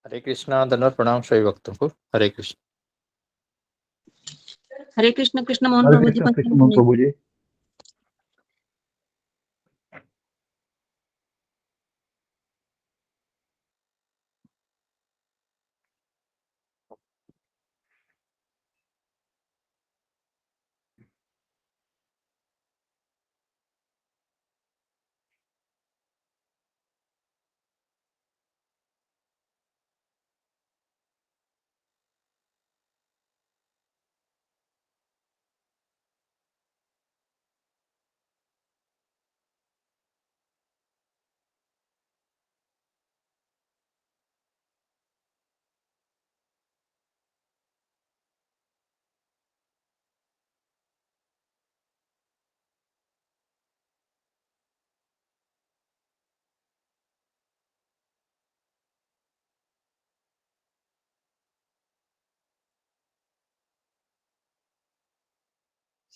हरे कृष्णा। धन्यवाद। प्रणाम सभी भक्तों को। हरे कृष्ण। हरे कृष्ण। कृष्ण मोहन हरे प्रभु जी। कृष्ण कृष्ण मोहन प्रभु जी।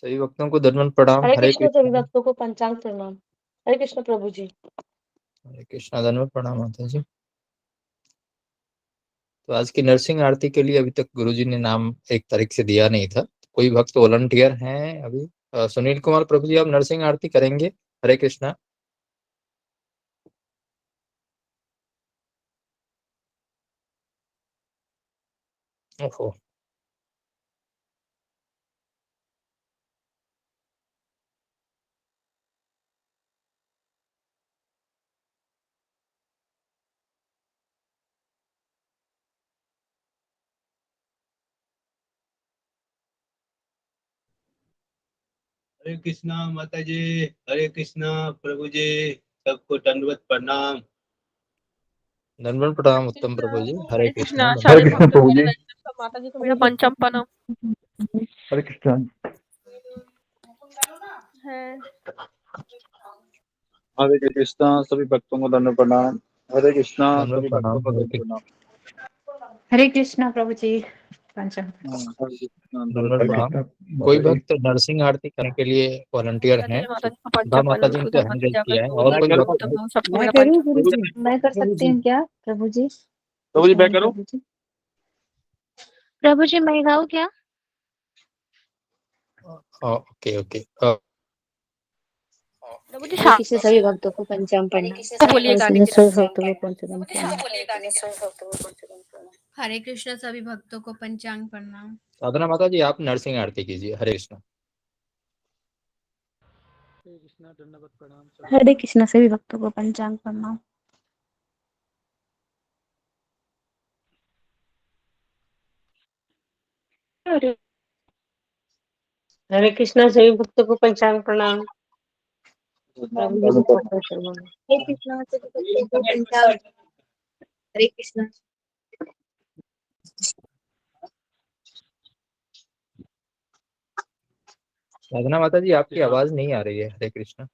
सभी भक्तों को धन्यवाद। प्रणाम। हरे हरे कृष्ण। सभी कृष्ण। भक्तों को पंचांग प्रणाम। हरे कृष्ण प्रभु जी। हरे कृष्णा। धन्यवाद। प्रणाम माता जी। तो आज की नरसिंह आरती के लिए अभी तक गुरुजी ने नाम एक तारीख से दिया नहीं था। कोई भक्त वॉलंटियर हैं अभी? सुनील कुमार प्रभु जी, आप नरसिंह आरती करेंगे? हरे कृष्णा। ओहो। हरे कृष्णा माता जी। हरे कृष्णा प्रभु जी। सबको दंडवत प्रणाम। धन्यवाद। प्रणाम उत्तम प्रभु जी। हरे कृष्णा। हरे कृष्ण प्रभु जी। माता जी को मेरा पंचम प्रणाम हरे कृष्ण। है। हरे कृष्णा। सभी भक्तों को धन्यवाद प्रणाम। हरे कृष्णा। धन्यवाद। सभी भक्तों प्रणाम। को हरे धन्यवाद कृष्ण। प्रणाम। हरे कृष्णा प्रभु जी। पंचम। हरे कृष्णा। धन्यवाद धन्यवाद। हरे प्रणाम। प्रणाम। कृष्ण कोई माता जी। भक्त नरसिंह आरती करने के लिए वॉलंटियर माता जी हैं? ने माता जी को धा पंचम माता प्रणाम। जी सुधा को माता हैंड रेज जी किया है। आकर और मैं कोई करूँ भक्त हैं? सबको मैं मेरा करूँ पंचम गुरु प्रभु जी? जी? मैं कर प्रभु सकती जी हूँ क्या प्रभु जी? प्रभु जी मैं करूँ? प्रभु जी। प्रभु जी मैं गाऊं क्या? Okay okay. प्रभु जी हरे शाम कृष्ण। सभी भक्तों को पंचम प्रणाम। को बोलिए हरे गाने कृष्ण। के सभी समय। भक्तों को पंचम प्रणाम। हरे कृष्ण। सभी भक्तों को पंचांग प्रणाम। साधना माता जी, आप नरसिंह आरती कीजिए। हरे कृष्ण। हरे कृष्णा। दंडवत प्रणाम सभी हरे कृष्ण। सभी भक्तों को पंचांग प्रणाम। हरे कृष्णा। सभी भक्तों को पंचांग प्रणाम। प्रभु जी को को। प्रणाम प्रणाम। हरे कृष्ण। सभी भक्तों को पंचांग। हरे कृष्ण। साधना माता जी, आपकी आवाज नहीं आ रही है। हरे कृष्ण।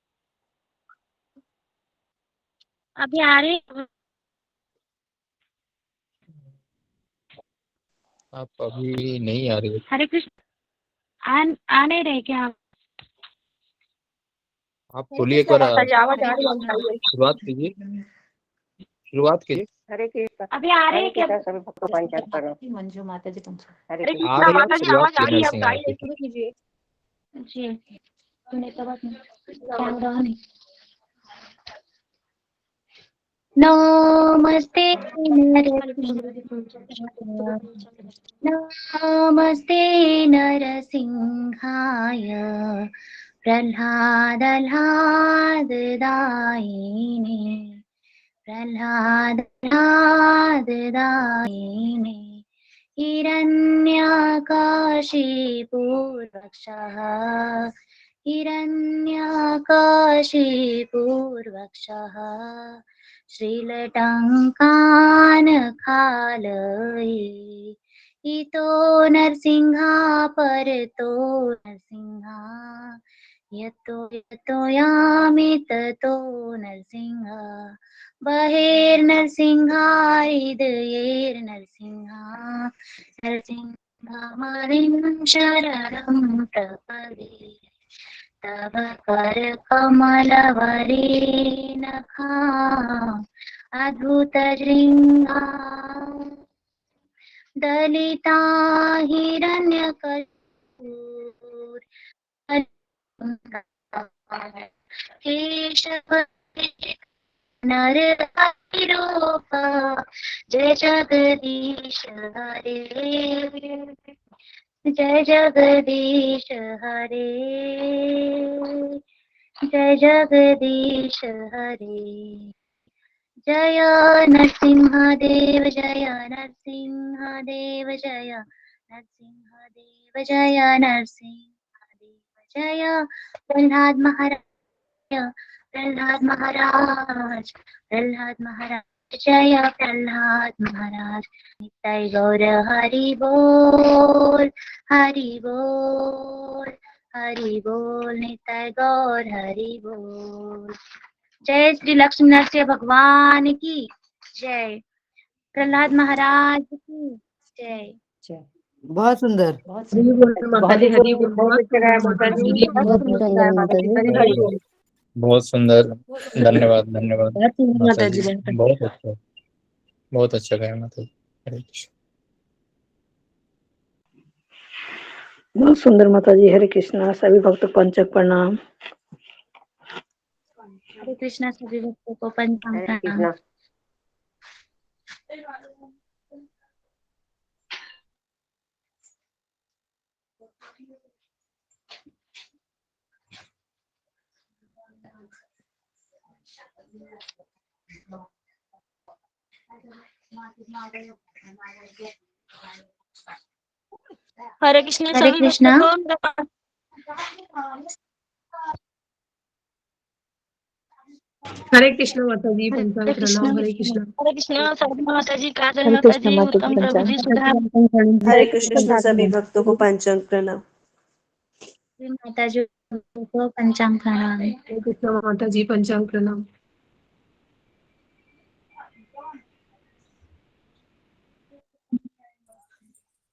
अभी आ रही है? आप अभी नहीं आ रही है। हरे कृष्ण। आ नहीं रहे क्या आप? आप हरे बोलिए एक कृष्ण बार। माता जी। आवाज हरे आ रही है कृष्ण। बताइए। शुरुआत कीजिए। शुरुआत कीजिए। हरे कृष्ण। अभी आ रहे हरे हैं क्या? कृष्ण। सभी भक्तों को पंचांग प्रणाम। मंजू माता जी पंचांग। हरे हरे कृष्ण। आ कृष्णा रही है। आप माता जी शुरुआत आवाज आ कीजिए रही है। अब नरसिंह गाइए आरती की। शुरू कीजिए। जी सुने तो बात नहीं। कैमरा नहीं। नमस्ते नमस्ते नरसिंहाय प्रह्लाददायिने प्रह्लाददायिने हिरण्यकाशीपूर्वक्षः हिरण्यकाशीपूर्वक्षः श्रीलटङ्कानखालये इतो नरसिंहा परतो नरसिंहा यतो यतो यामि ततो नरसिंहा बहिर्नरसिंहा हृदयेर्नरसिंहा नरसिंहमरिं शरणं प्रपदे तव करकमलवरे नखा अद्भुतशृङ्गा दलिता हिरण्यकपूर केशव नररूप जय जगदीश हरे जय जगदीश हरे जय जगदीश हरे जय नरसिंहदेव जय नरसिंहदेव जय नरसिंहदेव जय नरसिंहदेव जय प्रह्लाद महाराज प्रह्लाद महाराज जय प्रह्लाद महाराज निताय गौर हरि बोल निताय गौर हरि बोल। जय श्री लक्ष्मी नरसिंह भगवान की जय, प्रह्लाद महाराज की जय। बहुत सुंदर। हरि बोल माता जी, हरि बोल। बहुत अच्छा गाया माता जी, बहुत सुंदर गाया माता जी। हरि हरि बोल। बहुत सुंदर, धन्यवाद धन्यवाद बहुत सुंदर माता माता जी, जी। बहुत अच्छा गाया माता जी। हरे कृष्ण। बहुत सुंदर माता जी। हरे कृष्णा। सभी भक्तों को पंचक प्रणाम। हरे कृष्णा। सभी भक्तों को पंचांग हरे प्रणाम। कृष्णा। हरे कृष्णा। हरे कृष्णा। हरे कृष्ण माता जी। पंचांग प्रणाम। हरे कृष्ण। हरे कृष्णा। साधु माता जी, काजल हरे माता कृष्ण जी, माता जी। उत्तम प्रभु जी, सुधा हरे कृष्ण सभी भक्तों को पंचांग प्रणाम। माता जी को पंचांग प्रणाम। हरे कृष्ण माता जी। पंचांग प्रणाम।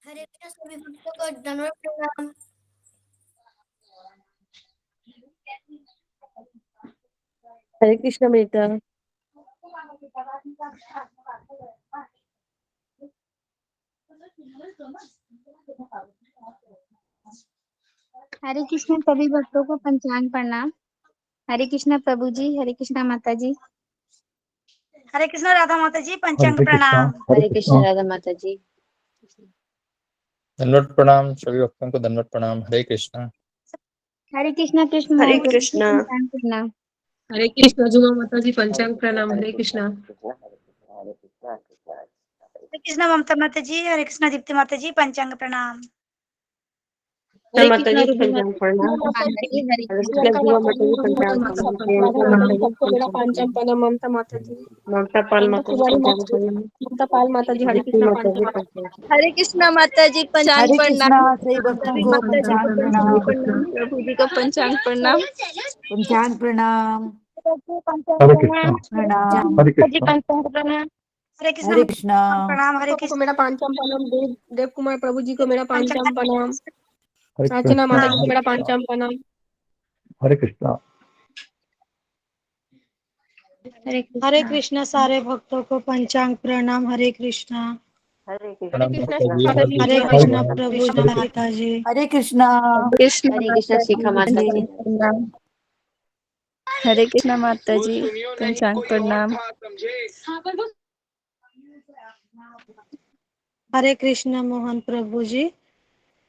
हरे कृष्ण सभी भक्तों को दंडवत प्रणाम। हरे कृष्ण बेटा। हरे कृष्ण सभी भक्तों को पंचांग प्रणाम। हरे कृष्णा प्रभु जी, हरे कृष्णा माता जी। हरे कृष्ण राधा माता जी। पंचांग हरे कृष्णा। प्रणाम। हरे कृष्णा। राधा माता जी। दंडवत प्रणाम सभी भक्तों को, दंडवत प्रणाम। हरे कृष्णा। हरे कृष्णा कृष्ण हरे महाप्रभु जी को कृष्णा। पंचांग प्रणाम। हरे कृष्ण जुमा माता जी। पंचांग प्रणाम। हरे कृष्णा। हरे कृष्ण ममता माता जी। हरे कृष्ण दीप्ति माता जी। पंचांग प्रणाम। हरे कृष्ण रूबी पंचांग प्रणाम। माता जी, हरे हरे कृष्णा। कृष्ण जीवा माता जी। पंचांग प्रणाम। प्रियंका माता जी। मेरा पंचांग पंचांग प्रणाम। प्रणाम। ममता माता जी। ममता पाल माता जी। कुमारी पंचांग माता जी। प्रणाम। ममता पाल माता जी। हरे दीप्ति कृष्ण माता जी। पंचांग पंचांग हरे कृष्णा माता जी। पंचांग हरे कृष्णा प्रणाम। सभी भक्तों सभी को माता जी पंचांग को पंचांग प्रणाम। प्रणाम। प्रभु जी को पंचांग प्रणाम। पंचांग प्रणाम। हरे कृष्णा। प्रणाम। हरे कृष्णा। हरे कृष्ण हरे कृष्णा। प्रणाम। हरे को कृष्ण मेरा पंचांग प्रणाम। देव कुमार प्रभु जी को मेरा पंचांग प्रणाम। हरे अर्चना माता कृष्णा। जी को हरे मेरा कृष्णा। पंचांग प्रणाम। हरे कृष्णा। हरे कृष्ण सारे भक्तों को पंचांग प्रणाम। हरे कृष्णा। हरे हरे प्रणाम कृष्णा कृष्ण। माता जी। माता जी हरे को हरे कृष्ण प्रणाम। प्रभु जी हरे कृष्णा। माता जी। हरे कृष्णा। कृष्ण हरे कृष्ण माता शिखा जी माता जी। जी। पंचांग प्रणाम। हरे कृष्ण माता जी पंचांग प्रणाम। हरे कृष्ण मोहन प्रभु जी।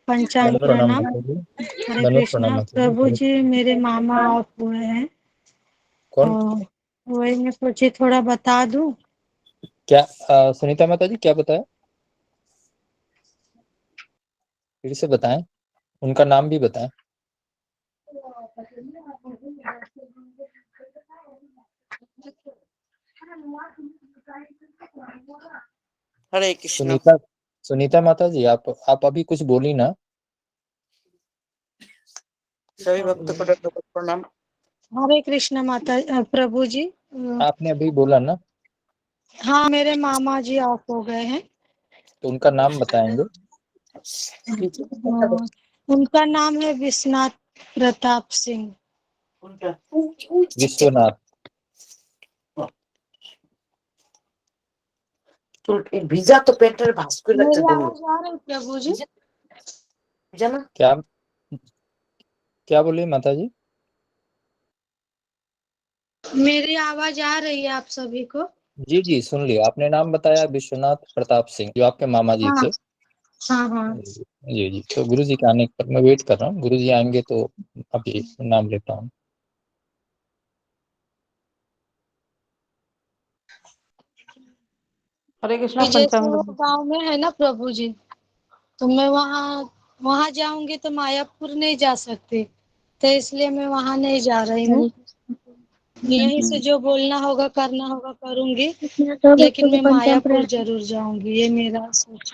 पंचांग दंडवत प्रणाम प्रणाम। माता जी। हरे दंडवत प्रणाम कृष्ण माता जी। प्रभु हरे जी मेरे मामा ऑफ हुए हैं कौन? और वही मैं सोची थोड़ा बता दूं। क्या सुनीता माता जी क्या बताया? फिर से बताएं, उनका नाम भी बताएं। हरे कृष्ण। सुनीता, सुनीता माता जी आप अभी कुछ बोली ना। सभी भक्तों को दंडवत प्रणाम। हरे कृष्ण माता प्रभु जी। आपने अभी बोला ना, हाँ मेरे मामा जी ऑफ हो गए हैं। तो उनका नाम बताएंगे। उनका नाम है विश्वनाथ प्रताप सिंह। विश्वनाथ। ভিজা তো পেটের ভাস করে मेरी आवाज आ रही है प्रभु जी? জানা क्या क्या बोली माता जी? मेरी आवाज आ रही है आप सभी को? जी जी सुन लिया। आपने नाम बताया विश्वनाथ प्रताप सिंह, जो आपके मामा जी हाँ थे। हाँ हाँ। जी जी, तो गुरु जी के आने पर मैं वेट कर रहा हूँ। गुरु जी आएंगे तो अभी नाम लेता हूँ। हरे कृष्णा कि जैसे वो पंचांग। गांव में है ना प्रभु जी, तो मैं वहां जाऊंगी तो मायापुर नहीं जा सकती, तो इसलिए मैं वहां नहीं जा रही हूँ। यहीं से जो बोलना होगा करना होगा करूंगी, लेकिन मैं मायापुर जरूर जाऊंगी, ये मेरा सोच।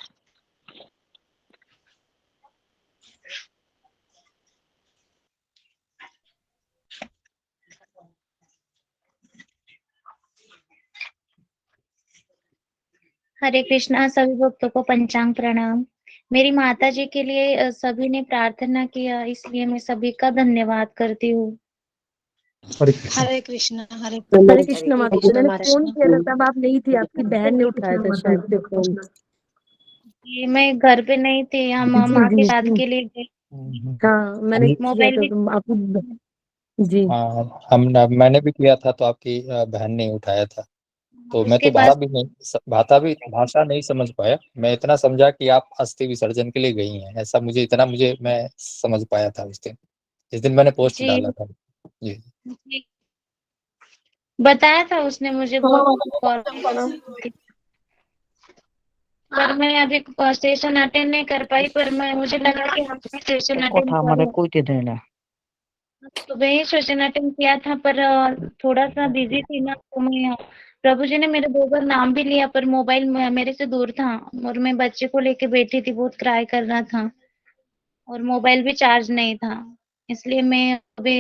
हरे कृष्णा सभी भक्तों को पंचांग प्रणाम। मेरी माता जी के लिए सभी ने प्रार्थना किया, इसलिए मैं सभी का धन्यवाद करती हूँ। हरे कृष्ण। हरे कृष्णा हरे हरे कृष्णा माता जी, मैंने फोन किया था तब आप नहीं थी, आपकी बहन ने उठाया था शायद से फोन। ये मैं घर पे नहीं थी, हम जी माँ के जी साथ के लिए गए। हाँ, मैंने किया मोबाइल था भी तो आपकी जी हाँ, मैंने भी किया था तो आपकी बहन ने उठाया था। तो मैं उसके तो बाद भाषा नहीं समझ पाया। मैं इतना समझा कि आप अस्थि विसर्जन के लिए गई हैं, ऐसा मैं समझ पाया था उस दिन, जिस दिन मैंने पोस्ट जी डाला था। जी जी, बताया था उसने मुझे कॉल, पर मैं अभी स्टेशन अटेंड नहीं कर पाई, पर मुझे लगा कि हम स्टेशन अटेंड কথা আমারে कर কইতে দেয় না तो वही सेशन अटेंड किया था, पर थोड़ा सा बिजी थी ना, तो मैं प्रभु जी ने मेरे 2 बार नाम भी लिया, पर मोबाइल मेरे से दूर था और मैं बच्चे को लेके बैठी थी, बहुत क्राई कर रहा था और मोबाइल भी चार्ज नहीं था, इसलिए मैं अभी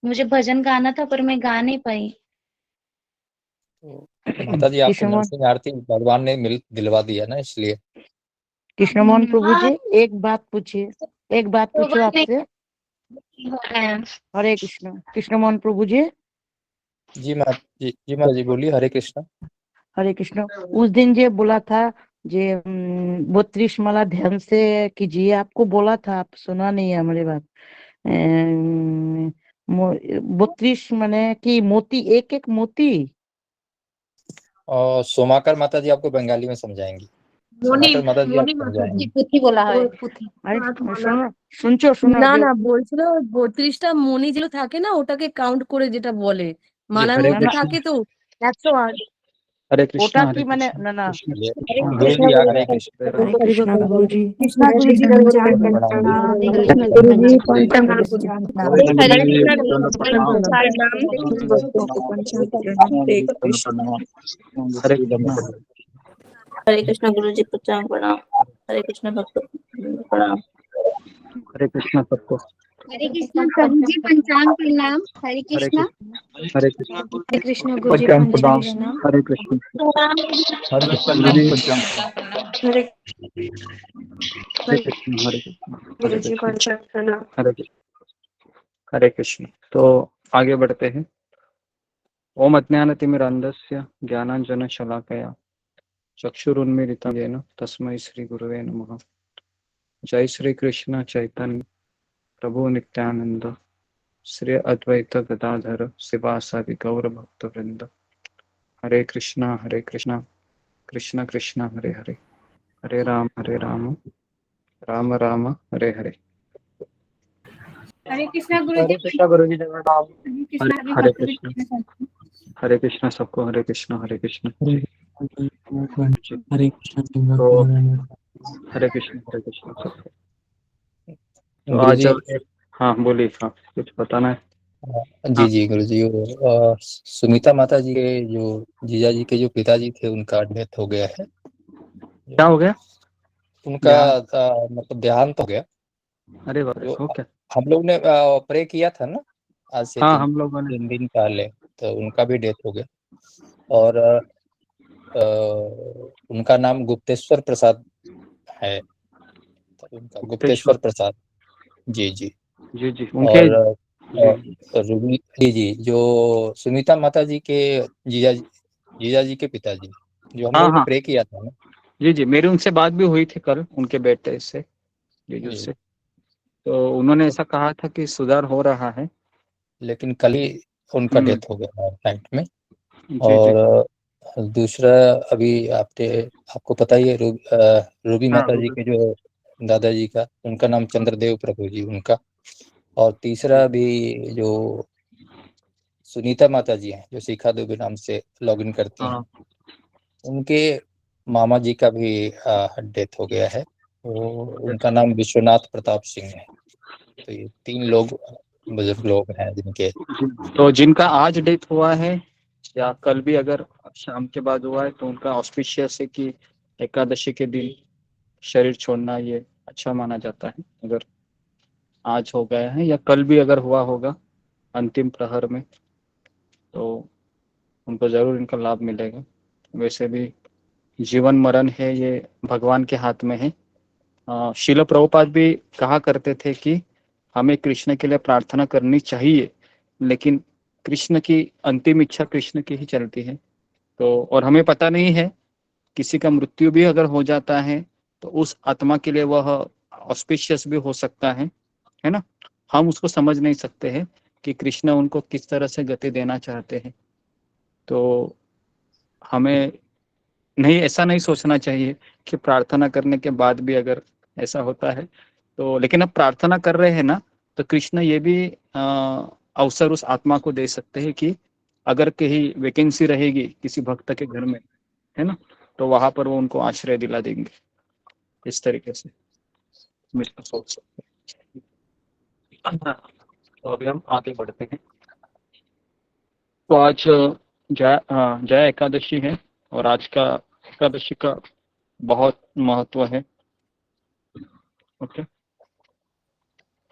मुझे भजन गाना था पर मैं गा नहीं पाई। तो माता जी, आपको কৃষ্ণমোহন नरसिंह आरती भगवान ने दिलवा दिया ना, इसलिए। কৃষ্ণমোহন प्रभु जी एक बात तो पूछो बात आपसे। नहीं हो रहा है। हरे कृष्ण कृष्णमोहन प्रभु जी जी माता जी बोलिए। हरे कृष्णा। हरे कृष्ण। उस दिन जे बोला था जे 32 माला ध्यान से कीजिए, आपको बोला था, आप सुना नहीं है हमारी बात। 32 माने कि मोती, एक एक मोती। और सोमाकर माता जी आपको बंगाली में समझाएंगी। सोमाकर माता जी आप समझाएंगी। পুথি বলা হয়। আরে শোনো, শুনছো না যে না, বলছিল 32টা মণি যেগুলো থাকে না, ওটাকে কাউন্ট করে যেটা বলে जी মালার हरे মধ্যে না कृष्ण থাকে তো 108। हरे कृष्ण ওটা हरे কি মানে कृष्ण না चलिए, हरे गुरु कृष्णा जी आ गुरु गए। जी। हरे कृष्ण प्रभु जी कृष्णा गुरु जी पंचांग प्रणाम। प्रणाम। हरे हरे कृष्णा कृष्ण गुरु जी पंचांग पंचांग प्रणाम। हरे गुरु जी कृष्णा गुरु दंड जी प्रणाम प्रणाम। भक्तों को पंचांग प्रणाम। गुरु जी दंड प्रणाम हरे कृष्ण हरे कृष्ण गुरु जी पंचांग प्रणाम। हरे कृष्ण भक्त प्रणाम। हरे कृष्ण सबको हरे कृष्णा प्रभु जी पंचांग प्रणाम। हरे हरे कृष्णा। कृष्ण हरे कृष्ण हरे कृष्ण गुरु जी पंचांग पंचांग प्रणाम प्रणाम। हरे कृष्ण हरे कृष्ण गुरु गुरु जी जी। पंचांग प्रणाम हरे हरे कृष्ण हरे कृष्ण गुरु हरे जी कृष्ण पंचांग प्रणाम। हरे कृष्ण हरे कृष्ण। तो आगे बढ़ते हैं। ओम अज्ञानतिमिरान्धस्य ज्ञानाञ्जनशलाकया चक्षुरुन्मीलितं येन तस्मै श्री गुरुवे नमः। जय श्री कृष्ण चैतन्य प्रभु नित्यानंद श्री अद्वैत गदाधर शिवासादि गौर भक्त वृंद। हरे कृष्णा कृष्ण कृष्ण हरे हरे हरे राम राम राम हरे हरे। हरे कृष्णा गुरु जी। हरे कृष्णा गुरु जी प्रणाम। हरे हरे कृष्णा हरे हरे भक्त कृष्ण कृष्ण। हरे कृष्ण सबको हरे कृष्ण हरे कृष्ण। हरे कृष्ण तो हरे कृष्ण सबको। तो गुरु आज जी। हाँ बोलिए। हाँ कुछ बताना है। जी हाँ जी गुरु जी, वो सुनीता माता जी के जो जीजा जी के जो पिताजी थे, उनका डेथ हो गया है। क्या हो गया? उनका ध्यान। मतलब देहांत हो गया। अरे बाप रे, जो हो क्या? हम लोग ने प्रे किया था ना, आज से हाँ तीन हम लोगों ने। तीन दिन पहले, तो उनका भी डेथ हो गया। और उनका नाम गुप्तेश्वर प्रसाद है। तो उनका गुप्तेश्वर। गुप्तेश्वर प्रसाद। जी जी। जी जी उनके। और जी जी रूबी जी जी, जो सुनीता माता जी के जीजा जी के पिताजी। जो हम हाँ लोगों ने हाँ प्रे किया था ना। जी जी, मेरी उनसे बात भी हुई थी कल, उनके बेटे से, जीजू जी। से। तो उन्होंने ऐसा कहा था कि सुधार हो रहा है। लेकिन कल ही उनका डेथ हो गया नाइट में। जी जी। और दूसरा, अभी आपको पता ही है रूबी हाँ माता जी के जो दादाजी का, उनका नाम चंद्रदेव प्रभु जी उनका। और तीसरा भी जो सुनीता माता जी हैं, जो शिखा दुबे नाम से लॉगिन करती हैं, हाँ उनके मामा जी का भी डेथ हो गया है। तो उनका नाम विश्वनाथ प्रताप सिंह है। तो ये 3 लोग बुजुर्ग लोग हैं जिनके। तो जिनका आज डेथ हुआ है या कल भी अगर शाम के बाद हुआ है, तो उनका ऑस्पिशियस है कि एकादशी के दिन शरीर छोड़ना ये अच्छा माना जाता है। अगर आज हो गया है या कल भी अगर हुआ होगा अंतिम प्रहर में, तो उनको जरूर इनका लाभ मिलेगा। वैसे भी जीवन मरण है ये भगवान के हाथ में है। शिल प्रभुपाद भी कहा करते थे कि हमें कृष्ण के लिए प्रार्थना करनी चाहिए, लेकिन कृष्ण की अंतिम इच्छा कृष्ण की ही चलती है। तो और हमें पता नहीं है, किसी का मृत्यु भी अगर हो जाता है तो उस आत्मा के लिए वह ऑस्पिशियस भी हो सकता है ना। हम उसको समझ नहीं सकते हैं कि कृष्ण उनको किस तरह से गति देना चाहते हैं। तो हमें नहीं, ऐसा नहीं सोचना चाहिए कि प्रार्थना करने के बाद भी अगर ऐसा होता है तो, लेकिन अब प्रार्थना कर रहे हैं ना, तो कृष्ण ये भी अवसर उस आत्मा को दे सकते हैं कि अगर कहीं वैकेंसी रहेगी किसी भक्त के घर में, है ना, तो वहां पर वो उनको आश्रय दिला देंगे। इस तरीके से मैं सोच सकते हैं। तो अभी हम आगे बढ़ते हैं। तो आज जया एकादशी है और आज का एकादशी का बहुत महत्व है। ओके,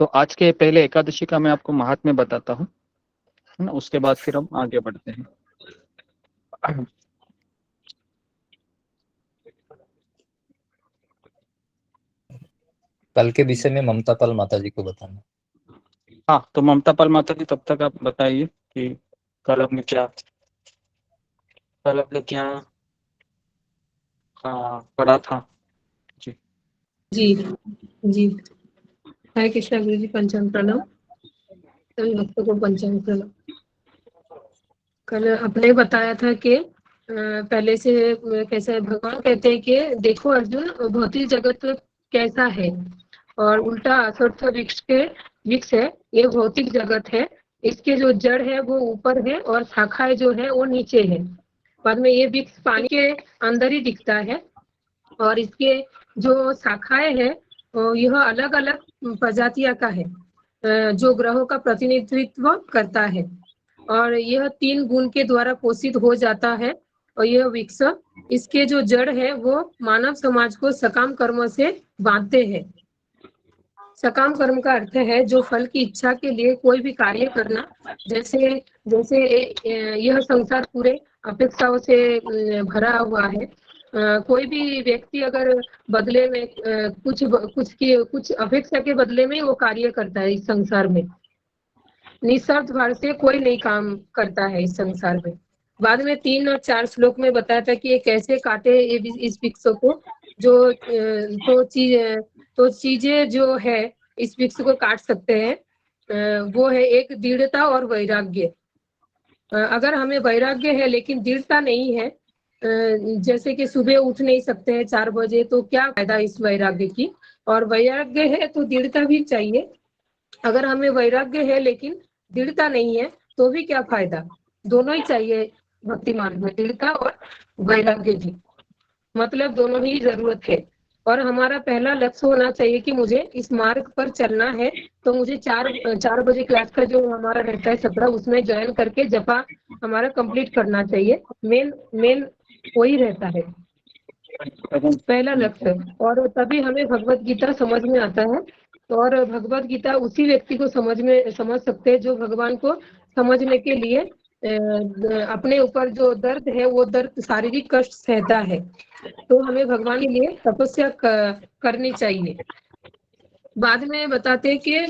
तो आज के पहले एकादशी का मैं आपको महात्म्य बताता हूँ, है ना, उसके बाद फिर हम आगे बढ़ते हैं। कल के विषय में ममता पाल माता जी को बताना। हाँ, तो ममता पाल माता जी, तब तक आप बताइए कि कल आपने क्या पढ़ा था। जी जी जी। हरे कृष्णा गुरु जी, पंचांग प्रणाम। सभी भक्तों को पंचांग प्रणाम। कल आपने बताया था कि पहले से कैसा है, भगवान कहते हैं कि देखो अर्जुन, भौतिक जगत कैसा है, और उल्टा अश्वत्थ वृक्ष है, ये भौतिक जगत है। इसके जो जड़ है वो ऊपर है और शाखाएं जो है वो नीचे है। बाद में ये वृक्ष पानी के अंदर ही दिखता है, और इसके जो शाखाएं है यह अलग अलग प्रजातियां का है, जो ग्रहों का प्रतिनिधित्व करता है, और यह 3 गुण के द्वारा पोषित हो जाता है। और यह वृक्ष, इसके जो जड़ है वो मानव समाज को सकाम कर्म से बांधते हैं। सकाम कर्म का अर्थ है जो फल की इच्छा के लिए कोई भी कार्य करना। जैसे जैसे यह संसार पूरे अपेक्षाओं से भरा हुआ है। कोई भी व्यक्ति अगर बदले में कुछ अपेक्षा के बदले में वो कार्य करता है इस संसार में, निस्वार्थ भाव से कोई नहीं काम करता है इस संसार में। बाद में 3 और 4 श्लोक में बताया था कि ये कैसे काटे इस वृक्ष को, जो तो चीजें जो है इस वृक्ष को काट सकते हैं, वो है एक दृढ़ता और वैराग्य। अगर हमें वैराग्य है लेकिन दृढ़ता नहीं है, जैसे कि सुबह उठ नहीं सकते हैं 4 बजे, तो क्या फायदा इस वैराग्य की। और वैराग्य है तो दृढ़ता भी चाहिए। अगर हमें वैराग्य है लेकिन दृढ़ता नहीं है तो भी क्या फायदा। दोनों ही चाहिए भक्ति मार्ग में, दृढ़ता और वैराग्य भी, मतलब दोनों ही जरूरत है। और हमारा पहला लक्ष्य होना चाहिए कि मुझे इस मार्ग पर चलना है, तो मुझे 4 बजे क्लास का जो हमारा रहता है 17, उसमें ज्वाइन करके जपा हमारा कंप्लीट करना चाहिए। मेन वही रहता है पहला लक्ष्य। और तभी हमें भगवत गीता समझ में आता है। और भगवत गीता उसी व्यक्ति को समझ सकते हैं जो भगवान को समझने के लिए अपने ऊपर जो दर्द है वो दर्द शारीरिक कष्ट सहता है। तो हमें भगवान के लिए तपस्या करनी चाहिए। बाद में बताते हैं कि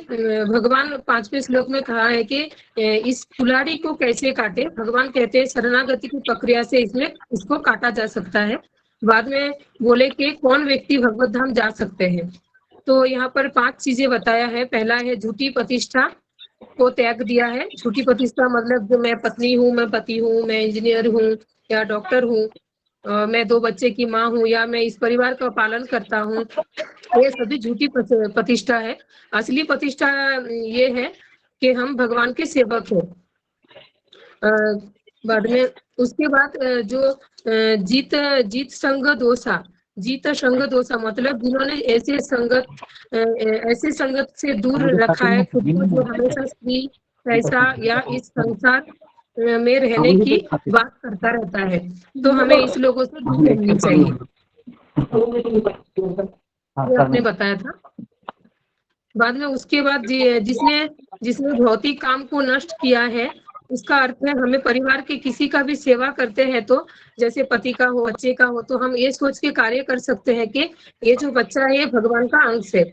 भगवान 5वें श्लोक में कहा है कि इस कुल्हाड़ी को कैसे काटे। भगवान कहते हैं शरणागति की प्रक्रिया से इसको काटा जा सकता है। बाद में बोले कि कौन व्यक्ति भगवत धाम जा सकते हैं। तो यहाँ पर 5 चीजें बताया है। पहला है झूठी प्रतिष्ठा को त्याग दिया है। झूठी प्रतिष्ठा मतलब जो मैं पत्नी हूँ, मैं पति हूँ, मैं इंजीनियर हूँ या डॉक्टर हूँ, मैं 2 बच्चे की माँ हूँ या मैं इस परिवार का पालन करता हूँ, ये सभी झूठी प्रतिष्ठा है। असली प्रतिष्ठा ये है कि हम भगवान के सेवक हैं। बाद में उसके बाद जो जीत संग दोषा मतलब जिन्होंने ऐसे संगत से दूर रखा है खुद को, जो हमेशा स्त्री पैसा या इस संसार में रहने की बात करता रहता है, तो हमें इस लोगों से दूर रहनी चाहिए। ये आपने बताया था। बाद में उसके बाद जिसने भौतिक काम को नष्ट किया है, उसका अर्थ है हमें परिवार के किसी का भी सेवा करते हैं तो जैसे पति का हो, बच्चे का हो, तो हम ये सोच के कार्य कर सकते हैं कि ये जो बच्चा है ये भगवान का अंश है,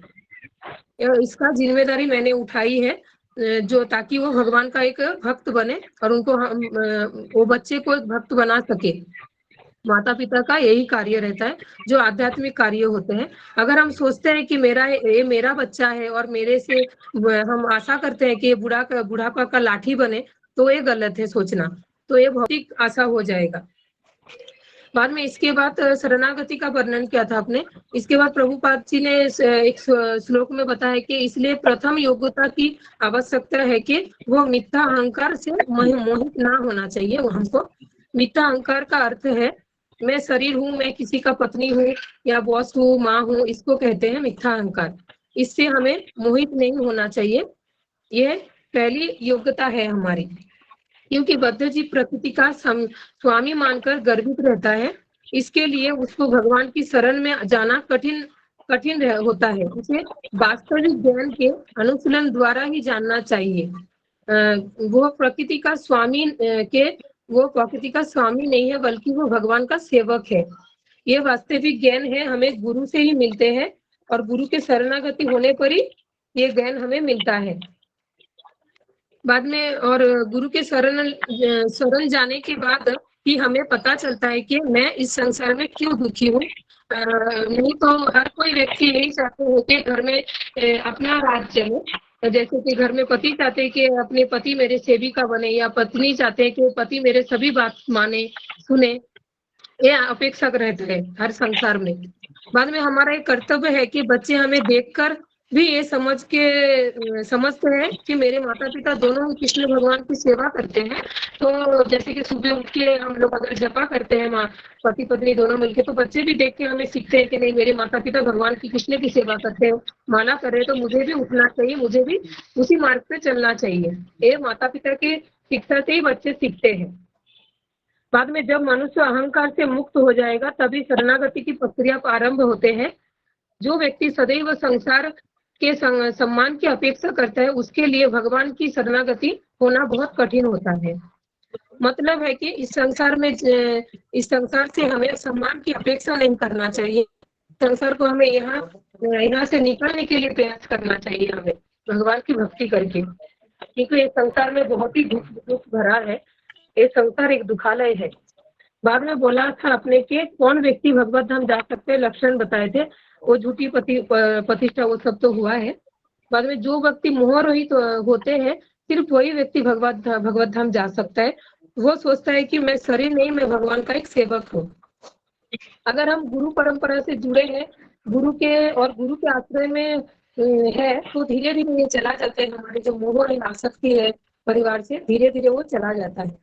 इसका जिम्मेदारी मैंने उठाई है, जो ताकि वो भगवान का एक भक्त बने और उनको वो बच्चे को भक्त बना सके। माता पिता का यही कार्य रहता है जो आध्यात्मिक कार्य होते हैं। अगर हम सोचते हैं कि ये मेरा बच्चा है और मेरे से हम आशा करते हैं कि ये बुढ़ापा का लाठी बने, तो ये गलत है सोचना, तो ये भौतिक आशा हो जाएगा। बाद में इसके बाद शरणागति का वर्णन किया था आपने। इसके बाद प्रभुपाद जी ने एक श्लोक में बताया कि इसलिए प्रथम योग्यता की आवश्यकता है कि वो मिथ्या अहंकार से मोहित ना होना चाहिए। वो हमको मिथ्या अहंकार का अर्थ है मैं शरीर हूँ, मैं किसी का पत्नी हूँ या बॉस हूँ, माँ हूँ, इसको कहते हैं मिथ्या अहंकार। इससे हमें मोहित नहीं होना चाहिए। ये पहली योग्यता है हमारी, क्योंकि बद्ध जीव प्रकृति का स्वामी मानकर गर्वित रहता है, इसके लिए उसको भगवान की शरण में जाना कठिन होता है। उसे वास्तविक ज्ञान के अनुशीलन द्वारा ही जानना चाहिए। वो प्रकृति का स्वामी नहीं है, बल्कि वो भगवान का सेवक है। ये वास्तविक ज्ञान है हमें गुरु से ही मिलते हैं और गुरु के शरणागति होने पर ही ये ज्ञान हमें मिलता है। बाद में और गुरु के शरण जाने के बाद ही हमें पता चलता है कि मैं इस संसार में क्यों दुखी हूँ। नहीं तो हर कोई व्यक्ति यही चाहते हो कि घर में अपना राज चले, जैसे कि घर में पति चाहते हैं कि अपने पति मेरे सेविका बने या पत्नी चाहते हैं कि पति मेरे सभी बात माने सुने, ये अपेक्षा रहता है हर संसार में। बाद में हमारा एक कर्तव्य है कि बच्चे हमें देखकर भी ये समझते हैं कि मेरे माता पिता दोनों कृष्ण भगवान की सेवा करते हैं। तो जैसे कि सुबह उठ के हम लोग अगर जपा करते हैं पति पत्नी दोनों मिलके, तो बच्चे भी देख के हमें सीखते हैं कि नहीं मेरे माता पिता भगवान की कृष्ण की सेवा करते हैं, माला कर रहे, तो मुझे भी उठना चाहिए, मुझे भी उसी मार्ग पे चलना चाहिए। ये माता पिता की शिक्षा से ही बच्चे सीखते हैं। बाद में जब मनुष्य अहंकार से मुक्त हो जाएगा तभी शरणागति की प्रक्रिया प्रारंभ होते हैं। जो व्यक्ति सदैव संसार के सम्मान की अपेक्षा करता है, उसके लिए भगवान की शरणागति होना बहुत कठिन होता है। मतलब है कि इस संसार से हमें सम्मान की अपेक्षा नहीं करना चाहिए। संसार को हमें यहाँ से निकलने के लिए प्रयास करना चाहिए, हमें भगवान की भक्ति करके, क्योंकि इस संसार में बहुत ही दुख भरा है। ये संसार एक दुखालय है। बाद में बोला था अपने के कौन व्यक्ति भगवत धाम जा सकते हैं, लक्षण बताए थे, वो झूठी प्रतिष्ठा वो सब तो हुआ है। बाद में जो व्यक्ति मोहरहित होते हैं सिर्फ वही व्यक्ति भगवत धाम जा सकता है। वो सोचता है कि मैं शरीर नहीं, मैं भगवान का एक सेवक हूँ। अगर हम गुरु परंपरा से जुड़े हैं, गुरु के आश्रय में है, तो धीरे धीरे ये चला जाता है। हमारी जो मोह आसक्ति है परिवार से, धीरे धीरे वो चला जाता है।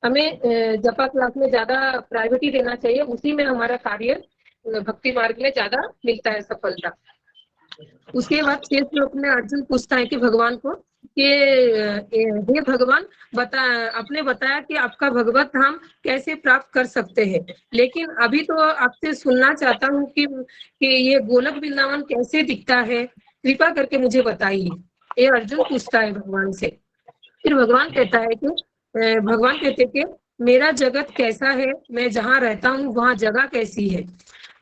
हमें जपा क्लास में ज्यादा प्रायोरिटी देना चाहिए, उसी में हमारा कार्य भक्ति मार्ग में ज्यादा मिलता है सफलता। उसके बाद 6 श्लोक में अर्जुन पूछता है कि भगवान को कि हे भगवान आपने बताया कि आपका भगवत धाम कैसे प्राप्त कर सकते हैं, लेकिन अभी तो आपसे सुनना चाहता हूँ कि ये गोलक वृंदावन कैसे दिखता है, कृपा करके मुझे बताइए। ये अर्जुन पूछता है भगवान से। फिर भगवान कहते हैं कि मेरा जगत कैसा है, मैं जहाँ रहता हूँ वहाँ जगह कैसी है।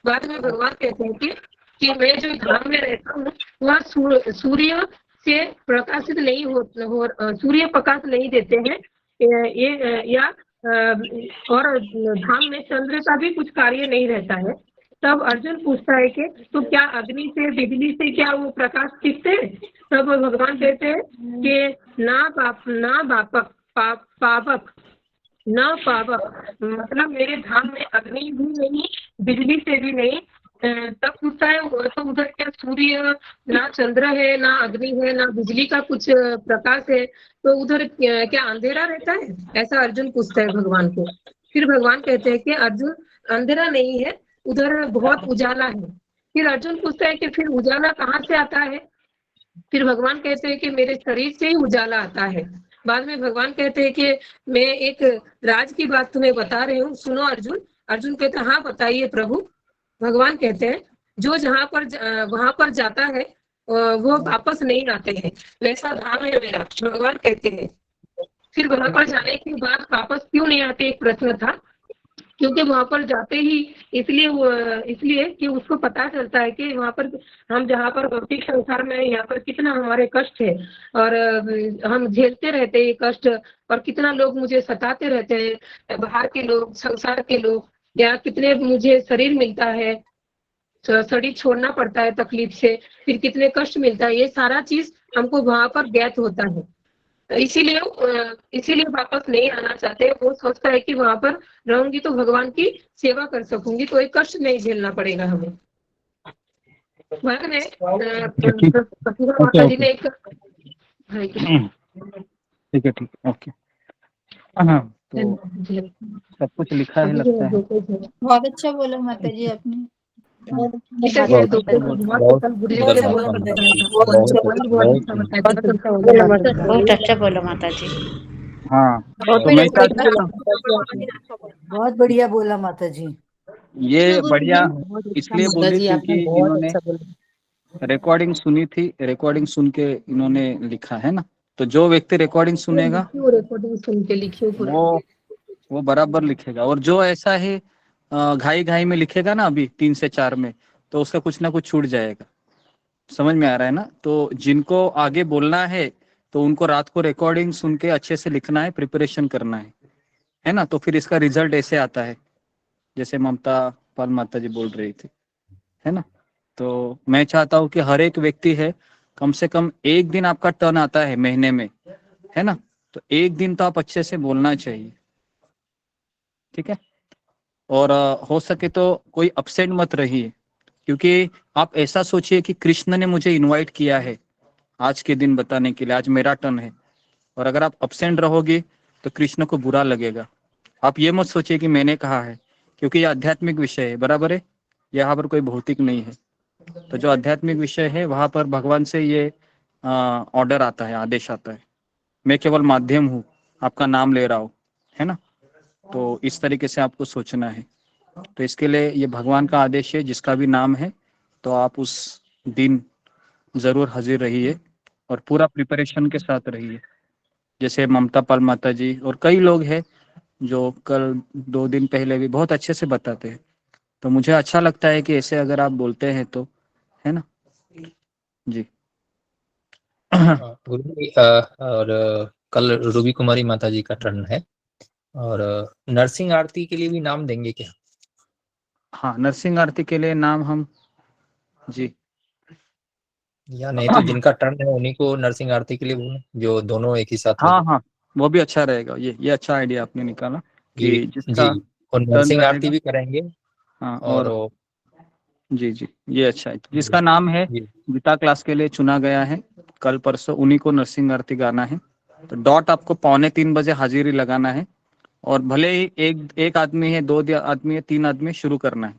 बाद में भगवान कहते हैं कि कि मैं जो धाम में रहता हूँ वह सूर्य से प्रकाशित नहीं सूर्य प्रकाश नहीं देते हैं ये या और धाम में चंद्र का भी कुछ कार्य नहीं रहता है। तब अर्जुन पूछता है कि तो क्या अग्नि से बिजली से क्या वो प्रकाश दिखते? तब भगवान कहते हैं कि ना पावक मतलब मेरे धाम में अग्नि भी नहीं बिजली से भी नहीं। तब पूछता है तो उधर क्या सूर्य ना चंद्र है ना अग्नि है ना बिजली का कुछ प्रकाश है तो उधर क्या अंधेरा रहता है? ऐसा अर्जुन पूछता है भगवान को। फिर भगवान कहते हैं कि अर्जुन अंधेरा नहीं है उधर बहुत उजाला है। फिर अर्जुन पूछता है कि फिर उजाला कहाँ से आता है? फिर भगवान कहते हैं कि मेरे शरीर से ही उजाला आता है। बाद में भगवान कहते हैं कि मैं एक राज की बात तुम्हें बता रही हूँ, सुनो अर्जुन। अर्जुन कहते हैं हाँ बताइए प्रभु। भगवान कहते हैं जो जहाँ पर वहां पर जाता है वो वापस नहीं आते हैं, वैसा धाम है मेरा। भगवान कहते हैं फिर वहां पर जाने के बाद वापस क्यों नहीं आते, एक प्रश्न था। क्योंकि वहां पर जाते ही इसलिए कि उसको पता चलता है कि वहां पर हम जहाँ पर भौतिक संसार में यहाँ पर कितना हमारे कष्ट है और हम झेलते रहते हैं ये कष्ट और कितना लोग मुझे सताते रहते हैं, बाहर के लोग, संसार के लोग, या कितने मुझे शरीर मिलता है, शरीर छोड़ना पड़ता है तकलीफ से, फिर कितने कष्ट मिलता है, ये सारा चीज हमको वहां पर ज्ञात होता है। इसीलिए वापस नहीं आना चाहते। वो सोचता है कि वहां पर रहूंगी तो भगवान की सेवा कर सकूंगी तो एक कष्ट नहीं झेलना पड़ेगा हमें। बाद में माता जी ने एक ठीक है ओके। हाँ तो सब कुछ लिखा है लगता है। बहुत अच्छा बोला माता जी आपने। बहुत अच्छा बोला माता जी। हाँ तो मैं बहुत बढ़िया बोला माता जी। ये बढ़िया इसलिए बोली क्योंकि इन्होंने रिकॉर्डिंग सुनी थी, रिकॉर्डिंग सुन के इन्होंने लिखा है ना। तो जो व्यक्ति रिकॉर्डिंग सुनेगा रिकॉर्डिंग सुन के लिखियो वो बराबर लिखेगा। और जो ऐसा है घाई घाई में लिखेगा ना अभी 3 से 4 में, तो उसका कुछ ना कुछ छूट जाएगा। समझ में आ रहा है ना। तो जिनको आगे बोलना है तो उनको रात को रिकॉर्डिंग सुन के अच्छे से लिखना है, प्रिपरेशन करना है ना। तो फिर इसका रिजल्ट ऐसे आता है जैसे ममता पाल माता जी बोल रही थी, है ना। तो मैं चाहता हूँ कि हर एक व्यक्ति है कम से कम एक दिन आपका टर्न आता है महीने में, है ना। तो एक दिन तो आप अच्छे से बोलना चाहिए, ठीक है। और हो सके तो कोई अपसेंट मत रहिए, क्योंकि आप ऐसा सोचिए कि कृष्ण ने मुझे इनवाइट किया है आज के दिन बताने के लिए, आज मेरा टर्न है। और अगर आप अपसेंट रहोगे तो कृष्ण को बुरा लगेगा। आप ये मत सोचिए कि मैंने कहा है, क्योंकि ये आध्यात्मिक विषय है, बराबर है। यहाँ पर कोई भौतिक नहीं है। तो जो आध्यात्मिक विषय है वहां पर भगवान से ये ऑर्डर आता है, आदेश आता है। मैं केवल माध्यम हूँ, आपका नाम ले रहा हूँ, है ना। तो इस तरीके से आपको सोचना है। तो इसके लिए ये भगवान का आदेश है, जिसका भी नाम है तो आप उस दिन जरूर हाजिर रहिए और पूरा प्रिपरेशन के साथ रहिए। जैसे ममता पाल माता जी और कई लोग हैं जो कल 2 दिन पहले भी बहुत अच्छे से बताते हैं। तो मुझे अच्छा लगता है कि ऐसे अगर आप बोलते हैं तो, है ना जी। गुरु जी और कल रूबी कुमारी माता जी का टर्न है। और नरसिंह आरती के लिए भी नाम देंगे क्या? हाँ, नरसिंह आरती के लिए नाम हम जी, या नहीं तो जिनका टर्न है उन्हीं को नरसिंह आरती के लिए बोले, जो दोनों एक ही साथ हो। हाँ वो भी अच्छा रहेगा। ये अच्छा आइडिया आपने निकाला कि जिसका जी, और नरसिंह आरती भी करेंगे। हाँ और जी ये अच्छा है। जिसका नाम है गीता क्लास के लिए चुना गया है कल परसों, उन्हीं को नरसिंह आरती गाना है। तो डॉट आपको 2:45 बजे हाजिरी लगाना है। और भले ही एक आदमी है, 2 आदमी है, 3 आदमी शुरू करना है,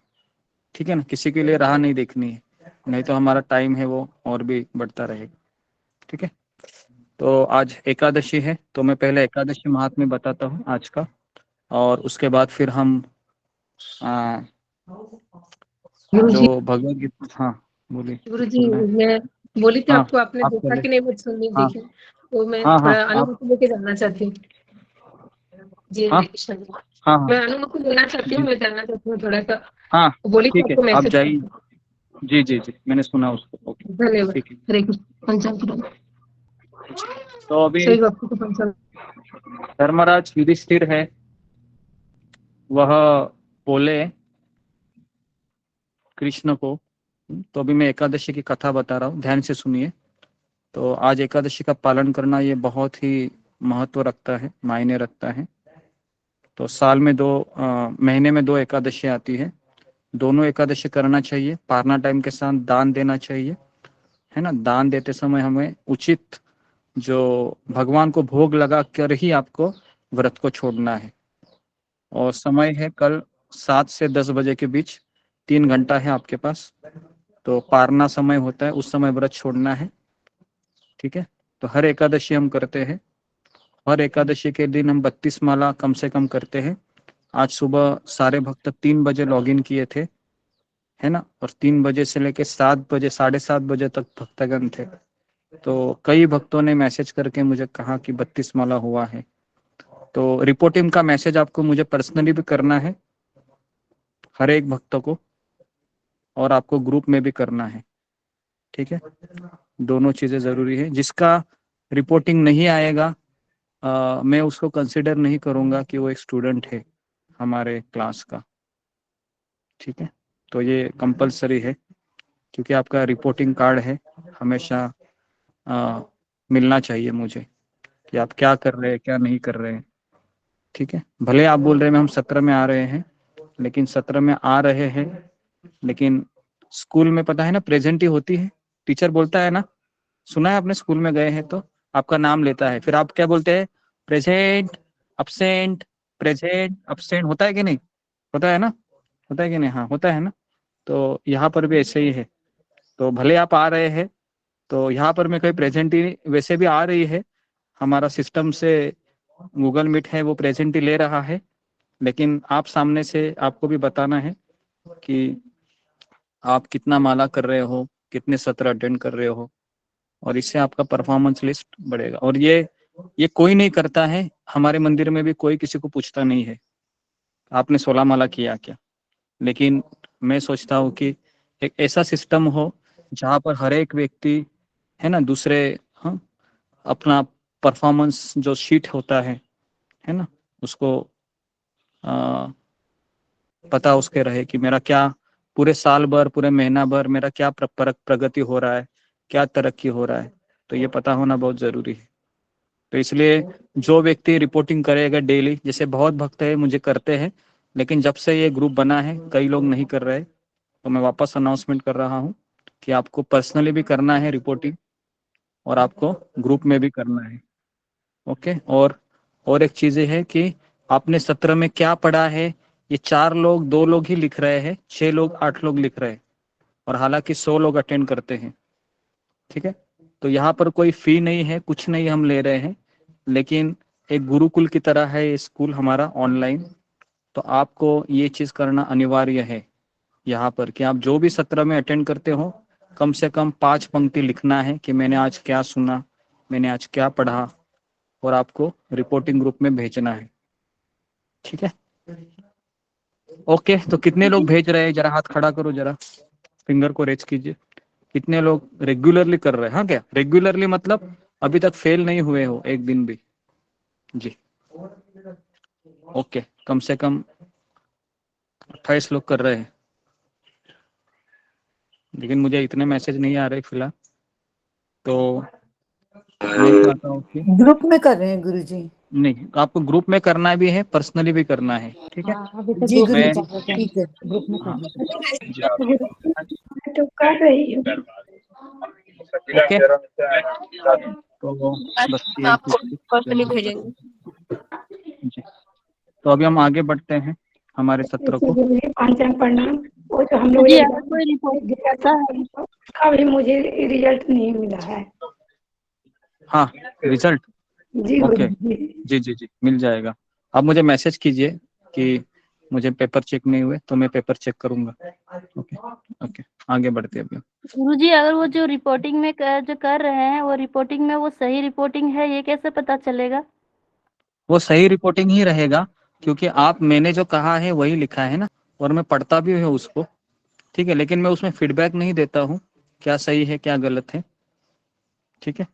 ठीक है ना। किसी के लिए राह नहीं देखनी है, नहीं तो हमारा टाइम है वो और भी बढ़ता रहेगा, ठीक है। तो आज एकादशी है, तो मैं पहले एकादशी महात्म्य बताता हूँ आज का, और उसके बाद फिर हम जो भगवद गीता। हाँ बोलिए। गुरु जी मैं बोली थी आपको, आपने आप देखा कि नहीं मुझे सुननी देखी, तो मैं हाँ, थोड़ा अनुमति लेके जानना चाहती हूँ जी। हरे कृष्ण जी, मैं अनुमति लेना चाहती हूँ, मैं जानना चाहती हूँ थोड़ा सा। हाँ बोली थी ठीक है, आपको आप मैसेज। जाइए। जी जी जी, मैंने सुना उसको। ओके, धन्यवाद। ठीक है। हरे कृष्ण। पंचांग प्रणाम। तो अभी सही भक्तों को पंचांग। धर्मराज युधिष्ठिर है, वह बोले कृष्ण को। तो अभी मैं एकादशी की कथा बता रहा हूँ, ध्यान से सुनिए। तो आज एकादशी का पालन करना ये बहुत ही महत्व रखता है, मायने रखता है। तो साल में महीने में 2 एकादशी आती है। दोनों एकादशी करना चाहिए, पारना टाइम के साथ दान देना चाहिए, है ना। दान देते समय हमें उचित जो भगवान को भोग लगा कर ही आपको व्रत को छोड़ना है। और समय है कल 7 से 10 बजे के बीच, 3 घंटा है आपके पास। तो पारना समय होता है, उस समय व्रत छोड़ना है, ठीक है। तो हर एकादशी हम करते हैं, हर एकादशी के दिन हम 32 माला कम से कम करते हैं। आज सुबह सारे भक्त 3 बजे लॉगिन किए थे, है ना। और 3 बजे से लेके 7 बजे, 7:30 बजे तक भक्तगण थे। तो कई भक्तों ने मैसेज करके मुझे कहा कि 32 माला हुआ है। तो रिपोर्टिंग का मैसेज आपको मुझे पर्सनली भी करना है, हर एक भक्त को, और आपको ग्रुप में भी करना है, ठीक है। दोनों चीजें जरूरी है। जिसका रिपोर्टिंग नहीं आएगा, मैं उसको कंसिडर नहीं करूंगा कि वो एक स्टूडेंट है हमारे क्लास का, ठीक है। तो ये कंपलसरी है, क्योंकि आपका रिपोर्टिंग कार्ड है, हमेशा मिलना चाहिए मुझे कि आप क्या कर रहे हैं, क्या नहीं कर रहे हैं, ठीक है। भले आप बोल रहे हैं हम 17 में आ रहे हैं, लेकिन 17 में आ रहे हैं, लेकिन स्कूल में पता है ना प्रेजेंट ही होती है। टीचर बोलता है ना, सुना है आपने, स्कूल में गए हैं तो आपका नाम लेता है, फिर आप क्या बोलते हैं, प्रेजेंट, अब्सेंट, प्रेजेंट, अब्सेंट, होता है कि नहीं, होता है ना, होता है कि नहीं, हाँ होता है ना। तो यहाँ पर भी ऐसे ही है। तो भले आप आ रहे हैं, तो यहाँ पर मैं कोई प्रेजेंट ही, वैसे भी आ रही है, हमारा सिस्टम से गूगल मीट है, वो प्रेजेंट ही ले रहा है, लेकिन आप सामने से आपको भी बताना है कि आप कितना माला कर रहे हो, कितने सत्र अटेंड कर रहे हो, और इससे आपका परफॉर्मेंस लिस्ट बढ़ेगा। और ये कोई नहीं करता है, हमारे मंदिर में भी कोई किसी को पूछता नहीं है आपने 16 माला किया क्या। लेकिन मैं सोचता हूँ कि एक ऐसा सिस्टम हो जहाँ पर हर एक व्यक्ति, है ना, दूसरे, हाँ, अपना परफॉर्मेंस जो शीट होता है ना, उसको पता उसके रहे कि मेरा क्या पूरे साल भर, पूरे महीना भर मेरा क्या प्रगति हो रहा है, क्या तरक्की हो रहा है। तो ये पता होना बहुत जरूरी है। तो इसलिए जो व्यक्ति रिपोर्टिंग करेगा डेली, जैसे बहुत भक्त है मुझे करते हैं, लेकिन जब से ये ग्रुप बना है कई लोग नहीं कर रहे, तो मैं वापस अनाउंसमेंट कर रहा हूँ कि आपको पर्सनली भी करना है रिपोर्टिंग, और आपको ग्रुप में भी करना है, ओके। और एक चीज है कि आपने सत्र में क्या पढ़ा है, ये 4 लोग, 2 लोग ही लिख रहे हैं, 6 लोग, 8 लोग लिख रहे हैं, और हालांकि 100 लोग अटेंड करते हैं, ठीक है। तो यहाँ पर कोई फी नहीं है, कुछ नहीं हम ले रहे हैं, लेकिन एक गुरुकुल की तरह है ये स्कूल हमारा ऑनलाइन। तो आपको ये चीज करना अनिवार्य है यहाँ पर कि आप जो भी सत्र में अटेंड करते हो, कम से कम 5 पंक्ति लिखना है कि मैंने आज क्या सुना, मैंने आज क्या पढ़ा, और आपको रिपोर्टिंग ग्रुप में भेजना है, ठीक है। ओके, तो कितने लोग भेज रहे हैं, जरा हाथ खड़ा करो, जरा फिंगर को रेज कीजिए। कितने लोग रेगुलरली कर रहे हैं, हाँ क्या रेगुलरली मतलब अभी तक फेल नहीं हुए हो एक दिन भी, जी। ओके, कम से कम 28 लोग कर रहे हैं, लेकिन मुझे इतने मैसेज नहीं आ रहे फिलहाल। तो मैं चाहता हूँ कि ग्रुप में कर रहे हैं गुरुजी। नहीं, आपको ग्रुप में करना भी है, पर्सनली भी करना है, ठीक है। जी मैं गुरुजी, ठीक है, ग्रुप में हाँ, कर जी आप तो कर रही हूँ। ओके। तो बस ये आपको पर्सनली भेजेंगे। जी। तो अभी हम आगे बढ़ते हैं हमारे सत्र को। पंचांग प्रणाम। वो जो हम लोग जी, अगर एग्जाम कोई रिपोर्ट दिया आता था, है उसका भी मुझे रिजल्ट नहीं मिला है। हाँ, रिजल्ट, जी ओके, गुरुजी। जी जी जी, मिल जाएगा। आप मुझे मैसेज कीजिए कि मुझे पेपर चेक नहीं हुए, तो मैं पेपर चेक करूंगा, ओके। ओके, आगे बढ़ते हैं अभी। गुरुजी, अगर वो जो रिपोर्टिंग में जो कर रहे हैं, वो रिपोर्टिंग में वो सही रिपोर्टिंग है, ये कैसे पता चलेगा? वो सही रिपोर्टिंग ही रहेगा, क्योंकि आप, मैंने जो कहा है वही लिखा है ना, और मैं पढ़ता भी हूँ उसको, ठीक है, लेकिन मैं उसमें फीडबैक नहीं देता हूँ क्या सही है क्या गलत है, ठीक है,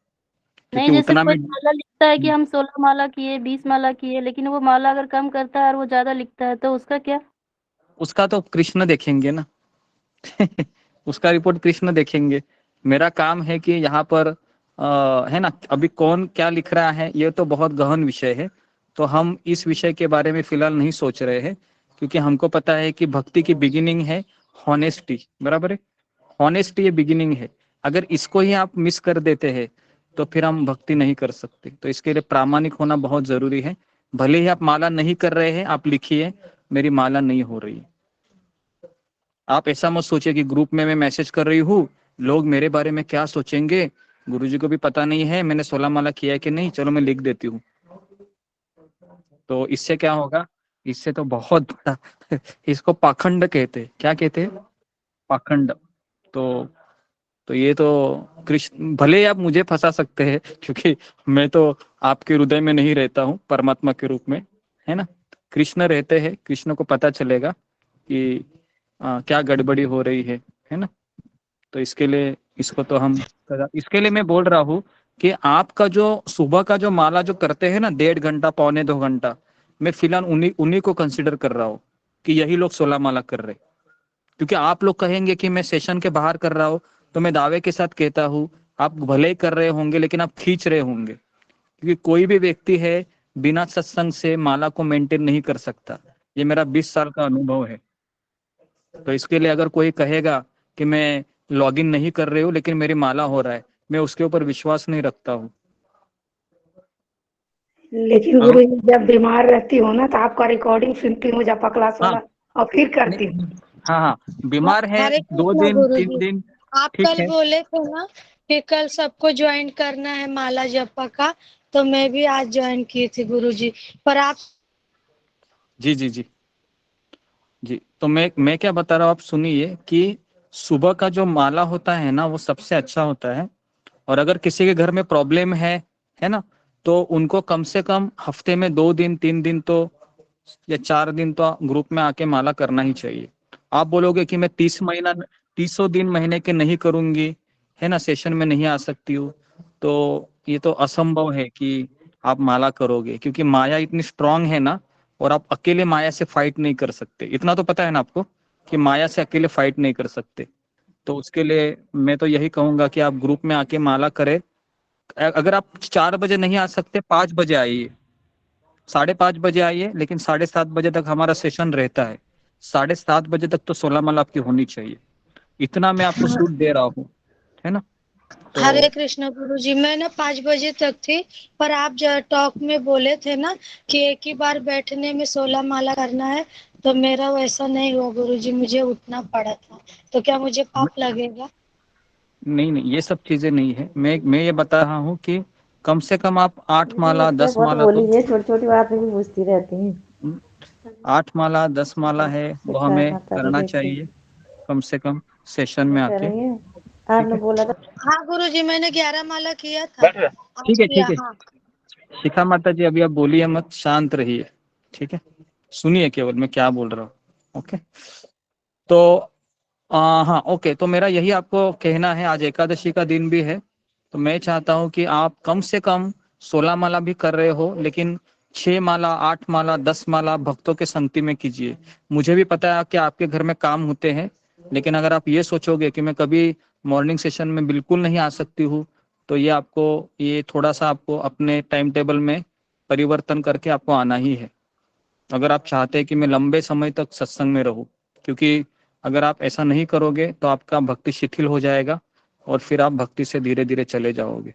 नहीं, क्योंकि जैसे उतना कोई में माला लिखता है कि हम 16 माला किए, 20 माला किए, लेकिन वो माला अगर कम करता है और वो ज्यादा लिखता है तो उसका क्या? उसका तो कृष्ण देखेंगे ना। उसका रिपोर्ट कृष्ण देखेंगे। मेरा काम है कि यहाँ पर है ना, अभी कौन क्या लिख रहा है ये तो बहुत गहन विषय है, तो हम इस विषय के बारे में फिलहाल नहीं सोच रहे हैं, क्योंकि हमको पता है कि भक्ति की बिगिनिंग है हॉनेस्टी, बराबर है, हॉनेस्टी ये बिगिनिंग है। अगर इसको ही आप मिस कर देते हैं तो फिर हम भक्ति नहीं कर सकते। तो इसके लिए प्रामाणिक होना बहुत जरूरी है। भले ही आप माला नहीं कर रहे हैं, आप लिखिए मेरी माला नहीं हो रही। आप ऐसा मत सोचिए कि ग्रुप में मैं मैसेज कर रही हूँ, लोग मेरे बारे में क्या सोचेंगे, गुरुजी को भी पता नहीं है मैंने 16 माला किया है कि नहीं, चलो मैं लिख देती हूँ। तो इससे क्या होगा, इससे तो बहुत बड़ा इसको पाखंड कहते हैं। क्या कहते हैं? पाखंड। तो ये तो कृष्ण, भले ही आप मुझे फंसा सकते हैं क्योंकि मैं तो आपके हृदय में नहीं रहता हूँ, परमात्मा के रूप में, है ना। कृष्ण रहते हैं, कृष्ण को पता चलेगा कि क्या गड़बड़ी हो रही है ना। तो इसके लिए इसको तो हम, इसके लिए मैं बोल रहा हूँ कि आपका जो सुबह का जो माला जो करते हैं ना 1.5 घंटा 1.25 घंटा, मैं फिलहाल उन्हीं को कंसिडर कर रहा हूँ कि यही लोग 16 माला कर रहे। क्योंकि आप लोग कहेंगे कि मैं सेशन के बाहर कर रहा हूँ, तो मैं दावे के साथ कहता हूँ आप भले ही कर रहे होंगे लेकिन आप खींच रहे होंगे, क्योंकि कोई भी व्यक्ति है बिना सत्संग से माला को मेंटेन नहीं कर सकता। ये मेरा 20 साल का अनुभव है। तो इसके लिए अगर कोई कहेगा कि मैं लॉगिन नहीं कर रही हूँ लेकिन मेरी माला हो रहा है, मैं उसके ऊपर विश्वास नहीं रखता हूँ। लेकिन गुरु जी जब बीमार रहती हो ना तो आपका रिकॉर्डिंग सुनती हूँ जपा क्लास वाला, और फिर करती हूँ। हाँ, बीमार है हरे 2 कृष्णा दिन 3 गुरुजी, दिन, आप ठीक कल है। बोले थे ना कि कल सबको ज्वाइन करना है माला जपा का, तो मैं भी आज ज्वाइन की थी गुरुजी, पर आप जी जी जी जी। तो मैं क्या बता रहा हूँ, आप सुनिए कि सुबह का जो माला होता है ना वो सबसे अच्छा होता है। और अगर किसी के घर में प्रॉब्लम है ना, तो उनको कम से कम हफ्ते में 2 दिन 3 दिन तो या 4 दिन तो ग्रुप में आके माला करना ही चाहिए। आप बोलोगे कि मैं 30 दिन महीने के नहीं करूंगी, है ना, सेशन में नहीं आ सकती हूँ, तो ये तो असंभव है कि आप माला करोगे, क्योंकि माया इतनी स्ट्रांग है ना, और आप अकेले माया से फाइट नहीं कर सकते। इतना तो पता है ना आपको कि माया से अकेले फाइट नहीं कर सकते। तो उसके लिए मैं तो यही कहूंगा कि आप ग्रुप में आके माला करें। अगर आप 4 बजे नहीं आ सकते, 5 बजे आइए, 5:30 बजे आइए, लेकिन 7:30 बजे तक हमारा सेशन रहता है। 7:30 बजे तक तो 16 माला आपकी होनी चाहिए। इतना मैं आपको छूट दे रहा हूँ, है ना। तो हरे कृष्ण गुरुजी, मैं ना 5 बजे तक थी, पर आप जो टॉक में बोले थे ना कि एक ही बार बैठने में 16 माला करना है, तो मेरा वैसा नहीं हुआ गुरुजी, मुझे उठना पड़ा था, तो क्या मुझे पाप लगेगा? नहीं, ये सब चीजें नहीं है। मैं ये बता रहा हूँ कि कम से कम आप 8 माला 10 माला तो, छोटी छोटी बात में भी पूछती रहती हैं। 8 माला 10 माला है वो हमें करना चाहिए कम से कम सेशन में आके। आपने बोला था। हाँ गुरुजी, मैंने 11 माला किया था। ठीक है किया, ठीक है, हाँ। शिखा माता जी अभी आप बोलिए मत, शांत रहिए, ठीक है, सुनिए केवल मैं क्या बोल रहा हूँ। ओके, तो हाँ ओके, तो मेरा यही आपको कहना है। आज एकादशी का दिन भी है, तो मैं चाहता हूँ कि आप कम से कम 16 माला भी कर रहे हो, लेकिन 6 माला 8 माला 10 माला भक्तों के संगति में कीजिए। मुझे भी पता है कि आपके घर में काम होते हैं, लेकिन अगर आप ये सोचोगे कि मैं कभी मॉर्निंग सेशन में बिल्कुल नहीं आ सकती हूँ, तो ये थोड़ा सा आपको अपने टाइम टेबल में परिवर्तन करके आपको आना ही है, अगर आप चाहते हैं कि मैं लंबे समय तक सत्संग में रहूं। क्योंकि अगर आप ऐसा नहीं करोगे तो आपका भक्ति शिथिल हो जाएगा और फिर आप भक्ति से धीरे धीरे चले जाओगे।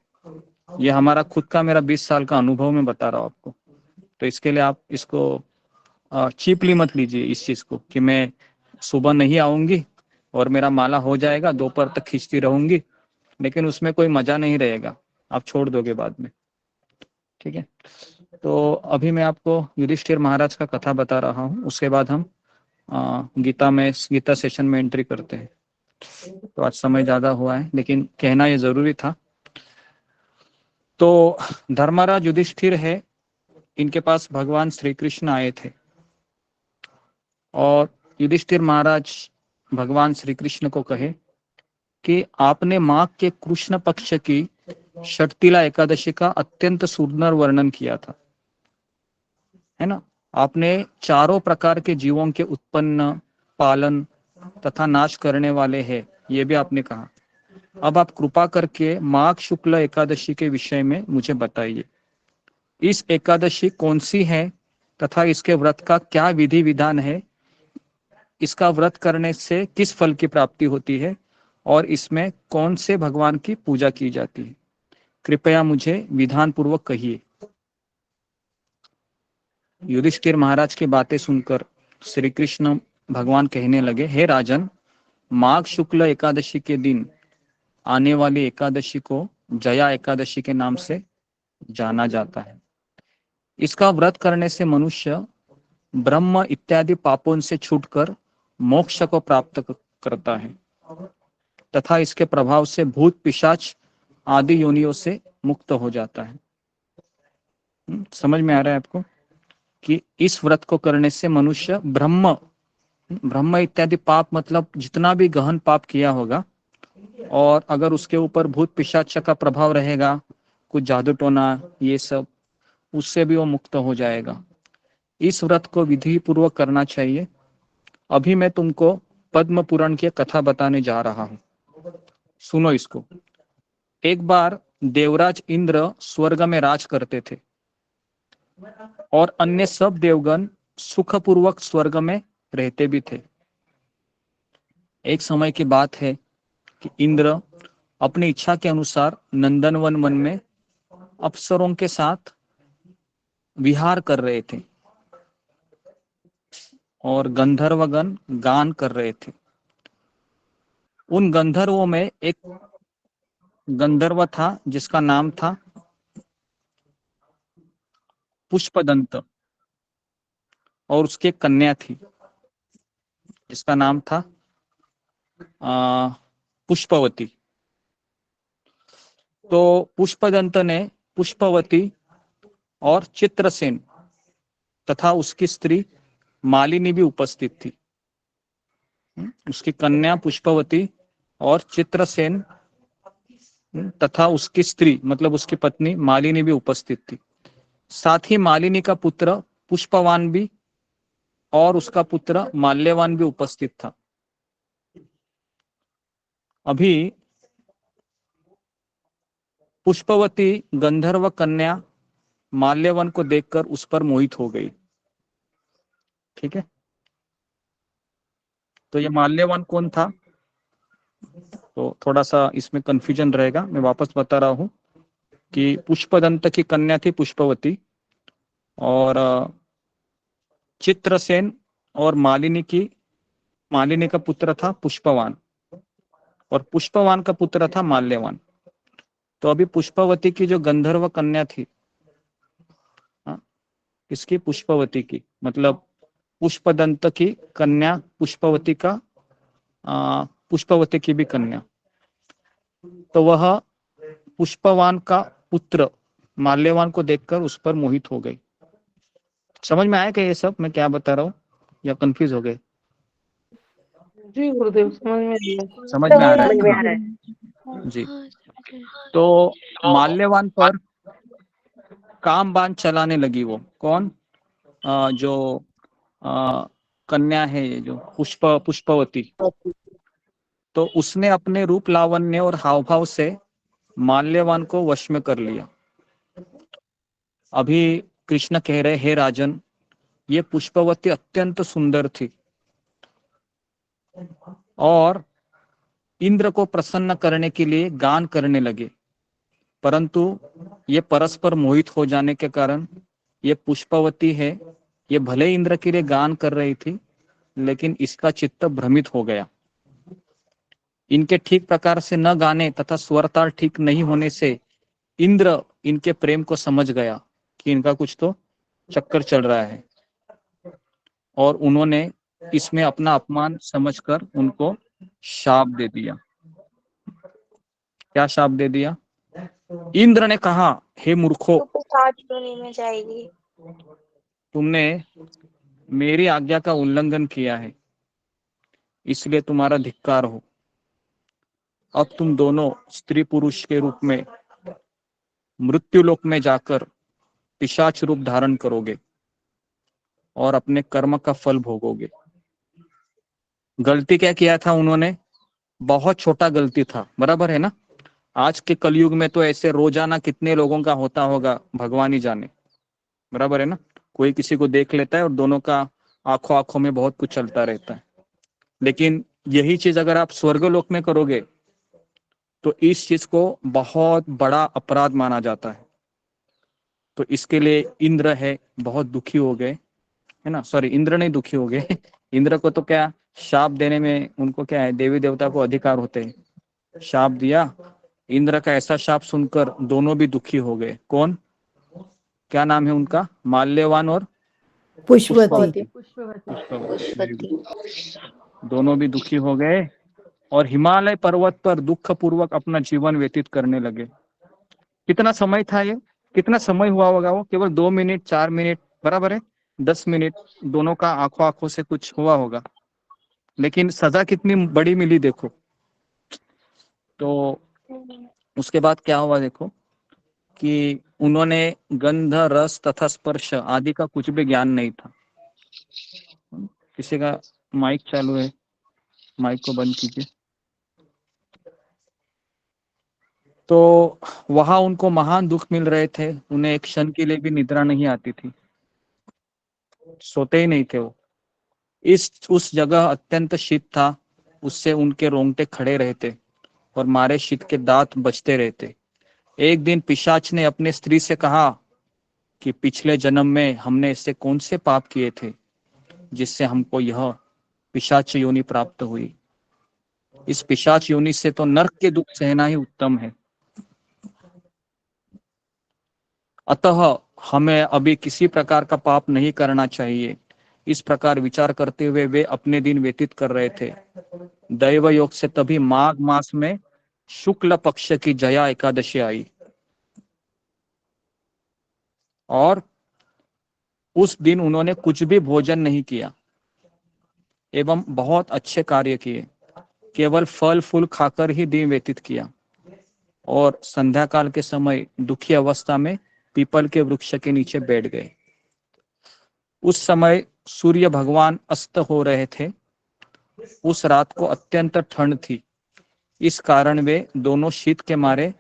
ये हमारा खुद का, मेरा 20 साल का अनुभव मैं बता रहा हूँ आपको। तो इसके लिए आप इसको चीपली मत लीजिए इस चीज को कि मैं सुबह नहीं आऊंगी और मेरा माला हो जाएगा, दोपहर तक खींचती रहूंगी, लेकिन उसमें कोई मजा नहीं रहेगा, आप छोड़ दोगे बाद में, ठीक है। तो अभी मैं आपको युधिष्ठिर महाराज का कथा बता रहा हूँ, उसके बाद हम गीता सेशन में एंट्री करते हैं। तो आज समय ज्यादा हुआ है, लेकिन कहना ये जरूरी था। तो धर्मराज युधिष्ठिर है, इनके पास भगवान श्री कृष्ण आए थे, और युधिष्ठिर महाराज भगवान श्री कृष्ण को कहे कि आपने माघ के कृष्ण पक्ष की षटतिला एकादशी का अत्यंत सुंदर वर्णन किया था, है ना। आपने चारों प्रकार के जीवों के उत्पन्न, पालन तथा नाश करने वाले हैं, ये भी आपने कहा। अब आप कृपा करके माघ शुक्ल एकादशी के विषय में मुझे बताइए। इस एकादशी कौन सी है तथा इसके व्रत का क्या विधि विधान है, इसका व्रत करने से किस फल की प्राप्ति होती है और इसमें कौन से भगवान की पूजा की जाती है, कृपया मुझे विधान पूर्वक कहिए। युधिष्ठिर महाराज की बातें सुनकर श्री कृष्ण भगवान कहने लगे, हे राजन, माघ शुक्ल एकादशी के दिन आने वाली एकादशी को जया एकादशी के नाम से जाना जाता है। इसका व्रत करने से मनुष्य ब्रह्म इत्यादि पापों से छूटकर मोक्ष को प्राप्त करता है तथा इसके प्रभाव से भूत पिशाच आदि योनियों से मुक्त हो जाता है। समझ में आ रहा है आपको कि इस व्रत को करने से मनुष्य ब्रह्म इत्यादि पाप मतलब जितना भी गहन पाप किया होगा और अगर उसके ऊपर भूत पिशाच का प्रभाव रहेगा, कुछ जादू टोना ये सब, उससे भी वो मुक्त हो जाएगा। इस व्रत को विधि पूर्वक करना चाहिए। अभी मैं तुमको पद्म पुराण की कथा बताने जा रहा हूँ, सुनो इसको। एक बार देवराज इंद्र स्वर्ग में राज करते थे और अन्य सब देवगण सुखपूर्वक स्वर्ग में रहते भी थे। एक समय की बात है कि इंद्र अपनी इच्छा के अनुसार नंदनवन वन में अप्सरों के साथ विहार कर रहे थे और गंधर्वगण गान कर रहे थे। उन गंधर्वों में एक गंधर्व था जिसका नाम था पुष्पदंत और उसकी एक कन्या थी जिसका नाम था पुष्पवती। तो पुष्पदंत ने पुष्पवती और चित्रसेन तथा उसकी स्त्री मालिनी भी उपस्थित थी। उसकी कन्या पुष्पवती और चित्रसेन तथा उसकी स्त्री मतलब उसकी पत्नी मालिनी भी उपस्थित थी। साथ ही मालिनी का पुत्र पुष्पवान भी और उसका पुत्र माल्यवान भी उपस्थित था। अभी पुष्पवती गंधर्व कन्या माल्यवान को देखकर उस पर मोहित हो गई। ठीक है, तो ये माल्यवान कौन था? तो थोड़ा सा इसमें कंफ्यूजन रहेगा, मैं वापस बता रहा हूं कि पुष्पदंत की कन्या थी पुष्पवती और चित्रसेन और मालिनी का पुत्र था पुष्पवान और पुष्पवान का पुत्र था माल्यवान। तो अभी पुष्पवती की जो गंधर्व कन्या थी, इसकी पुष्पवती की मतलब पुष्पदंत की कन्या पुष्पवती का पुष्पवती की भी कन्या, तो वह पुष्पवान का पुत्र माल्यवान को देखकर उस पर मोहित हो गई। समझ में आया कि ये सब मैं क्या बता रहा हूँ या कंफ्यूज हो गए? जी गुरुदेव, समझ में आ रहा है जी। तो माल्यवान पर काम बाण चलाने लगी वो कौन? जो कन्या है ये जो पुष्पवती। तो उसने अपने रूप लावण्य और हावभाव से माल्यवान को वश में कर लिया। अभी कृष्ण कह रहे, हे राजन, ये पुष्पवती अत्यंत सुंदर थी और इंद्र को प्रसन्न करने के लिए गान करने लगे, परंतु ये परस्पर मोहित हो जाने के कारण ये पुष्पवती है, ये भले इंद्र के लिए गान कर रही थी लेकिन इसका चित्त भ्रमित हो गया। इनके ठीक प्रकार से न गाने तथा स्वर ताल ठीक नहीं होने से इंद्र इनके प्रेम को समझ गया कि इनका कुछ तो चक्कर चल रहा है और उन्होंने इसमें अपना अपमान समझकर उनको शाप दे दिया। क्या शाप दे दिया? इंद्र ने कहा, हे मूर्खों, में जाएगी। तुमने मेरी आज्ञा का उल्लंघन किया है, इसलिए तुम्हारा धिक्कार हो। अब तुम दोनों स्त्री पुरुष के रूप में मृत्यु लोक में जाकर पिशाच रूप धारण करोगे और अपने कर्म का फल भोगोगे। गलती क्या किया था उन्होंने? बहुत छोटा गलती था, बराबर है ना? आज के कलयुग में तो ऐसे रोजाना कितने लोगों का होता होगा भगवान ही जाने, बराबर है ना? कोई किसी को देख लेता है और दोनों का आंखों आंखों में बहुत कुछ चलता रहता है। लेकिन यही चीज अगर आप स्वर्गलोक में करोगे तो इस चीज को बहुत बड़ा अपराध माना जाता है। तो इसके लिए इंद्र है बहुत दुखी हो गए, है ना? सॉरी, इंद्र नहीं दुखी हो गए इंद्र को तो क्या शाप देने में उनको क्या है, देवी देवता को अधिकार होते हैं। शाप दिया, इंद्र का ऐसा शाप सुनकर दोनों भी दुखी हो गए। कौन, क्या नाम है उनका? माल्यवान और पुष्पवती। दोनों भी दुखी हो गए और हिमालय पर्वत पर दुख पूर्वक अपना जीवन व्यतीत करने लगे। कितना समय था ये? कितना समय हुआ होगा वो? केवल 2 मिनट 4 मिनट, बराबर है? 10 मिनट दोनों का आंखों आंखों से कुछ हुआ होगा, लेकिन सजा कितनी बड़ी मिली देखो। तो उसके बाद क्या हुआ देखो कि उन्होंने गंध रस तथा स्पर्श आदि का कुछ भी ज्ञान नहीं था। किसी का माइक चालू है, माइक को बंद कीजिए। तो वहां उनको महान दुख मिल रहे थे, उन्हें एक क्षण के लिए भी निद्रा नहीं आती थी, सोते ही नहीं थे वो। उस जगह अत्यंत शीत था, उससे उनके रोंगटे खड़े रहते और मारे शीत के दांत बजते रहते। एक दिन पिशाच ने अपने स्त्री से कहा कि पिछले जन्म में हमने ऐसे कौन से पाप किए थे जिससे हमको यह पिशाच योनि प्राप्त हुई। इस पिशाच योनि से तो नरक के दुख सहना ही उत्तम है। अतः हमें अभी किसी प्रकार का पाप नहीं करना चाहिए। इस प्रकार विचार करते हुए वे अपने दिन व्यतीत कर रहे थे। दैव योग से तभी माघ मास में शुक्ल पक्ष की जया एकादशी आई और उस दिन उन्होंने कुछ भी भोजन नहीं किया एवं बहुत अच्छे कार्य किए। केवल फल फूल खाकर ही दिन व्यतीत किया और संध्या काल के समय दुखी अवस्था में पीपल के वृक्ष के नीचे बैठ गए। उस समय सूर्य भगवान अस्त हो रहे थे। उस रात को अत्यंत ठंड थी, इस कारण वे दोनों शीत के मारे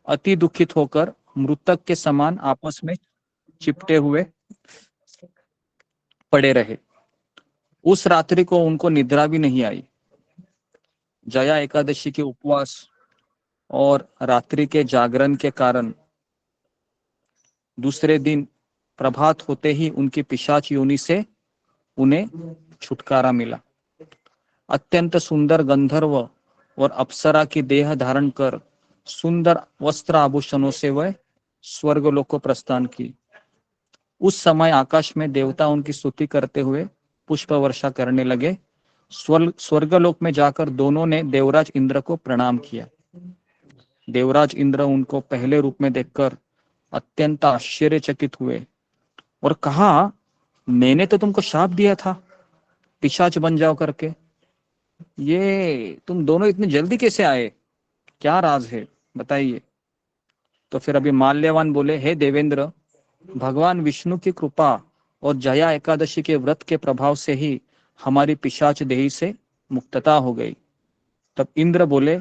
अति दुखित होकर मृतक के समान आपस में चिपटे हुए पड़े रहे। उस रात्रि को उनको निद्रा भी नहीं आई। जया एकादशी के उपवास और रात्रि के जागरण के कारण दूसरे दिन प्रभात होते ही उनकी पिशाच योनि से उन्हें छुटकारा मिला। अत्यंत सुंदर गंधर्व और अप्सरा की देह धारण कर सुंदर वस्त्र आभूषणों से वह स्वर्गलोक को प्रस्थान की। उस समय आकाश में देवता उनकी स्तुति करते हुए पुष्प वर्षा करने लगे। स्वर्गलोक में जाकर दोनों ने देवराज इंद्र को प्रणाम किया। देवराज इंद्र उनको पहले रूप में देखकर अत्यंत आश्चर्यचकित हुए और कहा, मैंने तो तुमको शाप दिया था पिशाच बन जाओ करके, ये तुम दोनों इतनी जल्दी कैसे आए? क्या राज है, बताइए। तो फिर अभी माल्यवान बोले, हे देवेंद्र, भगवान विष्णु की कृपा और जया एकादशी के व्रत के प्रभाव से ही हमारी पिशाच देही से मुक्तता हो गई। तब इंद्र बोले,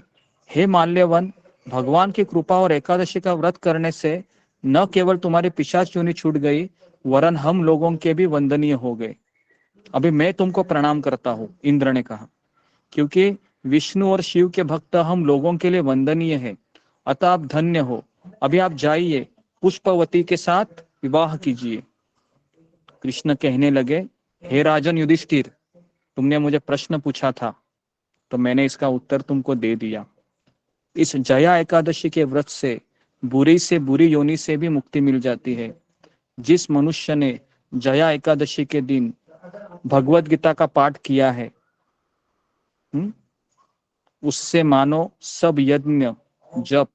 हे माल्यवान, भगवान की कृपा और एकादशी का व्रत करने से न केवल तुम्हारी पिशाच योनि छूट गई, वरन हम लोगों के भी वंदनीय हो गए। अभी मैं तुमको प्रणाम करता हूँ, इंद्र ने कहा, क्योंकि विष्णु और शिव के भक्त हम लोगों के लिए वंदनीय है, अतः आप धन्य हो। अभी आप जाइए, पुष्पवती के साथ विवाह कीजिए। कृष्ण कहने लगे, हे राजन युधिष्ठिर, तुमने मुझे प्रश्न पूछा था तो मैंने इसका उत्तर तुमको दे दिया। इस जया एकादशी के व्रत से बुरी योनि से भी मुक्ति मिल जाती है। जिस मनुष्य ने जया एकादशी के दिन भगवत गीता का पाठ किया है, उससे मानो सब यज्ञ जप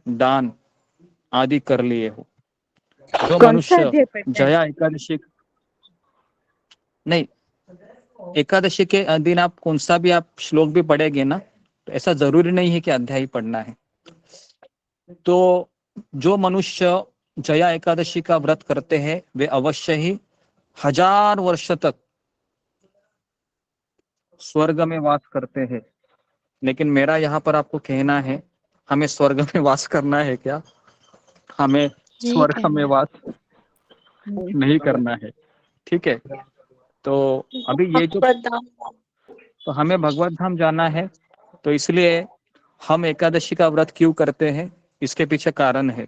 दान आदि कर लिए हो। जो मनुष्य जया एकादशी नहीं, एकादशी के दिन आप कौन सा भी आप श्लोक भी पढ़ेंगे ना, तो ऐसा जरूरी नहीं है कि अध्याय ही पढ़ना है। तो जो मनुष्य जया एकादशी का व्रत करते हैं वे अवश्य ही 1000 वर्ष तक स्वर्ग में वास करते हैं। लेकिन मेरा यहाँ पर आपको कहना है, हमें स्वर्ग में वास करना है क्या? हमें स्वर्ग में वास नहीं करना है, ठीक है। तो अभी ये जो तो हमें भगवत धाम जाना है, तो इसलिए हम एकादशी का व्रत क्यों करते हैं, इसके पीछे कारण है।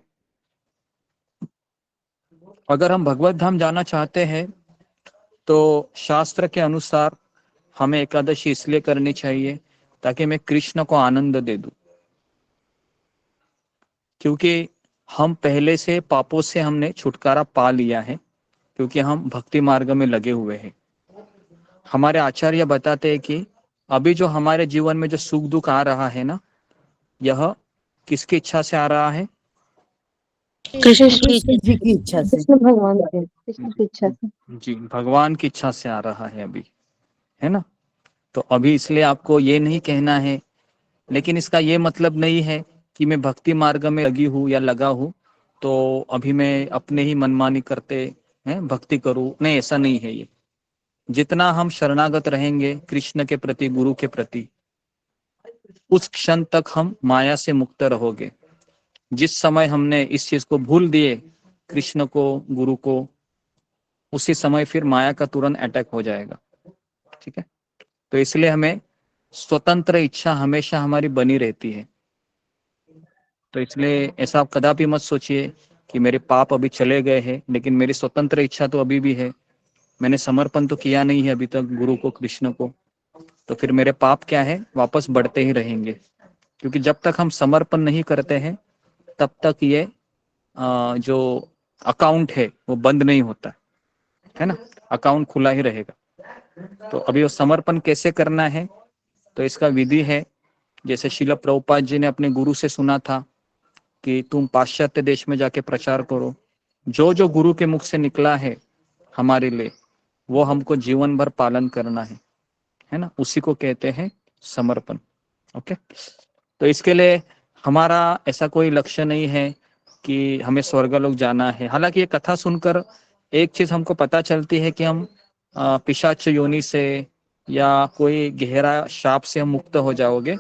अगर हम भगवत धाम जाना चाहते हैं तो शास्त्र के अनुसार हमें एकादशी इसलिए करनी चाहिए ताकि मैं कृष्ण को आनंद दे दूं, क्योंकि हम पहले से पापों से हमने छुटकारा पा लिया है, क्योंकि हम भक्ति मार्ग में लगे हुए हैं। हमारे आचार्य बताते हैं कि अभी जो हमारे जीवन में जो सुख दुख आ रहा है ना, यह किसकी इच्छा से आ रहा है? कृष्ण जी की इच्छा से, कृष्ण भगवान से, कृष्ण की इच्छा से। जी, भगवान की इच्छा से आ रहा है अभी, है ना। तो अभी इसलिए आपको ये नहीं कहना है, लेकिन इसका ये मतलब नहीं है कि मैं भक्ति मार्ग में लगी हूँ या लगा हूँ तो अभी मैं अपने ही मनमानी करते हैं भक्ति करूँ, नहीं, ऐसा नहीं है। ये जितना हम शरणागत रहेंगे कृष्ण के प्रति, गुरु के प्रति, उस क्षण तक हम माया से मुक्त रहोगे। जिस समय हमने इस चीज को भूल दिए, कृष्ण को, गुरु को, उसी समय फिर माया का तुरंत अटैक हो जाएगा, ठीक है। तो इसलिए हमें स्वतंत्र इच्छा हमेशा हमारी बनी रहती है। तो इसलिए ऐसा आप कदापि मत सोचिए कि मेरे पाप अभी चले गए हैं, लेकिन मेरी स्वतंत्र इच्छा तो अभी भी है, मैंने समर्पण तो किया नहीं है अभी तक गुरु को, कृष्ण को, तो फिर मेरे पाप क्या है, वापस बढ़ते ही रहेंगे। क्योंकि जब तक हम समर्पण नहीं करते हैं तब तक ये जो अकाउंट है वो बंद नहीं होता है ना, अकाउंट खुला ही रहेगा। तो अभी वो समर्पण कैसे करना है, तो इसका विधि है। जैसे श्रील प्रभुपाद जी ने अपने गुरु से सुना था कि तुम पाश्चात्य देश में जाके प्रचार करो। जो जो गुरु के मुख से निकला है हमारे लिए, वो हमको जीवन भर पालन करना है ना, उसी को कहते हैं समर्पण। ओके, तो इसके लिए हमारा ऐसा कोई लक्ष्य नहीं है कि हमें स्वर्गलोक जाना है। हालांकि ये कथा सुनकर एक चीज हमको पता चलती है कि हम पिशाच योनि से या कोई गहरा शाप से हम मुक्त हो जाओगे,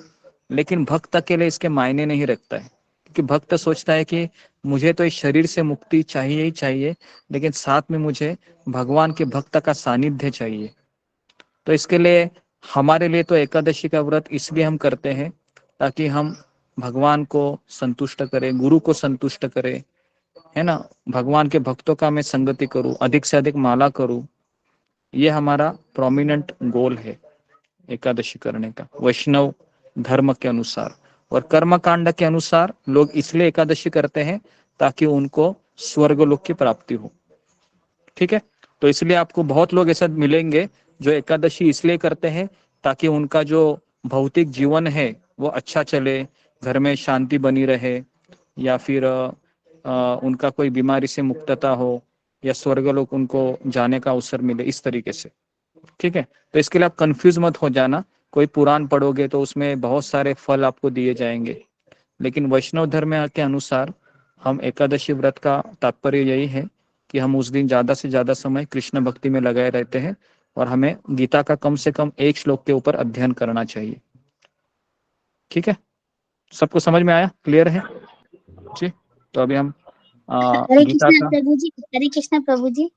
लेकिन भक्त के लिए इसके मायने नहीं रखता है। क्योंकि भक्त सोचता है कि मुझे तो इस शरीर से मुक्ति चाहिए ही चाहिए, लेकिन साथ में मुझे भगवान के भक्त का सानिध्य चाहिए। तो इसके लिए हमारे लिए तो एकादशी का व्रत इसलिए हम करते हैं ताकि हम भगवान को संतुष्ट करें, गुरु को संतुष्ट करें, है ना, भगवान के भक्तों का मैं संगति करूं, अधिक से अधिक माला करूं। ये हमारा प्रोमिनेंट गोल है एकादशी करने का, वैष्णव धर्म के अनुसार। और कर्म कांड के अनुसार लोग इसलिए एकादशी करते हैं ताकि उनको स्वर्गलोक की प्राप्ति हो, ठीक है। तो इसलिए आपको बहुत लोग ऐसा मिलेंगे जो एकादशी इसलिए करते हैं ताकि उनका जो भौतिक जीवन है वो अच्छा चले, घर में शांति बनी रहे, या फिर उनका कोई बीमारी से मुक्तता हो, या स्वर्गलोक उनको जाने का अवसर मिले, इस तरीके से, ठीक है। तो इसके लिए आप कंफ्यूज मत हो जाना। कोई पुराण पढ़ोगे तो उसमें बहुत सारे फल आपको दिए जाएंगे, लेकिन वैष्णव धर्म के अनुसार हम एकादशी व्रत का तात्पर्य यही है कि हम उस दिन ज्यादा से ज्यादा समय कृष्ण भक्ति में लगाए रहते हैं, और हमें गीता का कम से कम एक श्लोक के ऊपर अध्ययन करना चाहिए, ठीक है। सबको समझ में आया, क्लियर है जी? तो अभी हम हरे गीता कृष्णा का प्रभु जी, हरे कृष्णा प्रभु जी।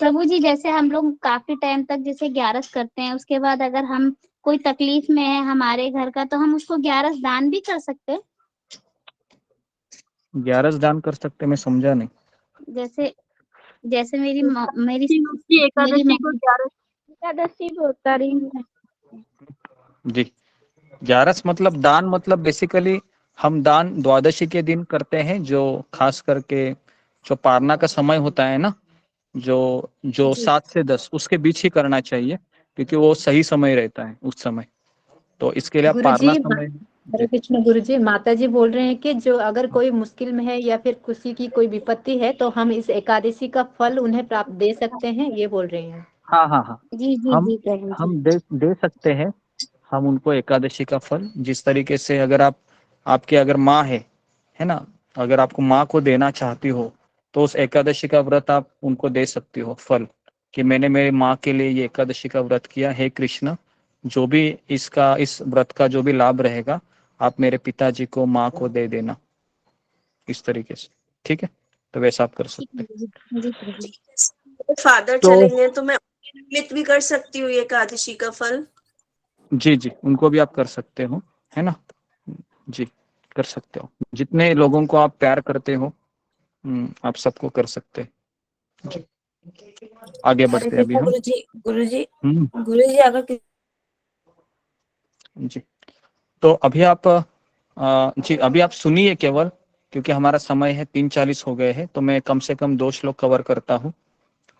प्रभु जी, जैसे हम लोग काफी टाइम तक जैसे ग्यारस करते हैं, उसके बाद अगर हम कोई तकलीफ में है हमारे घर का, तो हम उसको ग्यारस दान भी कर सकते हैं? 11 दान कर सकते, मैं समझा नहीं। जैसे जैसे मेरी एकादशी को 11 एकादशी भी होता रही है जी, 11 मतलब दान, मतलब बेसिकली हम दान द्वादशी के दिन करते हैं, जो खास करके जो पारना का समय होता है ना, जो 7 से 10 उसके बीच ही करना चाहिए, क्योंकि वो सही समय रहता है उस समय। तो इसके लिए आप पारना समय। हरे कृष्ण गुरु जी, माता जी बोल रहे हैं कि जो अगर कोई मुश्किल में है या फिर किसी की कोई विपत्ति है तो हम इस एकादशी का फल उन्हें प्राप्त दे सकते हैं, ये बोल रहे हैं। हाँ हाँ हाँ, जी जी हम जी प्रभु जी। हम दे सकते हैं हम उनको एकादशी का फल। जिस तरीके से अगर आपकी अगर माँ है ना, अगर आपको माँ को देना चाहती हो तो उस एकादशी का व्रत आप उनको दे सकती हो फल, कि मैंने मेरी माँ के लिए ये एकादशी का व्रत किया, हे कृष्ण जो भी इस व्रत का जो भी लाभ रहेगा आप मेरे पिताजी को, माँ को दे देना, इस तरीके से। ठीक है, तो वैसा आप कर सकते हैं। जी प्रभु। फादर तो चलेंगे तो मैं निमित्त भी कर सकती हूँ ये एकादशी का फल? जी जी, उनको भी आप कर सकते हो, है ना जी, कर सकते हो। जितने लोगों को आप प्यार करते हो आप सबको कर सकते हैं जी। आगे हरे बढ़ते हैं अभी कृष्णा हम। गुरु जी अगर जी, तो अभी आप जी अभी आप सुनिए केवल, क्योंकि हमारा समय है 3:40 हो गए हैं, तो मैं कम से कम 2 श्लोक कवर करता हूँ।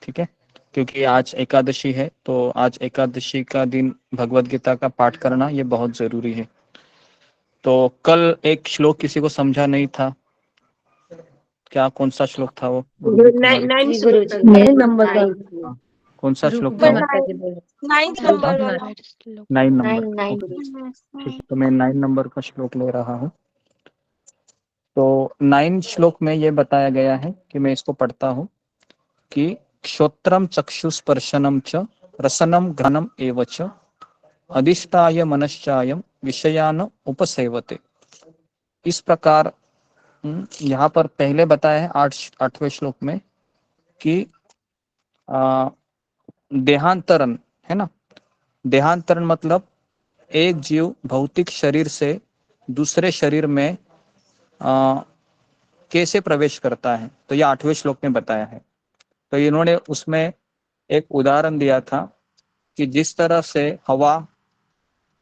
ठीक है, क्योंकि आज एकादशी है, तो आज एकादशी का दिन भगवत गीता का पाठ करना ये बहुत जरूरी है। तो कल एक श्लोक किसी को समझा नहीं था, क्या कौन सा श्लोक था वो? गुरुजी कुमारी, 9 जी गुरु जी। 9 नंबर का। हाँ, कौन सा श्लोक रूपा था वो? माता जी बोल रहे 9 रूप नंबर हाँ, वाला। 9 नंबर। 9 ओके, गुरु जी। ठीक है, तो मैं 9 नंबर का श्लोक ले रहा हूँ। तो 9 श्लोक में ये बताया गया है कि मैं इसको पढ़ता हूँ कि क्षोत्रम चक्षुस्पर्शनम च रसनम घ्राणम एव च अधिष्ठाय मनश्चायम विषयान उपसेवते। इस प्रकार यहाँ पर पहले बताया है 8वें श्लोक में कि देहांतरण, है ना, देहांतरण मतलब एक जीव भौतिक शरीर से दूसरे शरीर में कैसे प्रवेश करता है, तो यह 8वें श्लोक में बताया है। तो इन्होंने उसमें एक उदाहरण दिया था कि जिस तरह से हवा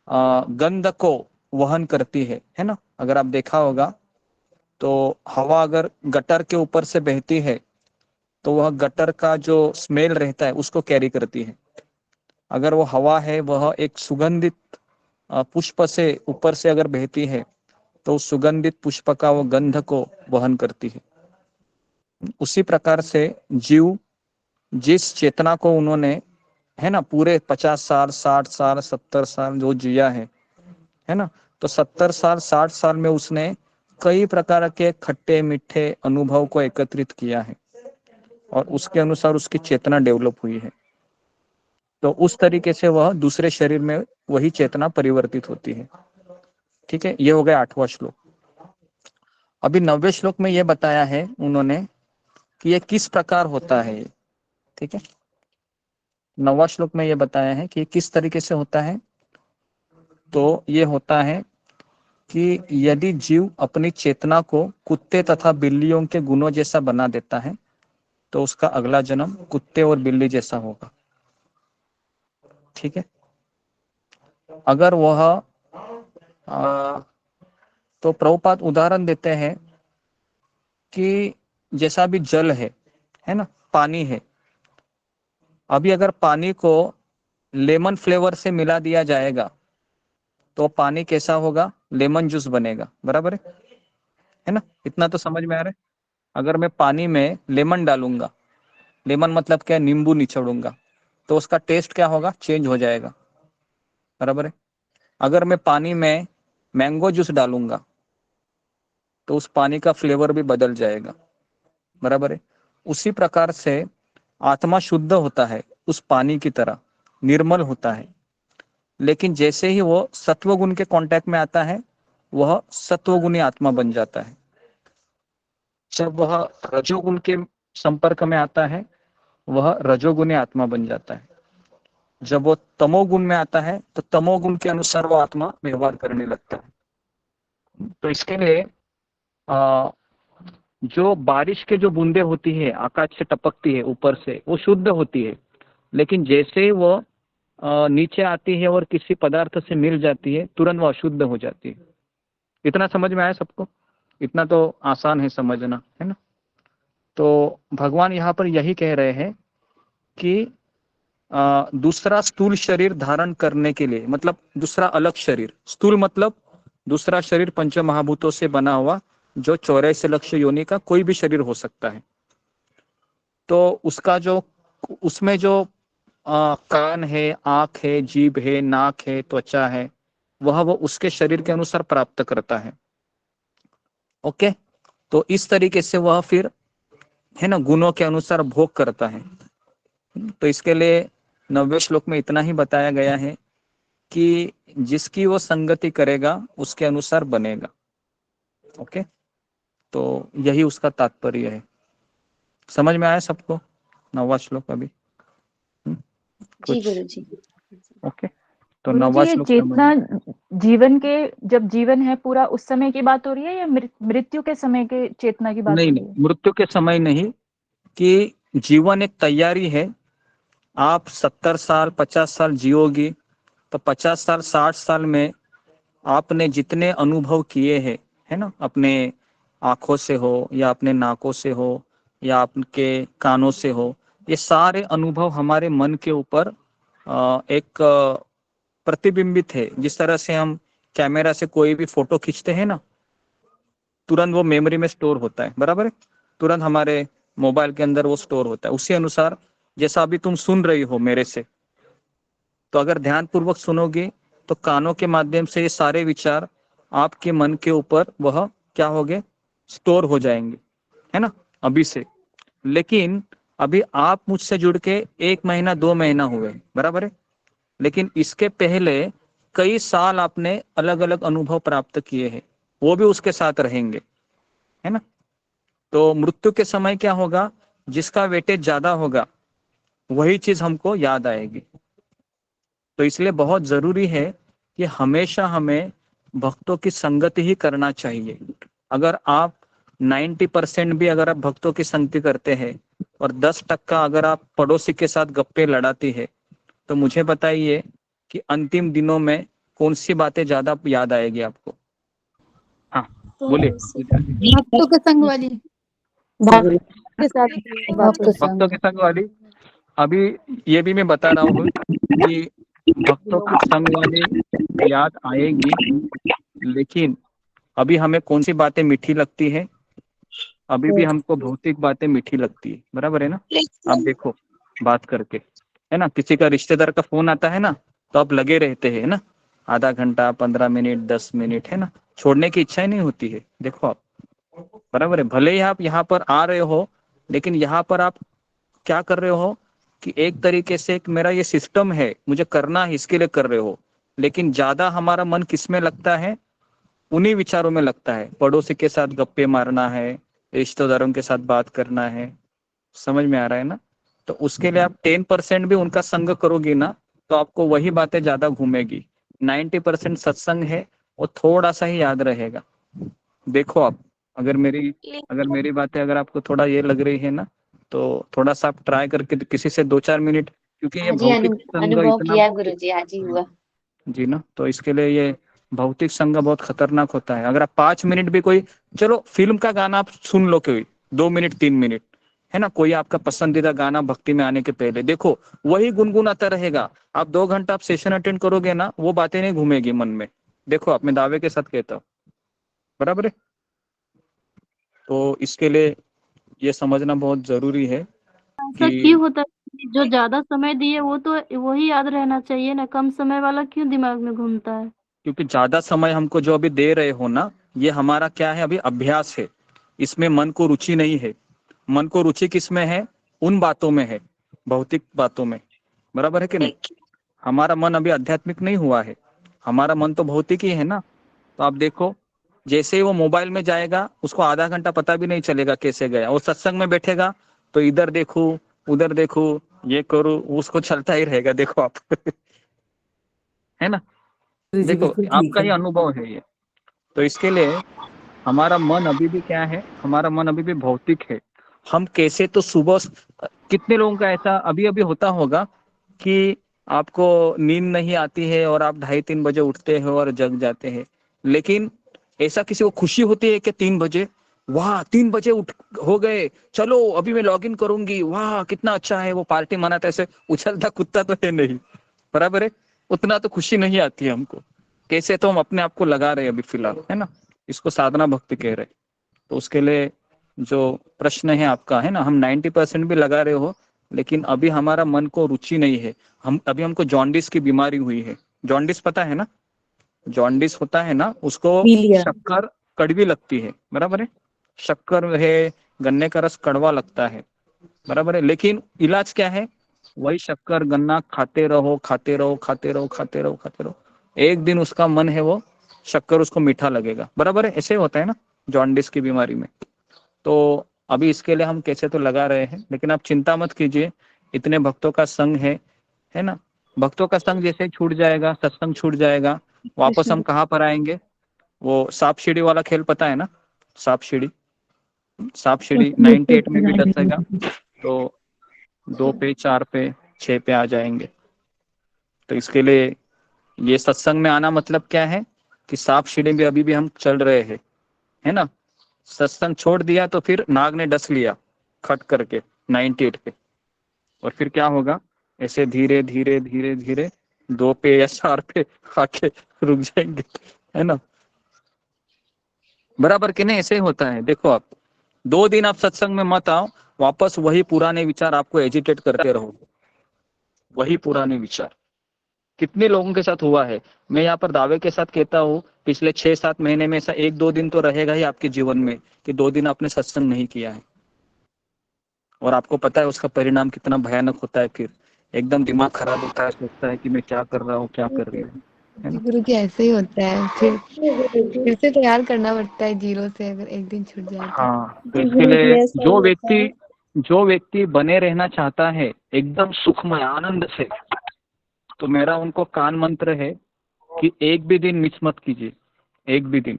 गंध को वहन करती है ना, अगर आप देखा होगा तो हवा अगर गटर के ऊपर से बहती है तो वह गटर का जो स्मेल रहता है उसको कैरी करती है। अगर वो हवा है वह एक सुगंधित पुष्प से ऊपर से अगर बहती है तो उस सुगंधित पुष्प का वो गंध को वहन करती है। उसी प्रकार से जीव जिस चेतना को उन्होंने, है ना, पूरे 50 साल 60 साल 70 साल जो जिया है ना, तो 70 साल 60 साल में उसने कई प्रकार के खट्टे मीठे अनुभव को एकत्रित किया है और उसके अनुसार उसकी चेतना डेवलप हुई है। तो उस तरीके से वह दूसरे शरीर में वही चेतना परिवर्तित होती है। ठीक है, ये हो गया 8वां श्लोक। अभी 9वें श्लोक में यह बताया है उन्होंने कि ये किस प्रकार होता है। ठीक है, 9वां श्लोक में यह बताया है कि किस तरीके से होता है। तो ये होता है कि यदि जीव अपनी चेतना को कुत्ते तथा बिल्लियों के गुणों जैसा बना देता है तो उसका अगला जन्म कुत्ते और बिल्ली जैसा होगा। ठीक है, अगर वह तो प्रभुपाद उदाहरण देते हैं कि जैसा भी जल है ना, पानी है, अभी अगर पानी को लेमन फ्लेवर से मिला दिया जाएगा तो पानी कैसा होगा? लेमन जूस बनेगा, बराबर है ना, इतना तो समझ में आ रहा है। अगर मैं पानी में लेमन डालूंगा, लेमन मतलब क्या, नींबू निचोड़ूंगा, तो उसका टेस्ट क्या होगा? चेंज हो जाएगा, बराबर है। अगर मैं पानी में मैंगो जूस डालूंगा तो उस पानी का फ्लेवर भी बदल जाएगा, बराबर है। उसी प्रकार से आत्मा शुद्ध होता है उस पानी की तरह, निर्मल होता है, लेकिन जैसे ही वो सत्व गुण के कांटेक्ट में आता है वह सत्वगुणी आत्मा बन जाता है। जब वह रजोगुण के संपर्क में आता है वह रजोगुणी आत्मा बन जाता है। जब वो तमोगुण में आता है तो तमोगुण के अनुसार वो आत्मा व्यवहार करने लगता है। तो इसके लिए जो बारिश के जो बूंदे होती है आकाश से टपकती है ऊपर से, वो शुद्ध होती है, लेकिन जैसे ही वो नीचे आती है और किसी पदार्थ से मिल जाती है तुरंत वो अशुद्ध हो जाती है। इतना समझ में आया सबको? इतना तो आसान है समझना, है ना। तो भगवान यहाँ पर यही कह रहे हैं कि दूसरा स्थूल शरीर धारण करने के लिए, मतलब दूसरा अलग शरीर, स्थूल मतलब दूसरा शरीर पंच महाभूतों से बना हुआ, जो 84 लक्ष योनि का कोई भी शरीर हो सकता है। तो उसका जो उसमें जो कान है, आंख है, जीभ है, नाक है, त्वचा है, वह वो उसके शरीर के अनुसार प्राप्त करता है। ओके, तो इस तरीके से वह फिर है ना गुणों के अनुसार भोग करता है। तो इसके लिए 90वें श्लोक में इतना ही बताया गया है कि जिसकी वो संगति करेगा उसके अनुसार बनेगा। ओके, तो यही उसका तात्पर्य है। समझ में आया सबको 9वां श्लोक अभी? जी गुरुजी। ओके, तो गुरुजी 9वां ये श्लोक चेतना जीवन के, जब जीवन है पूरा उस समय की बात हो रही है या मृत्यु के समय के चेतना की बात नहीं हो रही नहीं, मृत्यु के समय नहीं, कि जीवन एक तैयारी है। आप 70 साल 50 साल जियोगी तो 50 साल 60 साल में आपने जितने अनुभव किए हैं, है ना, अपने आंखों से हो या अपने नाकों से हो या आपके कानों से हो, ये सारे अनुभव हमारे मन के ऊपर एक प्रतिबिंबित है। जिस तरह से हम कैमरा से कोई भी फोटो खींचते हैं ना, तुरंत वो मेमोरी में स्टोर होता है, बराबर है, तुरंत हमारे मोबाइल के अंदर वो स्टोर होता है। उसी अनुसार जैसा अभी तुम सुन रही हो मेरे से, तो अगर ध्यान पूर्वक सुनोगे तो कानों के माध्यम से ये सारे विचार आपके मन के ऊपर वह क्या होंगे, स्टोर हो जाएंगे, है ना, अभी से। लेकिन अभी आप मुझसे जुड़ के 1 महीना 2 महीना हुए, बराबर है, लेकिन इसके पहले कई साल आपने अलग अलग अनुभव प्राप्त किए हैं, वो भी उसके साथ रहेंगे, है ना। तो मृत्यु के समय क्या होगा, जिसका वेटेज ज्यादा होगा वही चीज हमको याद आएगी। तो इसलिए बहुत जरूरी है कि हमेशा हमें भक्तों की संगति ही करना चाहिए। अगर आप 90% भी अगर आप भक्तों की संगति करते हैं और 10% अगर आप पड़ोसी के साथ गप्पे लड़ाती है, तो मुझे बताइए कि अंतिम दिनों में कौन सी बातें ज्यादा याद आएगी आपको? हाँ बोलिए। भक्तों के संग वाली, के साथ भक्तों के संग वाली। अभी ये भी मैं बता रहा हूँ कि भक्तों की संग वाली याद आएगी, लेकिन अभी हमें कौन सी बातें मीठी लगती है? अभी भी हमको भौतिक बातें मीठी लगती है, बराबर है ना। आप देखो बात करके, है ना, किसी का रिश्तेदार का फोन आता है ना, तो आप लगे रहते हैं ना, आधा घंटा 15 मिनट 10 मिनट, है ना, छोड़ने की इच्छा ही नहीं होती है। देखो आप, बराबर है, भले ही आप यहाँ पर आ रहे हो, लेकिन यहाँ पर आप क्या कर रहे हो कि एक तरीके से एक मेरा ये सिस्टम है, मुझे करना है, इसके लिए कर रहे हो। लेकिन ज्यादा हमारा मन किस में लगता है? उन्हीं विचारों में लगता है। पड़ोसी के साथ गप्पे मारना है, रिश्तेदारों के साथ बात करना है, समझ में आ रहा है ना। तो उसके लिए आप 10% भी उनका संग करोगी ना, तो आपको वही बातें ज्यादा घूमेगी। 90% सत्संग है, वो थोड़ा सा ही याद रहेगा। देखो आप, अगर मेरी बातें अगर आपको थोड़ा ये लग रही है ना, तो थोड़ा सा आप ट्राई करके किसी से 2-4 मिनट, क्योंकि ये भौतिक संग अनुभव इतना किया गुरुजी, आज ही हुआ। जी ना, तो इसके लिए ये भौतिक संग बहुत खतरनाक होता है। अगर आप 5 मिनट भी कोई, चलो फिल्म का गाना आप सुन लो, कोई 2 मिनट 3 मिनट, है ना, कोई आपका पसंदीदा गाना भक्ति में आने के पहले देखो, वही गुनगुनाता रहेगा। आप 2 घंटा आप सेशन अटेंड करोगे ना, वो बातें नहीं घूमेगी मन में। देखो आप, मैं दावे के साथ कहता हूँ, बराबर है। तो इसके लिए ये समझना बहुत जरूरी है ऐसा कि क्यों होता है? जो ज्यादा समय दिए वो तो वही याद रहना चाहिए ना, कम समय वाला क्यों दिमाग में घूमता है? क्योंकि ज्यादा समय हमको जो अभी दे रहे हो ना, ये हमारा क्या है, अभी अभ्यास है। इसमें मन को रुचि नहीं है। मन को रुचि किस में है? उन बातों में है, भौतिक बातों में, बराबर है कि नहीं। हमारा मन अभी आध्यात्मिक नहीं हुआ है, हमारा मन तो भौतिक ही है ना। तो आप देखो, जैसे ही वो मोबाइल में जाएगा, उसको आधा घंटा पता भी नहीं चलेगा कैसे गया। वो सत्संग में बैठेगा तो इधर देखूं उधर देखूं, ये करूं, उसको चलता ही रहेगा। देखो आप है ना, देखो आपका ही अनुभव है ये। तो इसके लिए हमारा मन अभी भी क्या है, हमारा मन अभी भी भौतिक है। हम कैसे, तो सुबह कितने लोगों का ऐसा अभी अभी होता होगा कि आपको नींद नहीं आती है और आप 2:30-3 बजे उठते हो और जग जाते हैं। लेकिन ऐसा किसी को खुशी होती है कि 3 बजे, वाह 3 बजे उठ हो गए, चलो अभी मैं लॉग इन करूंगी, वाह कितना अच्छा है, वो पार्टी मनाता है। ऐसे उछलता कूदता तो है नहीं, बराबर है, उतना तो खुशी नहीं आती है हमको। कैसे, तो हम अपने आप को लगा रहे हैं अभी फिलहाल, है ना, इसको साधना भक्ति कह रहे। तो उसके लिए जो प्रश्न है आपका, है ना, हम 90% भी लगा रहे हो लेकिन अभी हमारा मन को रुचि नहीं है। हमको जॉन्डिस की बीमारी हुई है। जॉन्डिस पता है ना, जॉन्डिस होता है ना, उसको पीलिया। शक्कर कड़वी लगती है, बराबर है। शक्कर है, गन्ने का रस कड़वा लगता है, बराबर है। लेकिन इलाज क्या है? वही शक्कर गन्ना खाते रहो, खाते रहो, खाते रहो, खाते रहो, खाते रहो। एक दिन उसका मन है वो शक्कर उसको मीठा लगेगा, बराबर है। ऐसे होता है ना जॉन्डिस की बीमारी में। तो अभी इसके लिए हम कैसे तो लगा रहे हैं, लेकिन आप चिंता मत कीजिए। इतने भक्तों का संग है ना। भक्तों का संग जैसे छूट जाएगा, सत्संग छूट जाएगा, वापस हम कहाँ पर आएंगे? वो सांप सीढ़ी वाला खेल पता है ना, सांप सीढ़ी। सांप सीढ़ी 98 में भी डसेगा तो 2 पे, 4 पे, 6 पे आ जाएंगे। तो इसके लिए ये सत्संग में आना मतलब क्या है कि सांप सीढ़ी में अभी भी हम चल रहे हैं, है ना। सत्संग छोड़ दिया तो फिर नाग ने डस लिया खट करके 98 पे, और फिर क्या होगा? ऐसे धीरे धीरे धीरे धीरे 2 पे या 4 पे आके रुक जाएंगे, है ना। बराबर कि नहीं? ऐसे ही होता है। देखो आप 2 दिन आप सत्संग में मत आओ, वापस वही पुराने विचार आपको एजिटेट करते रहोगे, वही पुराने विचार। कितने लोगों के साथ हुआ है, मैं यहाँ पर दावे के साथ कहता हूँ, पिछले 6-7 महीने में ऐसा 1-2 दिन तो रहेगा ही आपके जीवन में कि 2 दिन आपने सत्संग नहीं किया है, और आपको पता है उसका परिणाम कितना भयानक होता है। फिर एकदम दिमाग खराब होता है, सोचता है कि मैं क्या कर रहा हूँ, क्या कर रही हूँ, है ना। गुरु जी ऐसे ही होता है, फिर से तैयार करना पड़ता है जीरो से, अगर एक दिन छूट जाए तो। हाँ, तो इसके लिए जो व्यक्ति बने रहना चाहता है एकदम सुखमय आनंद से, तो मेरा उनको कान मंत्र है कि एक भी दिन मिस मत कीजिए, एक भी दिन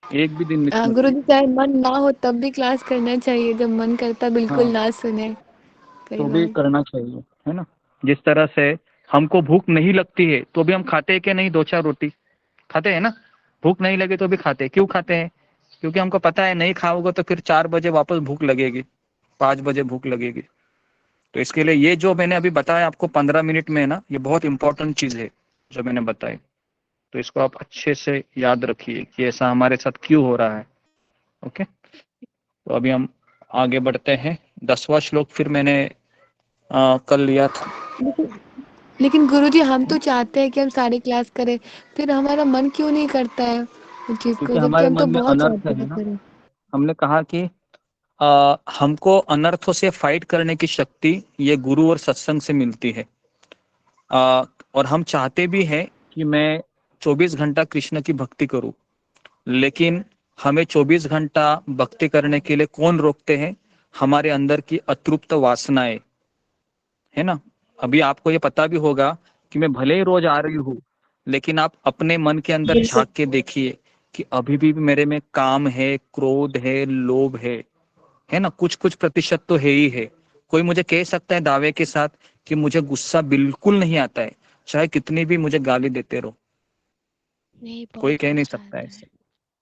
मिस मत गुरु जी कीजिए। चाहे मन ना हो तब भी क्लास करना चाहिए, जब मन करता बिल्कुल हाँ, ना सुने कई तो भी बार। करना चाहिए, है ना। जिस तरह से हमको भूख नहीं लगती है तो भी हम खाते हैं कि नहीं? 2-4 रोटी खाते हैं ना। भूख नहीं लगे तो भी खाते हैं। क्यों खाते हैं? क्योंकि हमको पता है नहीं खाओगे तो फिर 4 बजे वापस भूख लगेगी, 5 बजे भूख लगेगी। तो इसके लिए ये जो मैंने अभी बताया आपको 15 मिनट में, है ना, ये बहुत इंपॉर्टेंट चीज है जो मैंने बताई। तो इसको आप अच्छे से याद रखिए कि ऐसा हमारे साथ क्यों हो रहा है। ओके, तो अभी हम आगे बढ़ते हैं। 10वां श्लोक फिर मैंने कल लिया था। लेकिन गुरु जी हम तो चाहते हैं कि हम सारी क्लास करें, फिर हमारा मन क्यों नहीं करता है उस चीज को, क्योंकि जबकि हमारे हम तो मन में बहुत अनर्थ चाहते है हैं ना। करें। हमने कहा कि हमको अनर्थों से फाइट करने की शक्ति ये गुरु और सत्संग से मिलती है। और हम चाहते भी हैं कि मैं 24 घंटा कृष्ण की भक्ति करूं, लेकिन हमें 24 घंटा भक्ति करने के लिए कौन रोकते हैं? हमारे अंदर की अतृप्त वासनाएं, है ना। अभी आपको ये पता भी होगा कि मैं भले ही रोज आ रही हूँ, लेकिन आप अपने मन के अंदर झांक के देखिए कि अभी भी मेरे में काम है, क्रोध है, लोभ है ना। कुछ कुछ प्रतिशत तो है ही है। कोई मुझे कह सकता है दावे के साथ कि मुझे गुस्सा बिल्कुल नहीं आता है, चाहे कितनी भी मुझे गाली देते रहो, कोई कह नहीं सकता ऐसे,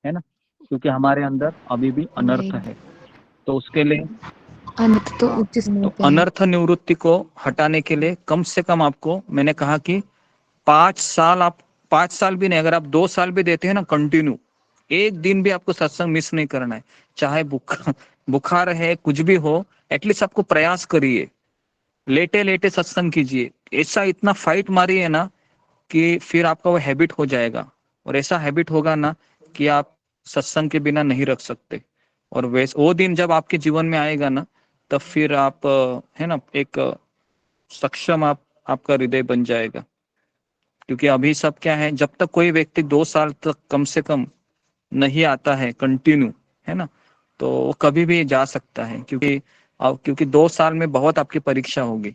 है ना। क्योंकि हमारे अंदर अभी भी नहीं, अनर्थ है। तो उसके लिए अनंत तो हाँ, उच्च समय तो पे है। अनर्थ निवृत्ति को हटाने के लिए कम से कम आपको, मैंने कहा कि 5 साल, आप 5 साल भी नहीं, अगर आप 2 साल भी देते हैं ना कंटिन्यू, एक दिन भी आपको सत्संग मिस नहीं करना है। चाहे बुखार है, कुछ भी हो, एटलीस्ट आपको प्रयास करिए, लेटे लेटे सत्संग कीजिए। ऐसा इतना फाइट मारिए ना कि फिर आपका वो हैबिट हो जाएगा, और ऐसा हैबिट होगा ना कि आप सत्संग के बिना नहीं रख सकते। और वैसे वो दिन जब आपके जीवन में आएगा ना, तब फिर आप है ना, एक सक्षम आपका हृदय बन जाएगा। क्योंकि अभी सब क्या है, जब तक कोई व्यक्ति 2 साल तक कम से कम नहीं आता है कंटिन्यू, है ना, तो वो कभी भी जा सकता है। क्योंकि 2 साल में बहुत आपकी परीक्षा होगी।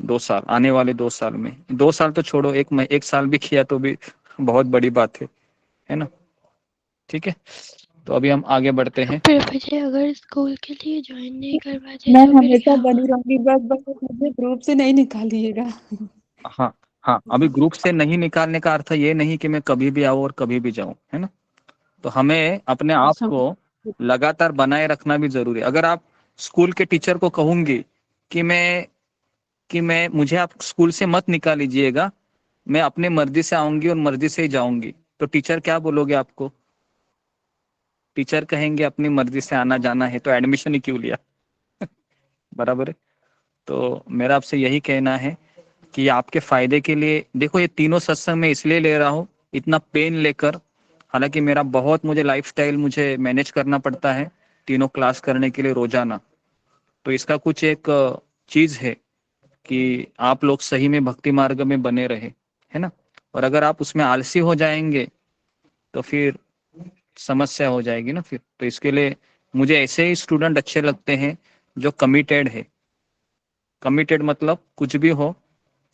2 साल, आने वाले 2 साल में, 2 साल तो छोड़ो, 1 साल भी किया तो भी बहुत बड़ी बात है ना। ठीक है, तो अभी हम आगे बढ़ते हैं। मुझे अगर स्कूल के लिए ज्वाइन नहीं करवाते मैं तो फिर हमेशा क्या बनी होगा? रहूंगी, बस मुझे ग्रुप से नहीं निकालिएगा। हाँ हाँ, अभी ग्रुप से नहीं निकालने का अर्थ ये नहीं कि मैं कभी भी आऊँ और कभी भी जाऊँ, है ना। तो हमें अपने आप को लगातार बनाए रखना भी जरूरी है। अगर आप स्कूल के टीचर को कहूंगी कि मैं मुझे आप स्कूल से मत निकाल लीजिएगा, मैं अपने मर्जी से आऊंगी और मर्जी से ही जाऊंगी, तो टीचर क्या बोलोगे आपको? टीचर कहेंगे अपनी मर्जी से आना जाना है तो एडमिशन ही क्यों लिया? बराबर है। तो मेरा आपसे यही कहना है कि आपके फायदे के लिए देखो, ये तीनों सत्संग मैं इसलिए ले रहा हूँ इतना पेन लेकर, हालांकि मेरा बहुत मुझे लाइफस्टाइल मुझे मैनेज करना पड़ता है तीनों क्लास करने के लिए रोजाना। तो इसका कुछ एक चीज है कि आप लोग सही में भक्ति मार्ग में बने रहे, है ना। और अगर आप उसमें आलसी हो जाएंगे तो फिर समस्या हो जाएगी ना फिर। तो इसके लिए मुझे ऐसे ही स्टूडेंट अच्छे लगते हैं जो कमिटेड है। कमिटेड मतलब कुछ भी हो,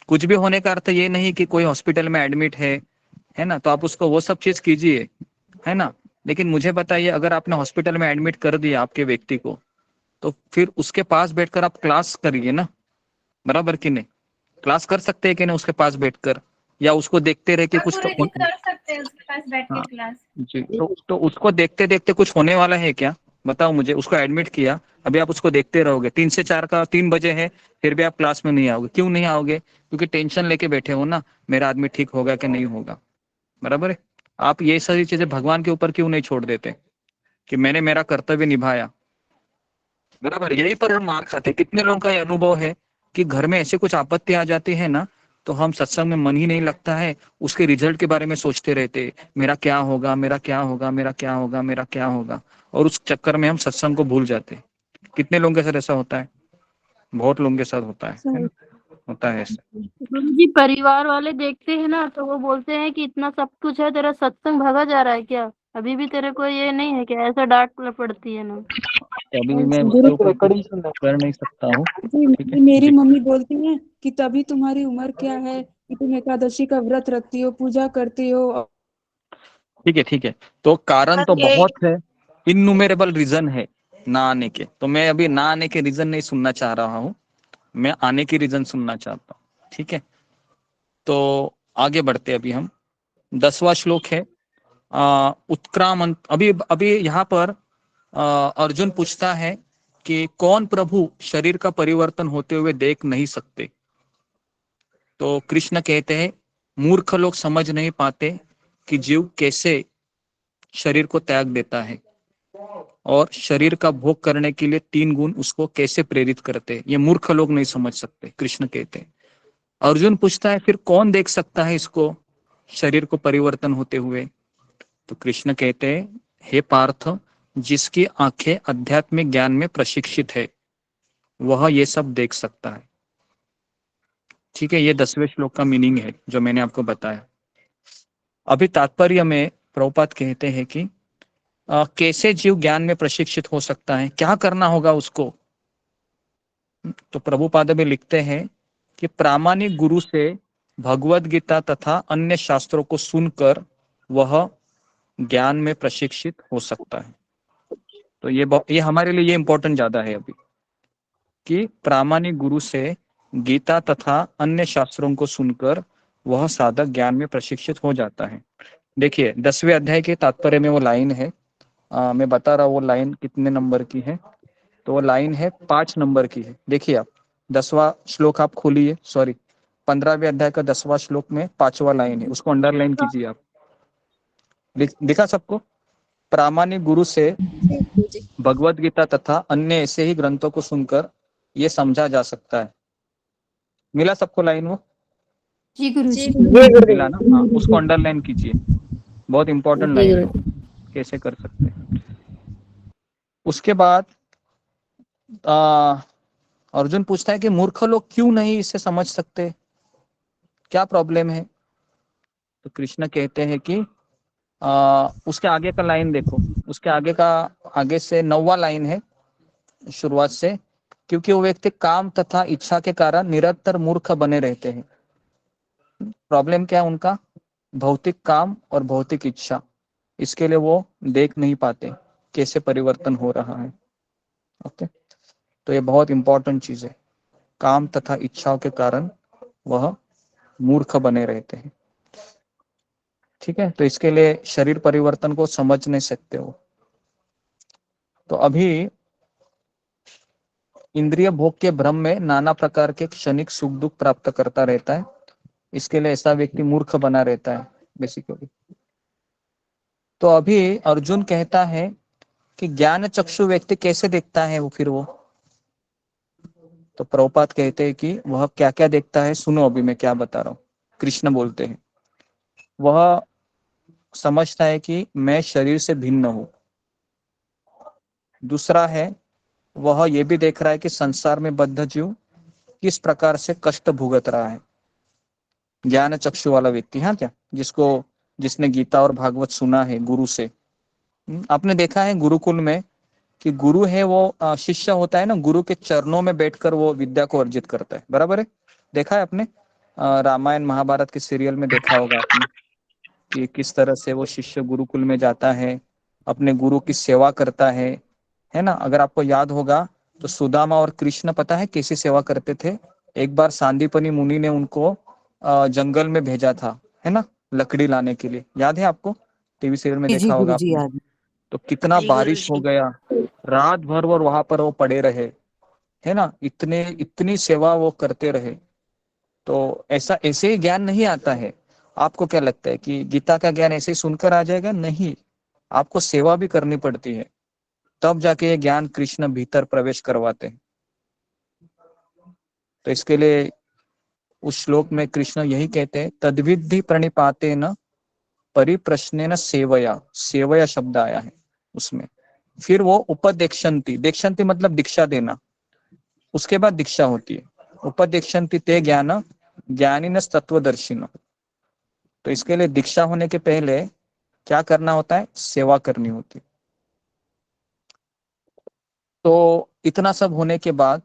कुछ भी होने का अर्थ ये नहीं कि कोई हॉस्पिटल में एडमिट है ना, तो आप उसको वो सब चीज कीजिए, है ना। लेकिन मुझे बताइए, अगर आपने हॉस्पिटल में एडमिट कर दिया आपके व्यक्ति को, तो फिर उसके पास बैठकर आप क्लास करिए ना, बराबर कि नहीं। क्लास कर सकते हैं कि नहीं उसके पास बैठकर, या उसको देखते रह के कुछ तो कर सकते हैं उसके पास बैठ के क्लास। जी, तो उसको देखते देखते कुछ होने वाला है क्या, बताओ मुझे। उसको एडमिट किया, अभी आप उसको देखते रहोगे, 3 से 4 का 3 बजे है, फिर भी आप क्लास में नहीं आओगे। क्यों नहीं आओगे? क्योंकि टेंशन लेके बैठे हो ना, मेरा आदमी ठीक होगा कि नहीं होगा, बराबर है। आप ये सारी चीजें भगवान के ऊपर क्यों नहीं छोड़ देते कि मैंने मेरा कर्तव्य निभाया, बराबर। यही पर हम मार खाते। कितने लोगों का ये अनुभव है कि घर में ऐसे कुछ आपत्ति आ जाती है ना, तो हम सत्संग में मन ही नहीं लगता है, उसके रिजल्ट के बारे में सोचते रहते, मेरा क्या होगा, मेरा क्या होगा, मेरा क्या होगा, मेरा क्या होगा, और उस चक्कर में हम सत्संग को भूल जाते। कितने लोगों के साथ ऐसा होता है? बहुत लोगों के साथ होता है ना? होता है ऐसा। गुरुजी परिवार वाले देखते हैं ना, तो वो बोलते हैं कि इतना सब कुछ है, तेरा सत्संग भागा जा रहा है क्या? अभी भी तेरे को ये नहीं है क्या? ऐसा डांट पड़ती है ना। अभी मैं उसके ऊपर कुछ कर नहीं सकता हूँ, ठीक है। मेरी मम्मी बोलती है कि तभी तुम्हारी उम्र क्या है कि तुम एकादशी का व्रत रखती हो, पूजा करती हो। ठीक है, ठीक है। तो कारण तो बहुत है, इननुमेरेबल रीजन है ना आने के। तो मैं अभी ना आने के रीजन नहीं सुनना चाह रहा हूँ, मैं आने की रीजन सुनना चाहता हूँ, ठीक है। तो आगे बढ़ते अभी हम 10वां श्लोक है उत्क्रामंत। अभी अभी यहाँ पर अर्जुन पूछता है कि कौन प्रभु शरीर का परिवर्तन होते हुए देख नहीं सकते। तो कृष्ण कहते हैं मूर्ख लोग समझ नहीं पाते कि जीव कैसे शरीर को त्याग देता है और शरीर का भोग करने के लिए 3 गुण उसको कैसे प्रेरित करते हैं, ये मूर्ख लोग नहीं समझ सकते, कृष्ण कहते हैं। अर्जुन पूछता है फिर कौन देख सकता है इसको, शरीर को परिवर्तन होते हुए। तो कृष्ण कहते हैं हे पार्थ, जिसकी आंखें आध्यात्मिक ज्ञान में प्रशिक्षित है वह ये सब देख सकता है। ठीक है, ये 10वें श्लोक का मीनिंग है जो मैंने आपको बताया। अभी तात्पर्य में प्रभुपाद कहते हैं कि कैसे जीव ज्ञान में प्रशिक्षित हो सकता है, क्या करना होगा उसको। तो प्रभुपाद में लिखते हैं कि प्रामाणिक गुरु से भगवत गीता तथा अन्य शास्त्रों को सुनकर वह ज्ञान में प्रशिक्षित हो सकता है। तो ये हमारे लिए ये इंपॉर्टेंट ज्यादा है अभी कि प्रामाणिक गुरु से गीता तथा अन्य शास्त्रों को सुनकर वह साधक ज्ञान में प्रशिक्षित हो जाता है। देखिए 10वें अध्याय के तात्पर्य में वो लाइन है, मैं बता रहा हूँ वो लाइन कितने नंबर की है। तो वो लाइन है 5 नंबर की है। देखिए आप 10वां श्लोक आप खोलिए, सॉरी 15वें अध्याय का 10वां श्लोक में 5वां लाइन है, उसको अंडरलाइन कीजिए आप। दिखा सबको? प्रामाणिक गुरु से भगवत गीता तथा अन्य ऐसे ही ग्रंथों को सुनकर ये समझा जा सकता है। मिला सबको लाइन वो? जी गुरुजी। मिला ना? हाँ, उसको अंडरलाइन कीजिए, बहुत इंपॉर्टेंट लाइन है, कैसे कर सकते हैं। उसके बाद अर्जुन पूछता है कि मूर्ख लोग क्यों नहीं इसे समझ सकते, क्या प्रॉब्लम है। तो कृष्ण कहते हैं कि उसके आगे का लाइन देखो, उसके आगे से 9वां लाइन है शुरुआत से, क्योंकि वो व्यक्ति काम तथा इच्छा के कारण निरंतर मूर्ख बने रहते हैं। प्रॉब्लम क्या है उनका? भौतिक काम और भौतिक इच्छा, इसके लिए वो देख नहीं पाते कैसे परिवर्तन हो रहा है। ओके, तो ये बहुत इंपॉर्टेंट चीज है, काम तथा इच्छाओं के कारण वह मूर्ख बने रहते हैं। ठीक है, तो इसके लिए शरीर परिवर्तन को समझ नहीं सकते हो। तो अभी इंद्रिय भोग के भ्रम में नाना प्रकार के क्षणिक सुख दुख प्राप्त करता रहता है, इसके लिए ऐसा व्यक्ति मूर्ख बना रहता है बेसिकली। तो अभी अर्जुन कहता है कि ज्ञान चक्षु व्यक्ति कैसे देखता है वो, फिर वो तो प्रभुपाद कहते हैं कि वह क्या क्या देखता है, सुनो अभी मैं क्या बता रहा हूँ। कृष्ण बोलते हैं वह समझता है कि मैं शरीर से भिन्न हूं। दूसरा है वह ये भी देख रहा है कि संसार में बद्ध जीव किस प्रकार से कष्ट भुगत रहा है। ज्ञान चक्षु वाला व्यक्ति, हाँ क्या, जिसने गीता और भागवत सुना है गुरु से। आपने देखा है गुरुकुल में कि गुरु है वो शिष्य होता है ना, गुरु के चरणों में बैठकर वो विद्या को अर्जित करता है, बराबर है। देखा है आपने रामायण महाभारत के सीरियल में देखा होगा आपने कि किस तरह से वो शिष्य गुरुकुल में जाता है, अपने गुरु की सेवा करता है ना। अगर आपको याद होगा तो सुदामा और कृष्ण पता है कैसी सेवा करते थे। एक बार सांदीपनी मुनि ने उनको जंगल में भेजा था, है ना, लकड़ी लाने के लिए, याद है आपको, टीवी सीरियल में देखा होगा गुरुजी आपने। याद है। तो कितना जी, बारिश हो गुरुजी। गया, रात भर और वहां पर वो पड़े रहे, है ना, इतनी सेवा वो करते रहे। तो ऐसे ही ज्ञान नहीं आता है। आपको क्या लगता है कि गीता का ज्ञान ऐसे ही सुनकर आ जाएगा? नहीं, आपको सेवा भी करनी पड़ती है, तब जाके ये ज्ञान कृष्ण भीतर प्रवेश करवाते हैं। तो इसके लिए उस श्लोक में कृष्ण यही कहते हैं, तद्विद्धि प्रणिपाते न परिप्रश्नेन सेवया, सेवया शब्द आया है उसमें। फिर वो उपदेक्षन्ति, देक्षन्ति मतलब दीक्षा देना, उसके बाद दीक्षा होती है। उपदेक्षन्ति ते ज्ञान ज्ञानिनस् तत्वदर्शिन। तो इसके लिए दीक्षा होने के पहले क्या करना होता है? सेवा करनी होती है। तो इतना सब होने के बाद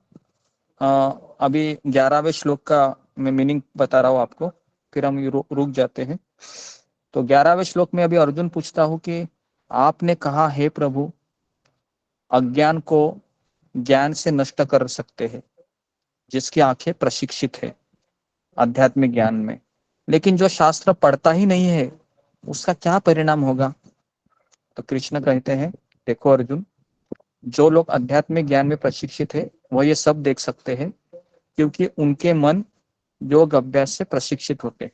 अभी 11वें श्लोक का मैं मीनिंग बता रहा हूँ आपको, फिर हम रुक जाते हैं। तो 11वें श्लोक में अभी अर्जुन पूछता हूँ कि आपने कहा हे प्रभु, अज्ञान को ज्ञान से नष्ट कर सकते हैं जिसकी आंखें प्रशिक्षित है आध्यात्मिक ज्ञान में, लेकिन जो शास्त्र पढ़ता ही नहीं है उसका क्या परिणाम होगा? तो कृष्ण कहते हैं, देखो अर्जुन, जो लोग आध्यात्मिक ज्ञान में प्रशिक्षित है वह ये सब देख सकते हैं, क्योंकि उनके मन योग अभ्यास से प्रशिक्षित होते हैं,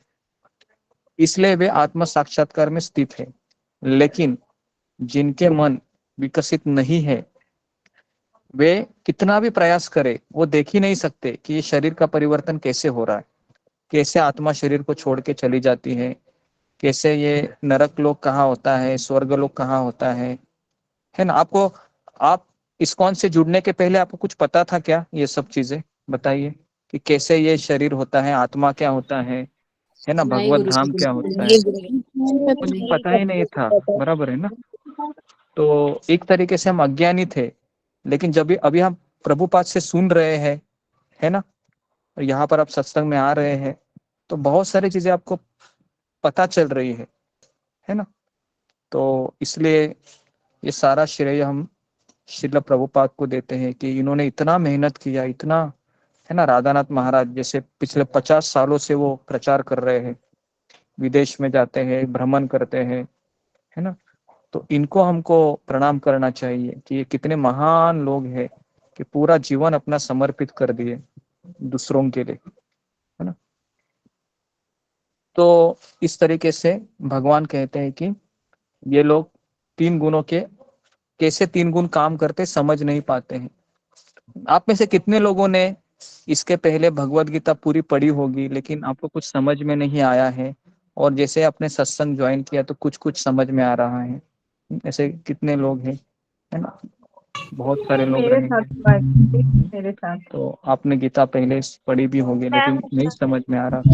इसलिए वे आत्म साक्षात्कार में स्थित है। लेकिन जिनके मन विकसित नहीं है, वे कितना भी प्रयास करे वो देख ही नहीं सकते कि ये शरीर का परिवर्तन कैसे हो रहा है, कैसे आत्मा शरीर को छोड़ के चली जाती है, कैसे ये नरक लोक कहाँ होता है, स्वर्ग लोक कहाँ होता है ना। आप इस्कॉन से जुड़ने के पहले आपको कुछ पता था क्या ये सब चीजें? बताइए कि कैसे ये शरीर होता है, आत्मा क्या होता है ना, भगवत धाम क्या होता है, कुछ पता ही नहीं था, बराबर है ना। तो एक तरीके से हम अज्ञानी थे, लेकिन जब अभी हम प्रभुपाद से सुन रहे हैं, है ना, और यहाँ पर आप सत्संग में आ रहे हैं, तो बहुत सारी चीजें आपको पता चल रही है ना। तो इसलिए ये सारा श्रेय हम श्रील प्रभुपाद को देते हैं कि इन्होंने इतना मेहनत किया, इतना, है ना। राधानाथ महाराज जैसे पिछले 50 सालों से वो प्रचार कर रहे हैं, विदेश में जाते हैं, भ्रमण करते हैं, है ना। तो इनको हमको प्रणाम करना चाहिए कि ये कितने महान लोग हैं कि पूरा जीवन अपना समर्पित कर दिए दूसरों के लिए, है ना। तो इस तरीके से भगवान कहते हैं कि ये लोग तीन गुणों के कैसे तीन गुण काम करते समझ नहीं पाते हैं। आप में से कितने लोगों ने इसके पहले भगवत गीता पूरी पढ़ी होगी, लेकिन आपको कुछ समझ में नहीं आया है, और जैसे आपने सत्संग ज्वाइन किया तो कुछ कुछ समझ में आ रहा है? ऐसे कितने लोग हैं, है ना, बहुत सारे लोग मेरे रहेंगे। साथ मेरे साथ तो आपने गीता पहले पढ़ी भी होगी, लेकिन नहीं समझ में आ रहा था।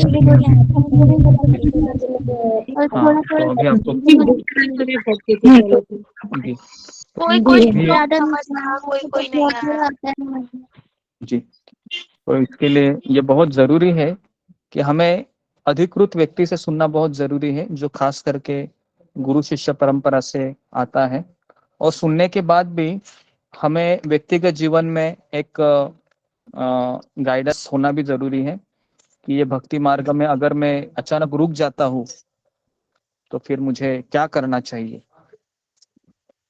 हाँ, तो अभी आपको जी कोई कोई जी ज्यादा कोई कोई नहीं आ रहा। जी। तो इसके लिए ये बहुत जरूरी है कि हमें अधिकृत व्यक्ति से सुनना बहुत जरूरी है, जो खास करके गुरु शिष्य परंपरा से आता है। और सुनने के बाद भी हमें व्यक्तिगत जीवन में एक गाइडेंस होना भी जरूरी है कि ये भक्ति मार्ग में अगर मैं अचानक रुक जाता हूँ तो फिर मुझे क्या करना चाहिए।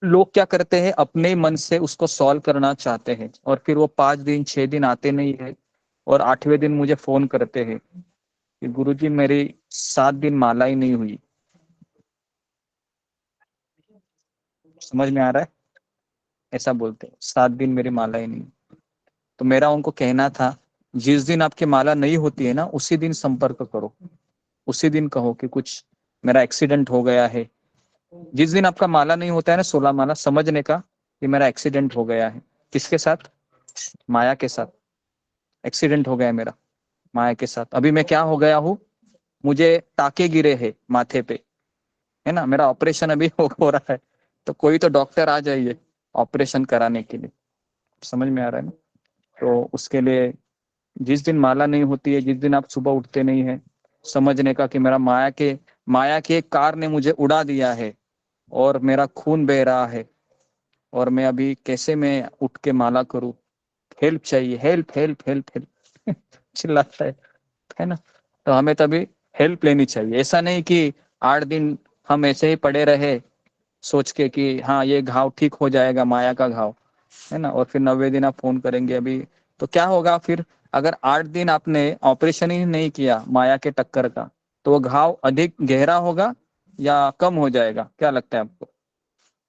लोग क्या करते हैं, अपने मन से उसको सॉल्व करना चाहते हैं, और फिर वो 5 दिन 6 दिन आते नहीं है, और 8वें दिन मुझे फोन करते हैं कि गुरुजी मेरी 7 दिन माला ही नहीं हुई। समझ में आ रहा है? ऐसा बोलते हैं, 7 दिन मेरी माला ही नहीं। तो मेरा उनको कहना था, जिस दिन आपकी माला नहीं होती है ना, उसी दिन संपर्क करो, उसी दिन कहो कि कुछ मेरा एक्सीडेंट हो गया है। जिस दिन आपका माला नहीं होता है ना, 16 माला, समझने का कि मेरा एक्सीडेंट हो गया है। किसके साथ? माया के साथ एक्सीडेंट हो गया है मेरा, माया के साथ। अभी मैं क्या हो गया हूँ, मुझे टाके गिरे हैं माथे पे, है ना, मेरा ऑपरेशन अभी हो रहा है, तो कोई तो डॉक्टर आ जाइए ऑपरेशन कराने के लिए। समझ में आ रहा है ना? तो उसके लिए जिस दिन माला नहीं होती है, जिस दिन आप सुबह उठते नहीं है, समझने का कि मेरा माया के एक कार ने मुझे उड़ा दिया है और मेरा खून बह रहा है, और मैं अभी कैसे मैं उठ के माला करूं, हेल्प चाहिए, हेल्प हेल्प हेल्प हेल्प चिल्लाता है ना। तो हमें तभी हेल्प लेनी चाहिए। ऐसा नहीं कि 8 दिन हम ऐसे ही पड़े रहे सोच के कि हाँ ये घाव ठीक हो जाएगा, माया का घाव, है ना, और फिर 90 दिन आप फोन करेंगे अभी, तो क्या होगा फिर? अगर 8 दिन आपने ऑपरेशन ही नहीं किया माया के टक्कर का, तो वो घाव अधिक गहरा होगा या कम हो जाएगा? क्या लगता है आपको?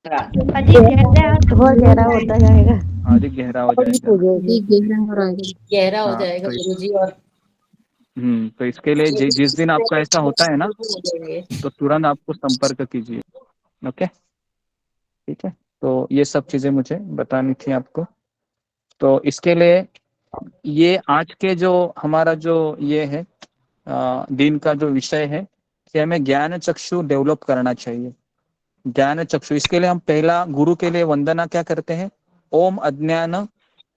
बहुत गहरा होता जाएगा। अधिक गहरा हो जाएगा। गहरा हो हाँ, जाएगा तो गुरुजी। और तो इसके लिए जिस दिन आपका ऐसा होता है ना, तो तुरंत आपको संपर्क कीजिए। ओके, ठीक है। तो ये सब चीजें मुझे बतानी थी आपको। तो इसके लिए ये आज के जो हमारा जो ये है दिन का जो विषय है कि हमें ज्ञान चक्षु डेवलप करना चाहिए। ज्ञान चक्षु, इसके लिए हम पहला गुरु के लिए वंदना क्या करते हैं? ओम अज्ञान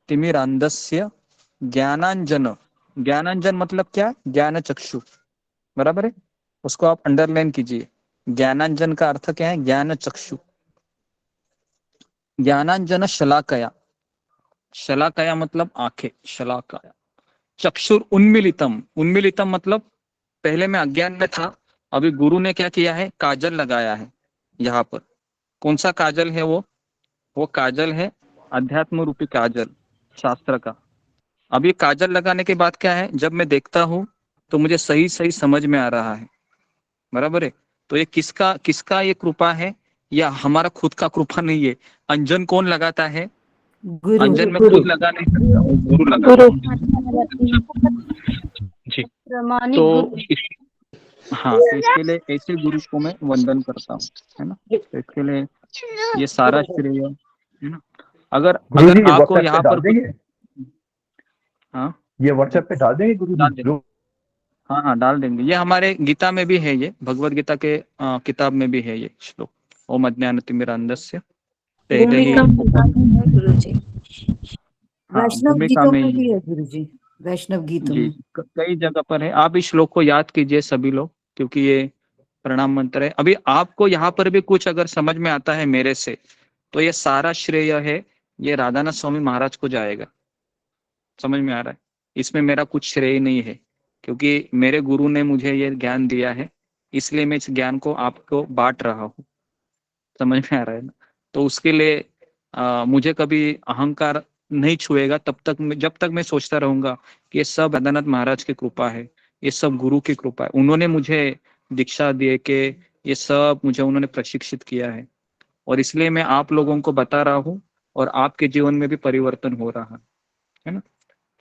तिमिरांधस्य ज्ञानांजन। ज्ञानांजन मतलब क्या? ज्ञान चक्षु, बराबर है, उसको आप अंडरलाइन कीजिए। ज्ञानांजन का अर्थ क्या है? ज्ञान चक्षु। ज्ञानांजन शलाकया, शलाकया मतलब आंखें, शलाकया। चक्षुर उन्मिलितम, उन्मिलितम मतलब पहले मैं अज्ञान में था, अभी गुरु ने क्या किया है? काजल लगाया है यहाँ पर। कौन सा काजल है वो काजल है अध्यात्म रूपी काजल, शास्त्र का। अभी काजल लगाने के बाद क्या है? जब मैं देखता हूँ तो मुझे सही सही समझ में आ रहा है, बराबर है। तो ये किसका किसका ये कृपा है? या हमारा खुद का कृपा नहीं है। अंजन कौन लगाता है? गुरु। अंजन में खुद लगा नहीं सकता, वो गुरु लगाता है। जी, प्रामाणिक तो गुरु। हाँ, तो इसके लिए ऐसे गुरु को मैं वंदन करता हूँ, है ना। तो इसके लिए ये सारा श्रेय, है ना। अगर गुरु जी ये आपको व्हाट्सएप पे यहाँ डाल पर देंगे? हाँ, ये व्हाट्सएप पे डाल देंगे गुरु डाल जी? देंगे। हाँ, डाल देंगे। ये हमारे गीता में भी है, ये भगवत गीता के किताब में भी है ये श्लोक। ओम अज्ञानतिमिरान्धस्य पहले ही गुरुजी हाँ, वैष्णव भूमिका गीतों में में ही भी है गुरुजी, वैष्णव गीतों जी में। कई जगह पर है। आप इस श्लोक को याद कीजिए सभी लोग, क्योंकि ये प्रणाम मंत्र है। अभी आपको यहाँ पर भी कुछ अगर समझ में आता है मेरे से, तो ये सारा श्रेय है ये राधानाथ स्वामी महाराज को जाएगा। समझ में आ रहा है? इसमें मेरा कुछ श्रेय नहीं है, क्योंकि मेरे गुरु ने मुझे ये ज्ञान दिया है, इसलिए मैं इस ज्ञान को आपको बांट रहा हूँ। समझ में आ रहा है ना? तो उसके लिए मुझे कभी अहंकार नहीं छुएगा तब तक जब तक मैं सोचता रहूंगा कि ये सब राधानाथ महाराज की कृपा है, ये सब गुरु की कृपा है। उन्होंने मुझे दीक्षा दिए के ये सब मुझे उन्होंने प्रशिक्षित किया है, और इसलिए मैं आप लोगों को बता रहा हूँ, और आपके जीवन में भी परिवर्तन हो रहा है ना।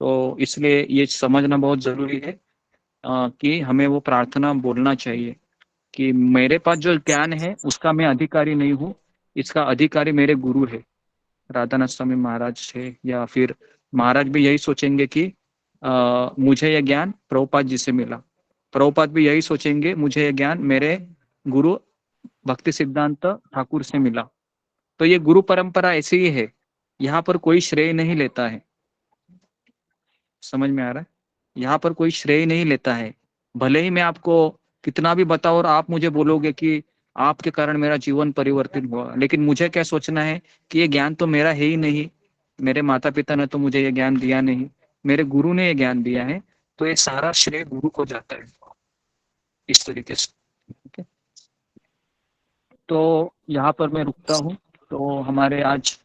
तो इसलिए ये समझना बहुत जरूरी है कि हमें वो प्रार्थना बोलना चाहिए कि मेरे पास जो ज्ञान है उसका मैं अधिकारी नहीं हूँ, इसका अधिकारी मेरे गुरु है, राधानाथ स्वामी महाराज है। या फिर महाराज भी यही सोचेंगे कि मुझे यह ज्ञान प्रभुपाद जी से मिला, प्रभुपाद भी यही सोचेंगे मुझे यह ज्ञान मेरे गुरु भक्ति सिद्धांत ठाकुर से मिला। तो ये गुरु परंपरा ऐसी ही है, यहाँ पर कोई श्रेय नहीं लेता है। समझ में आ रहा है? यहाँ पर कोई श्रेय नहीं लेता है। भले ही मैं आपको कितना भी बताऊं और आप मुझे बोलोगे कि आपके कारण मेरा जीवन परिवर्तित हुआ, लेकिन मुझे क्या सोचना है कि ये ज्ञान तो मेरा है ही नहीं, मेरे माता पिता ने तो मुझे ये ज्ञान दिया नहीं, मेरे गुरु ने ये ज्ञान दिया है, तो ये सारा श्रेय गुरु को जाता है, इस तरीके से। ओके, तो यहाँ पर मैं रुकता हूँ। तो हमारे आज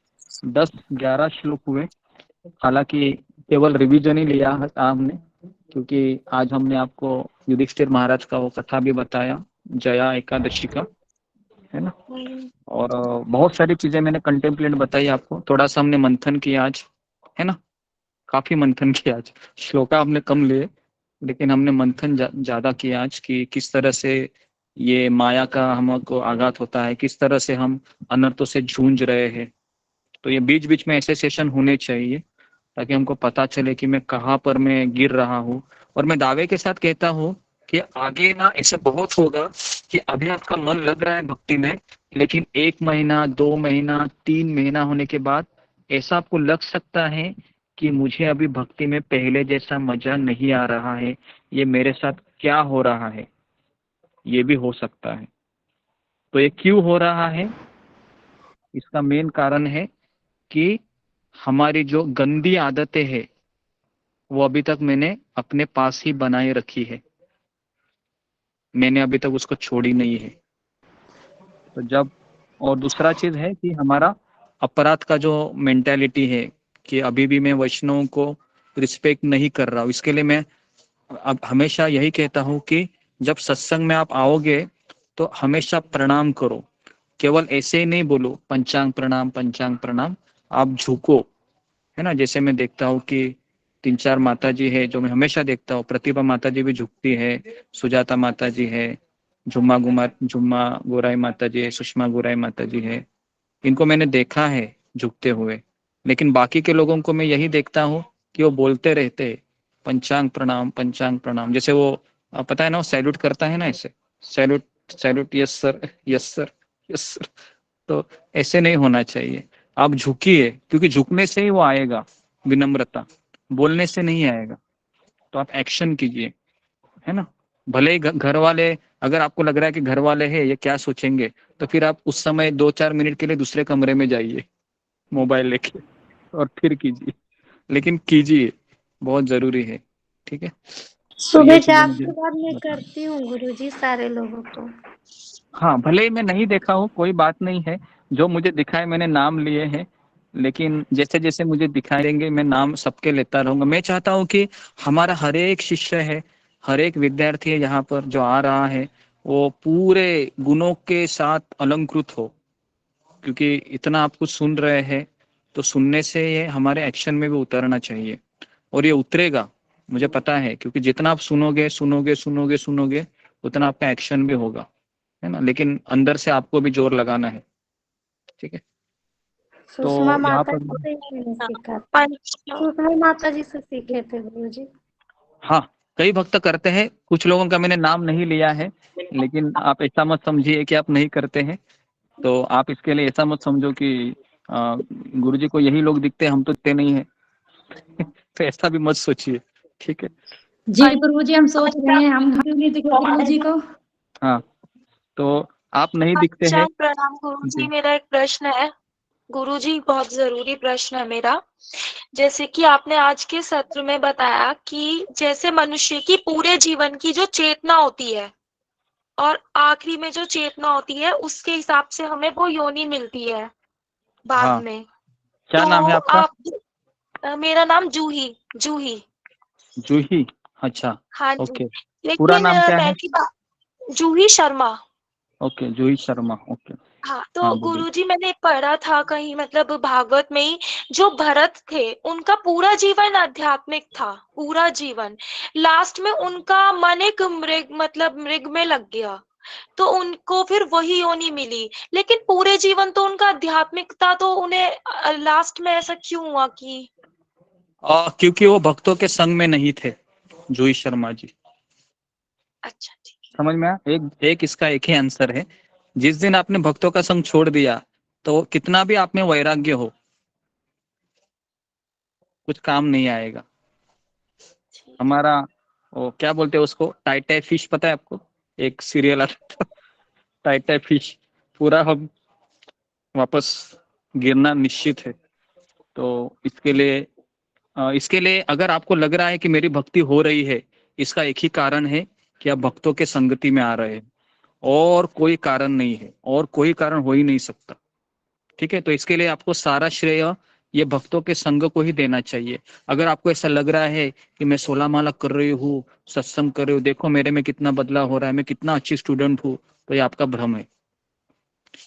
10-11 श्लोक हुए, हालांकि केवल रिवीजन ही लिया हमने, क्योंकि आज हमने आपको युधिष्ठिर महाराज का वो कथा भी बताया, जया एकादशी का, है ना। और बहुत सारी चीजें मैंने कंटेम्पलेट बताई आपको, थोड़ा सा हमने मंथन किया आज, है ना। काफी मंथन किया आज। श्लोका हमने कम लिए, लेकिन हमने मंथन ज्यादा किया आज कि किस तरह से ये माया का हमको आघात होता है, किस तरह से हम अनर्थों से जूझ रहे हैं। तो ये बीच बीच में ऐसे सेशन होने चाहिए ताकि हमको पता चले कि मैं कहाँ पर मैं गिर रहा हूँ। और मैं दावे के साथ कहता हूँ कि आगे ना ऐसे बहुत होगा कि अभी आपका मन लग रहा है भक्ति में, लेकिन 1 महीना, 2 महीना, 3 महीना होने के बाद ऐसा आपको लग सकता है कि मुझे अभी भक्ति में पहले जैसा मजा नहीं आ रहा है, ये मेरे साथ क्या हो रहा है, ये भी हो सकता है। तो ये क्यों हो रहा है? इसका मेन कारण है कि हमारी जो गंदी आदतें हैं वो अभी तक मैंने अपने पास ही बनाए रखी है, मैंने अभी तक उसको छोड़ी नहीं है। तो जब, और दूसरा चीज है कि हमारा अपराध का जो मेंटालिटी है कि अभी भी मैं वैष्णवों को रिस्पेक्ट नहीं कर रहा हूँ। इसके लिए मैं अब हमेशा यही कहता हूँ कि जब सत्संग में आप आओगे तो हमेशा प्रणाम करो, केवल ऐसे ही नहीं बोलो पंचांग प्रणाम पंचांग प्रणाम, आप झुको, है ना। जैसे मैं देखता हूँ कि 3-4 माता जी है जो मैं हमेशा देखता हूँ, प्रतिभा माता जी भी झुकती है, सुजाता माता जी है, जुम्मा गोराई माता जी है, सुषमा गोराई माता जी है, इनको मैंने देखा है झुकते हुए। लेकिन बाकी के लोगों को मैं यही देखता हूँ कि वो बोलते रहते पंचांग प्रणाम पंचांग प्रणाम। जैसे वो पता है ना, वो सैल्यूट करता है ना, ऐसे salute salute, yes sir yes sir yes sir. तो ऐसे नहीं होना चाहिए, आप झुकिए, क्योंकि झुकने से ही वो आएगा विनम्रता, बोलने से नहीं आएगा। तो आप एक्शन कीजिए, है ना। भले ही घर वाले, अगर आपको लग रहा है कि घर वाले हैं ये क्या सोचेंगे, तो फिर आप उस समय 2-4 मिनट के लिए दूसरे कमरे में जाइए मोबाइल लेके और फिर कीजिए, लेकिन कीजिए, बहुत जरूरी है, ठीक है। तो सुबह ये चीजें जाप मुझे के बाद मैं बताना। करती हूँ गुरुजी सारे लोगों को। हाँ, भले ही मैं नहीं देखा हूँ, कोई बात नहीं है, जो मुझे दिखाए मैंने नाम लिए हैं, लेकिन जैसे जैसे मुझे दिखाई देंगे मैं नाम सबके लेता रहूंगा। मैं चाहता हूँ कि हमारा हर एक शिष्य है, हर एक विद्यार्थी है यहाँ पर जो आ रहा है, वो पूरे गुणों के साथ अलंकृत हो, क्योंकि इतना आप कुछ सुन रहे हैं तो सुनने से ये हमारे एक्शन में भी उतरना चाहिए, और ये उतरेगा, मुझे पता है, क्योंकि जितना आप सुनोगे सुनोगे सुनोगे सुनोगे उतना आपका एक्शन भी होगा, है ना। लेकिन अंदर से आपको भी जोर लगाना है, ठीक है। तो सुषमा यहाँ माता पर जी से ही मैंने सीखा था। सुषमा माता जी से सीखे थे गुरुजी। हाँ, कई भक्त करते हैं, कुछ लोगों का मैंने नाम नहीं लिया है, लेकिन आप ऐसा मत समझिए कि आप नहीं करते हैं। तो आप इसके लिए ऐसा मत समझो कि गुरुजी को यही लोग दिखते हैं, हम तो दिखते नहीं है। तो ऐसा भी मत सोचिए, ठीक है। जी प्रभु जी, हम सोच रहे हैं हम क्यों नहीं दिखे गुरु जी को। हाँ, तो आप नहीं दिखते हैं प्रणाम गुरुजी, जी। मेरा एक प्रश्न है गुरुजी, बहुत जरूरी प्रश्न है मेरा। जैसे कि आपने आज के सत्र में बताया कि जैसे मनुष्य की पूरे जीवन की जो चेतना होती है और आखिरी में जो चेतना होती है उसके हिसाब से हमें वो योनि मिलती है बाद हाँ, में। क्या तो नाम है आपका? मेरा नाम जूही जूही। जूही, अच्छा, हाँ जी, ओके। पूरा लेकिन नाम क्या है? जूही शर्मा। ओके, जूही शर्मा, ओके। हाँ, तो हाँ, बोलिए। गुरुजी मैंने पढ़ा था कहीं, मतलब भागवत में ही, जो भरत थे उनका पूरा जीवन आध्यात्मिक था, पूरा जीवन। लास्ट में उनका मन एक मृग में लग गया, तो उनको फिर वही योनि मिली। लेकिन पूरे जीवन तो उनका आध्यात्मिकता, तो उन्हें लास्ट में ऐसा क्यों हुआ कि? क्योंकि वो भक्तों के संग में नहीं थे, जूही शर्मा जी। अच्छा, समझ में आया? एक इसका एक ही आंसर है। जिस दिन आपने भक्तों का संग छोड़ दिया तो कितना भी आप में वैराग्य हो, कुछ काम नहीं आएगा। हमारा वो क्या बोलते हैं उसको, टाइटाई फिश, पता है आपको? एक सीरियल आता था टाइटाई फिश, पूरा हम वापस गिरना निश्चित है। तो इसके लिए अगर आपको लग रहा है कि मेरी भक्ति हो रही है, इसका एक ही कारण है कि आप भक्तों के संगति में आ रहे हैं, और कोई कारण नहीं है, और कोई कारण हो ही नहीं सकता, ठीक है। तो इसके लिए आपको सारा श्रेय ये भक्तों के संग को ही देना चाहिए। अगर आपको ऐसा लग रहा है कि मैं 16 माला कर रही हूँ, सत्संग कर रही हूँ, देखो मेरे में कितना बदलाव हो रहा है, मैं कितना अच्छी स्टूडेंट हूँ, तो ये आपका भ्रम है।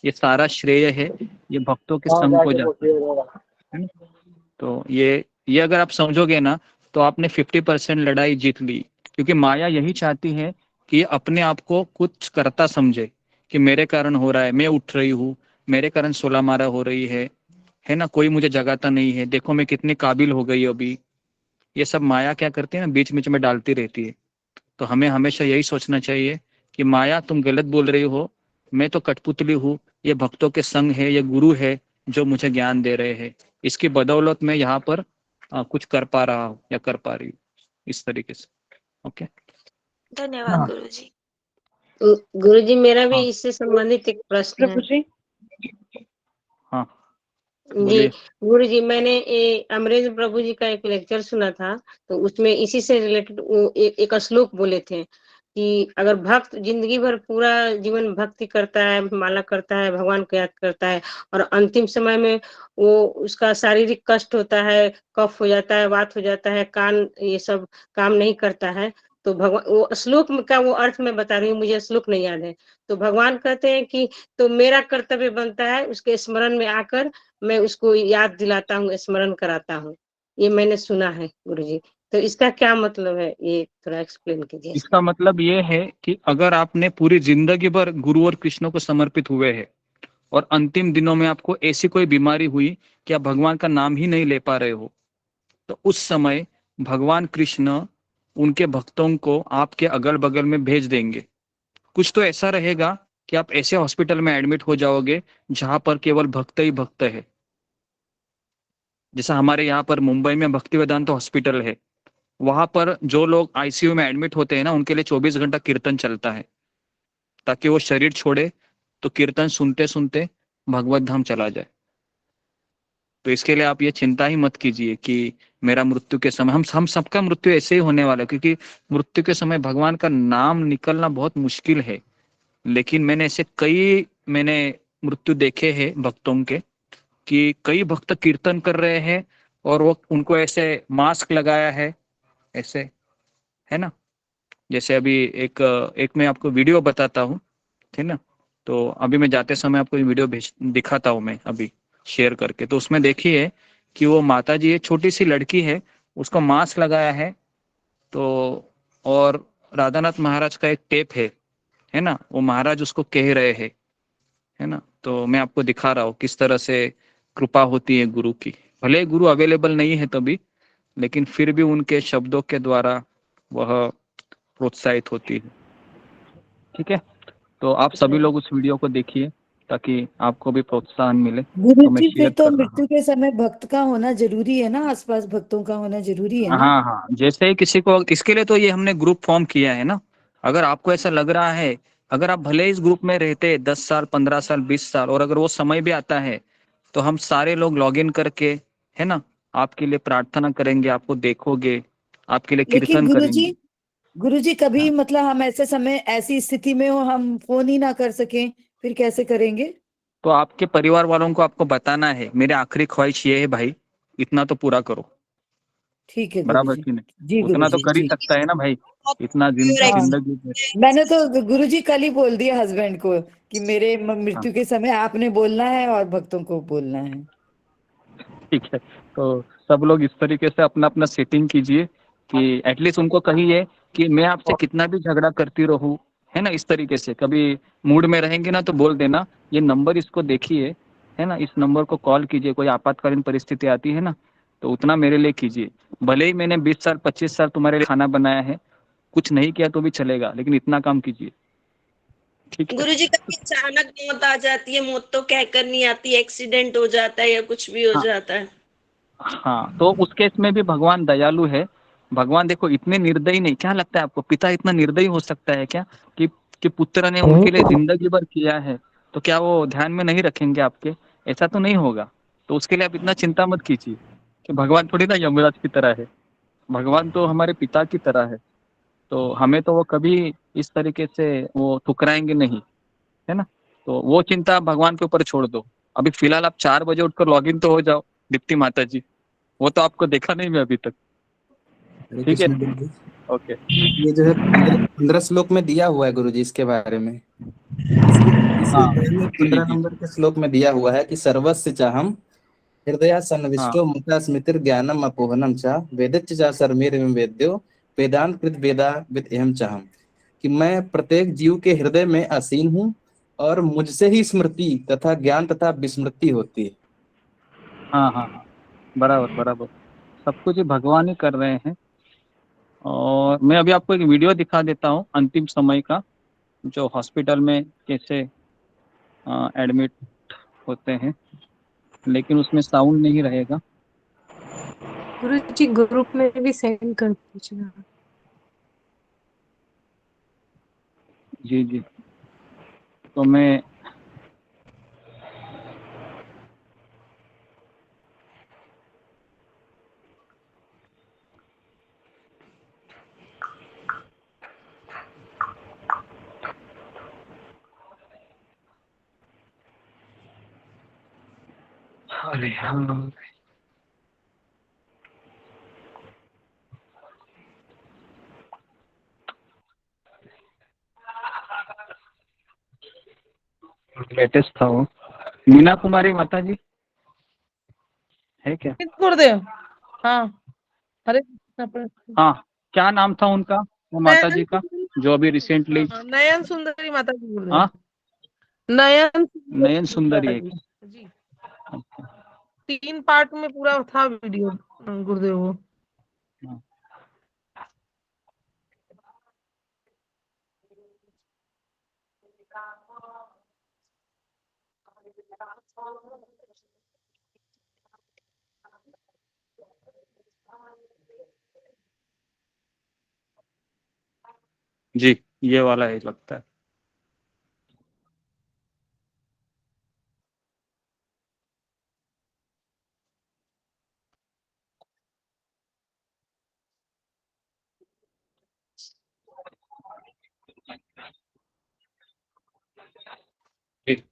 ये सारा श्रेय है ये भक्तों के संग को जाता है ना। तो ये ये अगर आप समझोगे ना तो आपने 50% लड़ाई जीत ली। क्योंकि माया यही चाहती है कि अपने आप को कुछ करता समझे कि मेरे कारण हो रहा है, मैं उठ रही हूँ, मेरे कारण 16 मारा हो रही है ना, कोई मुझे जगाता नहीं है, देखो मैं कितनी काबिल हो गई अभी। ये सब माया क्या करती है ना, बीच बीच में डालती रहती है। तो हमें हमेशा यही सोचना चाहिए कि माया तुम गलत बोल रही हो, मैं तो कठपुतली हूँ, ये भक्तों के संग है, ये गुरु है जो मुझे ज्ञान दे रहे हैं, इसकी बदौलत मैं यहाँ पर कुछ कर पा रहा हूँ या कर पा रही हूँ, इस तरीके से। ओके, धन्यवाद गुरुजी। गुरुजी मेरा भी हाँ। इससे संबंधित एक प्रश्न है। हाँ जी बोलिए। गुरुजी, मैंने अमरेंद्र प्रभु जी का एक लेक्चर सुना था, तो उसमें इसी से रिलेटेड वो एक श्लोक बोले थे कि अगर भक्त जिंदगी भर पूरा जीवन भक्ति करता है, माला करता है, भगवान को याद करता है, और अंतिम समय में वो उसका शारीरिक कष्ट होता है, कफ हो जाता है, वात हो जाता है, कान ये सब काम नहीं करता है, तो भगवान वो श्लोक का वो अर्थ मैं बता रही हूँ, मुझे श्लोक नहीं याद है। तो भगवान कहते हैं कि तो मेरा कर्तव्य बनता है उसके स्मरण में आकर मैं उसको याद दिलाता हूँ, स्मरण कराता हूँ। ये मैंने सुना है गुरुजी, तो इसका क्या मतलब है, ये थोड़ा एक्सप्लेन कीजिए। इसका मतलब ये है कि अगर आपने पूरी जिंदगी भर गुरु और कृष्ण को समर्पित हुए हैं और अंतिम दिनों में आपको ऐसी कोई बीमारी हुई कि आप भगवान का नाम ही नहीं ले पा रहे हो, तो उस समय भगवान कृष्ण उनके भक्तों को आपके अगल बगल में भेज देंगे। कुछ तो ऐसा रहेगा कि आप ऐसे हॉस्पिटल में एडमिट हो जाओगे जहां पर केवल भक्त ही भक्त है। जैसा हमारे यहाँ पर मुंबई में भक्ति वेदांत हॉस्पिटल है, वहां पर जो लोग आईसीयू में एडमिट होते हैं ना, उनके लिए 24 घंटा कीर्तन चलता है, ताकि वो शरीर छोड़े तो कीर्तन सुनते सुनते भगवत धाम चला जाए। तो इसके लिए आप ये चिंता ही मत कीजिए कि मेरा मृत्यु के समय, हम सबका मृत्यु ऐसे ही होने वाला है, क्योंकि मृत्यु के समय भगवान का नाम निकलना बहुत मुश्किल है। लेकिन मैंने ऐसे कई मृत्यु देखे हैं भक्तों के, कि कई भक्त कीर्तन कर रहे हैं और वो उनको ऐसे मास्क लगाया है ऐसे, है ना। जैसे अभी एक मैं आपको वीडियो बताता हूँ, ठीक ना। तो अभी मैं जाते समय आपको वीडियो दिखाता हूँ मैं अभी शेयर करके। तो उसमें देखिए कि वो माता जी, एक छोटी सी लड़की है, उसको मास्क लगाया है, तो और राधानाथ महाराज का एक टेप है ना, वो महाराज उसको कह रहे हैं, है ना। तो मैं आपको दिखा रहा हूँ किस तरह से कृपा होती है गुरु की। भले गुरु अवेलेबल नहीं है तभी, लेकिन फिर भी उनके शब्दों के द्वारा वह प्रोत्साहित होती है। ठीक है, तो आप सभी लोग उस वीडियो को देखिए ताकि आपको भी प्रोत्साहन मिले। गुरु तो मैं जी, फिर शेयर तो कर रहा हूँ। मृत्यु के समय भक्त का होना जरूरी है ना, आसपास भक्तों का होना जरूरी है ना। हाँ हाँ, जैसे ही किसी को, इसके लिए तो ये हमने ग्रुप फॉर्म किया है ना। अगर आपको ऐसा लग रहा है, अगर आप भले इस ग्रुप में रहते 10 साल 15 साल 20 साल, और अगर वो समय भी आता है तो हम सारे लोग लॉगिन करके, है ना, आपके लिए प्रार्थना करेंगे, आपको देखोगे, आपके लिए लेकिन कीर्तन करेंगे। गुरुजी कभी मतलब हम ऐसे समय ऐसी स्थिति में हो हम फोन ही ना कर सकें, फिर कैसे करेंगे? तो आपके परिवार वालों को आपको बताना है, मेरी आखिरी ख्वाहिश ये है भाई, इतना तो पूरा करो। ठीक है बराबर गुरुजी। कि नहीं? जी उतना तो गुरुजी, कर ही जी। सकता है ना भाई, इतना हाँ, जिंदगी में। मैंने तो गुरुजी कल ही बोल दिया हस्बैंड को कि मेरे हाँ, मृत्यु के समय आपने बोलना है और भक्तों को बोलना है। ठीक है। तो सब लोग इस तरीके से अपना अपना सेटिंग कीजिए कि एटलीस्ट उनको कहिए कि मैं आपसे कितना भी झगड़ा करती रहूं, है ना। इस तरीके से कभी मूड में रहेंगे ना तो बोल देना, ये नंबर इसको देखिए, है ना, इस नंबर को कॉल कीजिए, कोई आपातकालीन परिस्थिति आती है ना तो उतना मेरे लिए कीजिए। भले ही मैंने 20 साल 25 साल तुम्हारे लिए खाना बनाया है, कुछ नहीं किया तो भी चलेगा, लेकिन इतना काम कीजिए। ठीक है। गुरुजी, कभी अचानक मौत आ जाती है, मौत तो कहकर नहीं आती, एक्सीडेंट हो जाता है या कुछ भी हो हाँ। जाता है। हाँ, तो उस केस में भी भगवान दयालु है। भगवान देखो इतने निर्दयी नहीं, क्या लगता है आपको पिता इतना निर्दयी हो सकता है क्या कि पुत्र ने उनके लिए जिंदगी भर किया है तो क्या वो ध्यान में नहीं रखेंगे आपके? ऐसा तो नहीं होगा। तो उसके लिए आप इतना चिंता मत कीजिए कि भगवान थोड़ी ना यमराज की तरह है, भगवान तो हमारे पिता की तरह है। तो हमें तो वो कभी इस तरीके से वो ठुकराएंगे नहीं, है ना। तो वो चिंता भगवान के ऊपर छोड़ दो। अभी फिलहाल आप 4 बजे उठकर लॉगिन तो हो जाओ दीप्ति माता जी, वो तो आपको देखा नहीं मैं अभी तक। ठीक है, ओके। ये जो है 15 श्लोक में दिया हुआ है गुरुजी इसके बारे में। इसी हाँ, अध्याय में 15 नंबर के श्लोक में दिया हुआ है कि सर्वस्य चाहम हृदया सन्निविष्टो मुखा स्मृतिर ज्ञानम अपोहनम च वेदच्च च सर्वमेव वेद्यो वेदांत कृत वेदा विद एहम चाहम। कि मैं प्रत्येक जीव के हृदय में आसीन हूँ और मुझसे ही स्मृति तथा ज्ञान तथा विस्मृति होती है। हाँ हाँ हाँ, बराबर बराबर, सब कुछ ये भगवान ही कर रहे हैं। और मैं अभी आपको एक वीडियो दिखा देता हूँ अंतिम समय का, जो हॉस्पिटल में कैसे एडमिट होते हैं, लेकिन उसमें साउंड नहीं रहेगा। गुरुजी ग्रुप में भी सेंड कर दीजिए। जी जी, तो मैं अरे हाँ, लेटेस्ट था वो। मीना कुमारी माता जी है क्या? गुरुदेव। हाँ, हरे कृष्णा प्रभु। हाँ, क्या नाम था उनका, वो माता जी का जो अभी रिसेंटली? नयन सुंदरी माता जी गुरुदेव। हाँ, नयन सुंदरी है क्या? जी, 3 पार्ट में पूरा था वीडियो गुरुदेव वो। जी, ये वाला है लगता है। जी,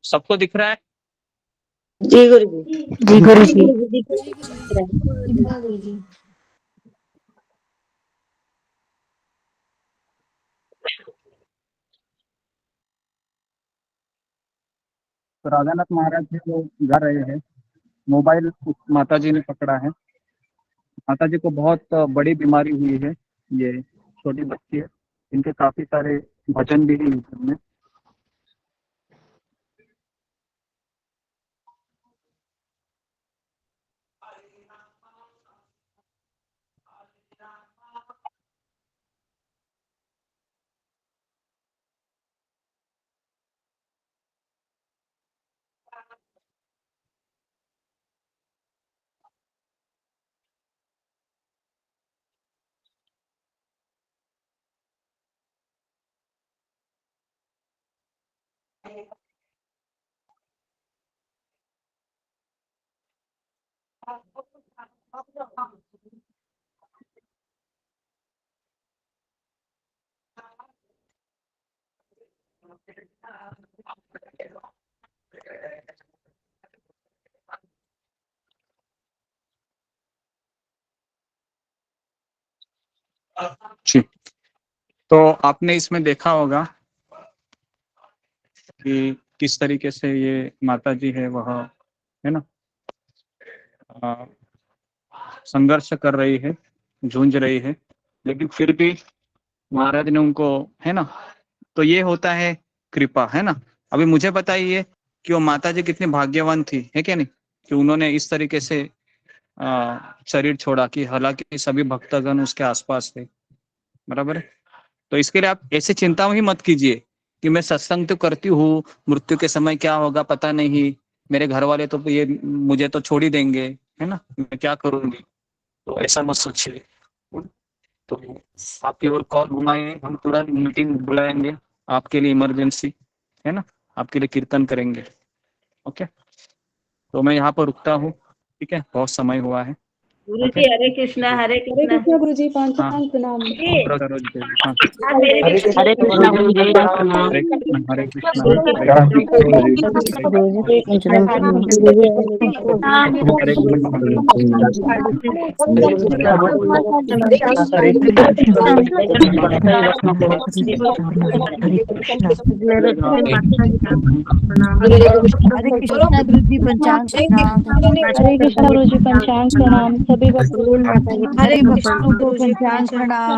सबको दिख रहा है? जी गुरु जी। जी गुरु जी। गुरुजी। तो राधानाथ महाराज जी को जा रहे हैं, मोबाइल माता जी ने पकड़ा है। माता जी को बहुत बड़ी बीमारी हुई है, ये छोटी बच्ची है, इनके काफी सारे भजन भी हैं यूट्यूब में। जी, तो आपने इसमें देखा होगा कि किस तरीके से ये माता जी है वह, है ना, संघर्ष कर रही है, जूझ रही है, लेकिन फिर भी महाराज ने उनको, है ना, तो ये होता है कृपा, है ना। अभी मुझे बताइए कि वो माता जी कितनी भाग्यवान थी, है क्या नहीं, कि उन्होंने इस तरीके से शरीर छोड़ा, कि हालांकि सभी भक्तगण उसके आसपास थे, बराबर है। तो इसके लिए आप ऐसे चिंता ही मत कीजिए कि मैं सत्संग तो करती हूँ, मृत्यु के समय क्या होगा पता नहीं, मेरे घर वाले तो ये मुझे तो छोड़ ही देंगे, है ना, मैं क्या करूंगी। तो ऐसा मत सोचिए। तो आपकी ओर कॉल घुमाएंगे, हम तुरंत मीटिंग बुलाएंगे आपके लिए, इमरजेंसी, है ना, आपके लिए कीर्तन करेंगे। ओके, तो मैं यहाँ पर रुकता हूँ, ठीक है, बहुत समय हुआ है। गुरु जी हरे कृष्णा हरे कृष्णा गुरु जी पंचांग प्रणाम। हरे कृष्णा गुरु जी प्रणाम। हरे कृष्णा गुरु जी पंचांग प्रणाम। हरे कृष्णा गुरु जी पंचांग प्रणाम। सभी हरे कृष्ण को पंचांग प्रणाम।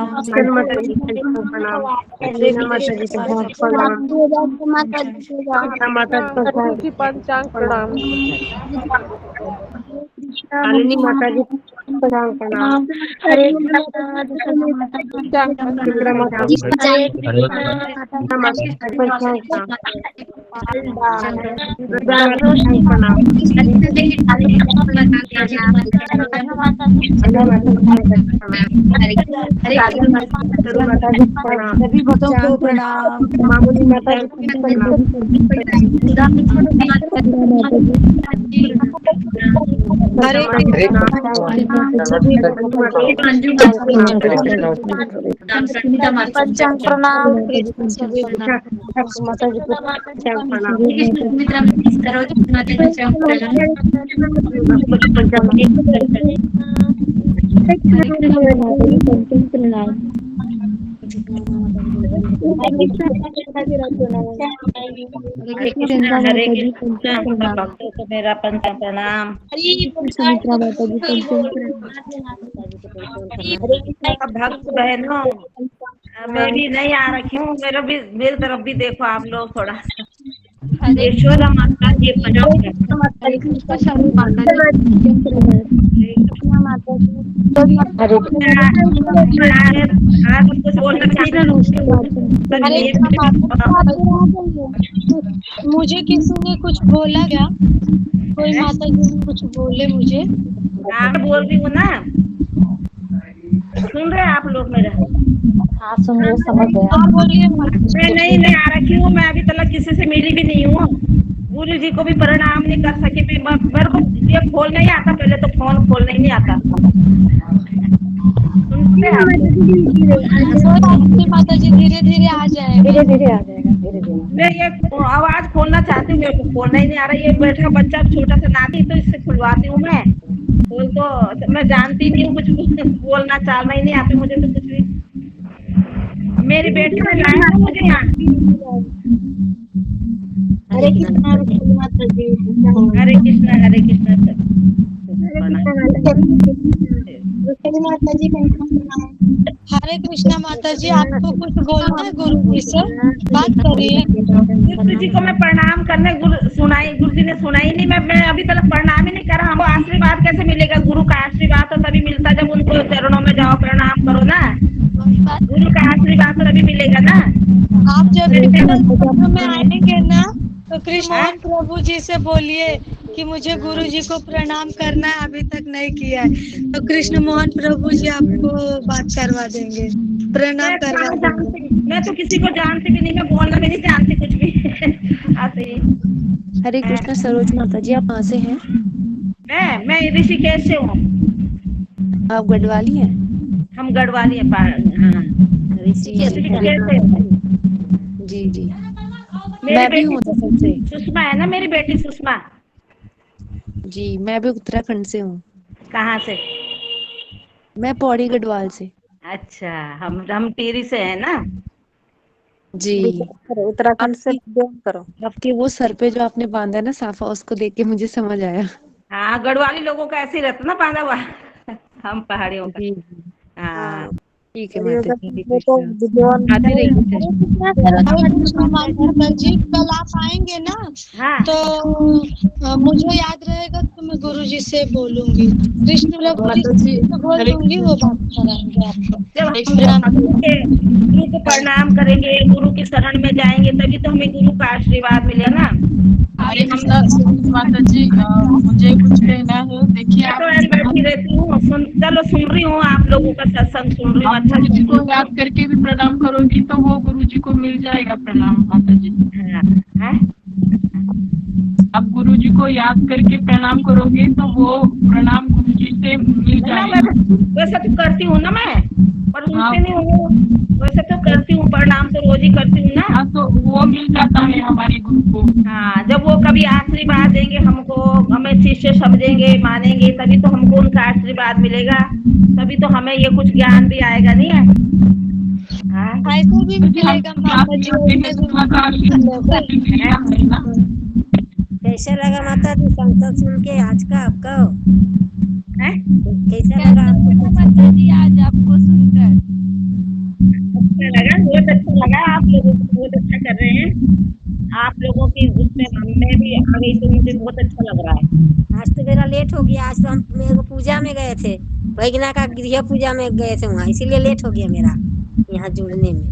गुरु जी पंचांग प्रणाम। कालिनी माता जी पंचांग प्रणाम। हरे कृष्णा सुभद्रा माता जी पंचांग प्रणाम। दुर्गा माता जी प्रणाम। सभी भक्तों को प्रणाम। मामुनी माता जी प्रणाम। हरे पंचांग प्रणाम। माता जी पंचांग प्रणाम। हरे कृष्णा भक्तों को मेरा पंचांग प्रणाम। सुमित्रा माता जी पंचांग भक्त बहनों, मैं भी नहीं आ रखी हूँ, मेरी तरफ भी देखो आप लोग थोड़ा। यशोदा माता जी मुझे किसी ने कुछ बोला क्या? कोई माता जी ने कुछ बोले मुझे? मैं बोल रही हूँ ना, सुन रहे आप लोग मेरा? हाँ सुन रहे, समझ गए। आप बोलिए। मैं नहीं आ रखी हूँ, मैं अभी तक किसी से मिली भी नहीं हूँ। गुरु जी को भी प्रणाम नहीं कर सके। मेरे को ये खोल नहीं आता, पहले तो फोन खोलना ही नहीं आता। माता जी धीरे धीरे आ जाएगा। धीरे धीरे आ जाएगा, धीरे धीरे। मैं ये आवाज खोलना चाहती हूँ, मेरे को खोलना ही नहीं आ रहा। ये बैठा बच्चा छोटा सा नाती, तो इससे खुलवाती हूँ मैं। बोल तो मैं जानती नहीं हूँ, कुछ बोलना चालना ही नहीं आती मुझे तो कुछ भी। मेरी बेटी ने लाया था मुझे यहाँ। हरे कृष्णा माता जी। हरे कृष्णा माता जी। हरे कृष्णा माता जी, आपको कुछ बोलना है गुरु जी से? बात करिए। गुरु जी को मैं प्रणाम करने गुरु जी ने सुनाई नहीं। मैं अभी तक प्रणाम ही नहीं करा। हमको आशीर्वाद कैसे मिलेगा? गुरु का आशीर्वाद तो तभी मिलता जब उनको चरणों में जाओ, प्रणाम करो ना। गुरु का आशीर्वाद तो तभी मिलेगा ना। आप जब में आएंगे ना, तो कृष्ण मोहन प्रभु जी से बोलिए कि मुझे गुरु जी को प्रणाम करना है, अभी तक नहीं किया है। तो कृष्ण मोहन प्रभु जी आपको बात करवा देंगे, प्रणाम करवा देंगे। मैं तो किसी को जानती भी नहीं, मैं बोलना भी नहीं जानती कुछ भी। आते ही। हरे कृष्णा सरोज माता जी, आप कहाँ से हैं? मैं ऋषिकेश से हूँ। आप गढ़वाली हैं? हम गढ़वाली हैं। ऋषिकेश से। जी जी, मैं भी हूँ उत्तराखंड से। सुषमा है ना मेरी बेटी, सुषमा। जी, मैं भी उत्तराखंड से हूँ। कहाँ से? मैं पौड़ी गढ़वाल से। अच्छा, हम टिहरी से है ना। जी, उत्तराखंड से करो। आपके वो सर पे जो आपने बांधा है ना साफा, उसको देख के मुझे समझ आया। हाँ, गढ़वाली लोगों का ऐसे ही रहता ना बांधा हुआ। हम पहाड़ियों का। हाँ ठीक है माता जी, आते रहिए। जी कल आप आएंगे ना, तो मुझे याद रहेगा तो मैं गुरु जी से बोलूंगी, कृष्ण प्रभु जी से बोल दूंगी, वो बात कराएंगे आपको। गुरु को प्रणाम करेंगे, गुरु की शरण में जाएंगे, तभी तो हमें गुरु का आशीर्वाद मिलेगा ना। हरे कृष्णा माता जी, मुझे कुछ कहना है। देखिए, तो बैठी रहती हूँ, चलो सुन रही हूँ, आप लोगों का सत्संग सुन रही हूँ। अच्छा, गुरु जी को याद करके भी प्रणाम करोगी तो वो गुरु जी को मिल जाएगा। प्रणाम माता जी। अब गुरुजी को याद करके प्रणाम करोगे तो वो प्रणाम गुरुजी से मिल ना जाएगा। वैसे तो करती हूँ ना मैं, पर हाँ। उनसे नहीं हूँ। वैसे तो करती हूँ, प्रणाम तो रोज ही करती हूँ ना। हाँ, तो वो मिल जाता है हमारे गुरु को। हाँ, जब वो कभी आशीर्वाद देंगे हमको, हमें शिष्य समझेंगे, मानेंगे, तभी तो हमको उनका आशीर्वाद मिलेगा, तभी तो हमें ये कुछ ज्ञान भी आएगा, नहीं है? हाँ? ऐसे भी मिलेगा माता जी, कैसा लगा माता जी संसद सुन के आज का आपका? हैं? कैसा लगा आपको माता जी आज आपको सुनकर? अच्छा लगा, बहुत अच्छा लगा। आप लोगों को बहुत अच्छा कर रहे हैं। आप लोगों की उसमें मैं भी आ गई तो मुझे बहुत अच्छा लग रहा है। आज तो मेरा लेट हो गया। आज तो हम मेरे को पूजा में गए थे, वैगना का गृह पूजा में गए थे वहाँ, इसीलिए लेट हो गया मेरा यहाँ जुड़ने में।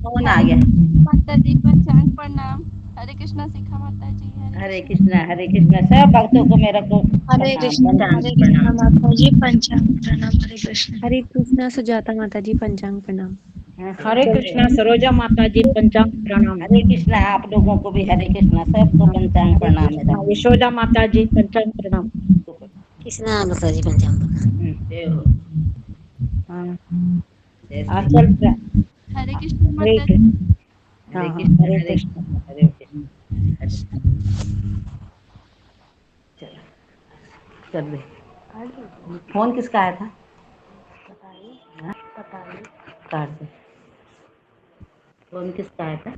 कौन आ गया? माता जी पंचांग प्रणाम। हरे कृष्णा सीखा माता जी। हरे कृष्णा, हरे कृष्णा। सब भक्तों को मेरा को हरे कृष्णा माता जी पंचांग प्रणाम। हरे कृष्णा। हरे कृष्णा सुजाता माता जी पंचांग प्रणाम। हरे कृष्णा सरोजा माता जी पंचांग प्रणाम। हरे कृष्णा आप लोगों को भी हरे कृष्णा, सबको पंचांग प्रणाम मेरा। यशोदा माता जी पंचांग प्रणाम। कृष्णा माता जी पंचांग प्रणाम। आचल हरे कृष्णा हरे माता जी। कृष्ण, हरे कृष्ण, हरे कृष्ण, हरे कृष्ण। चलो कर दे। फोन किसका आया था? हाँ? काट दे। फोन किसका आया था?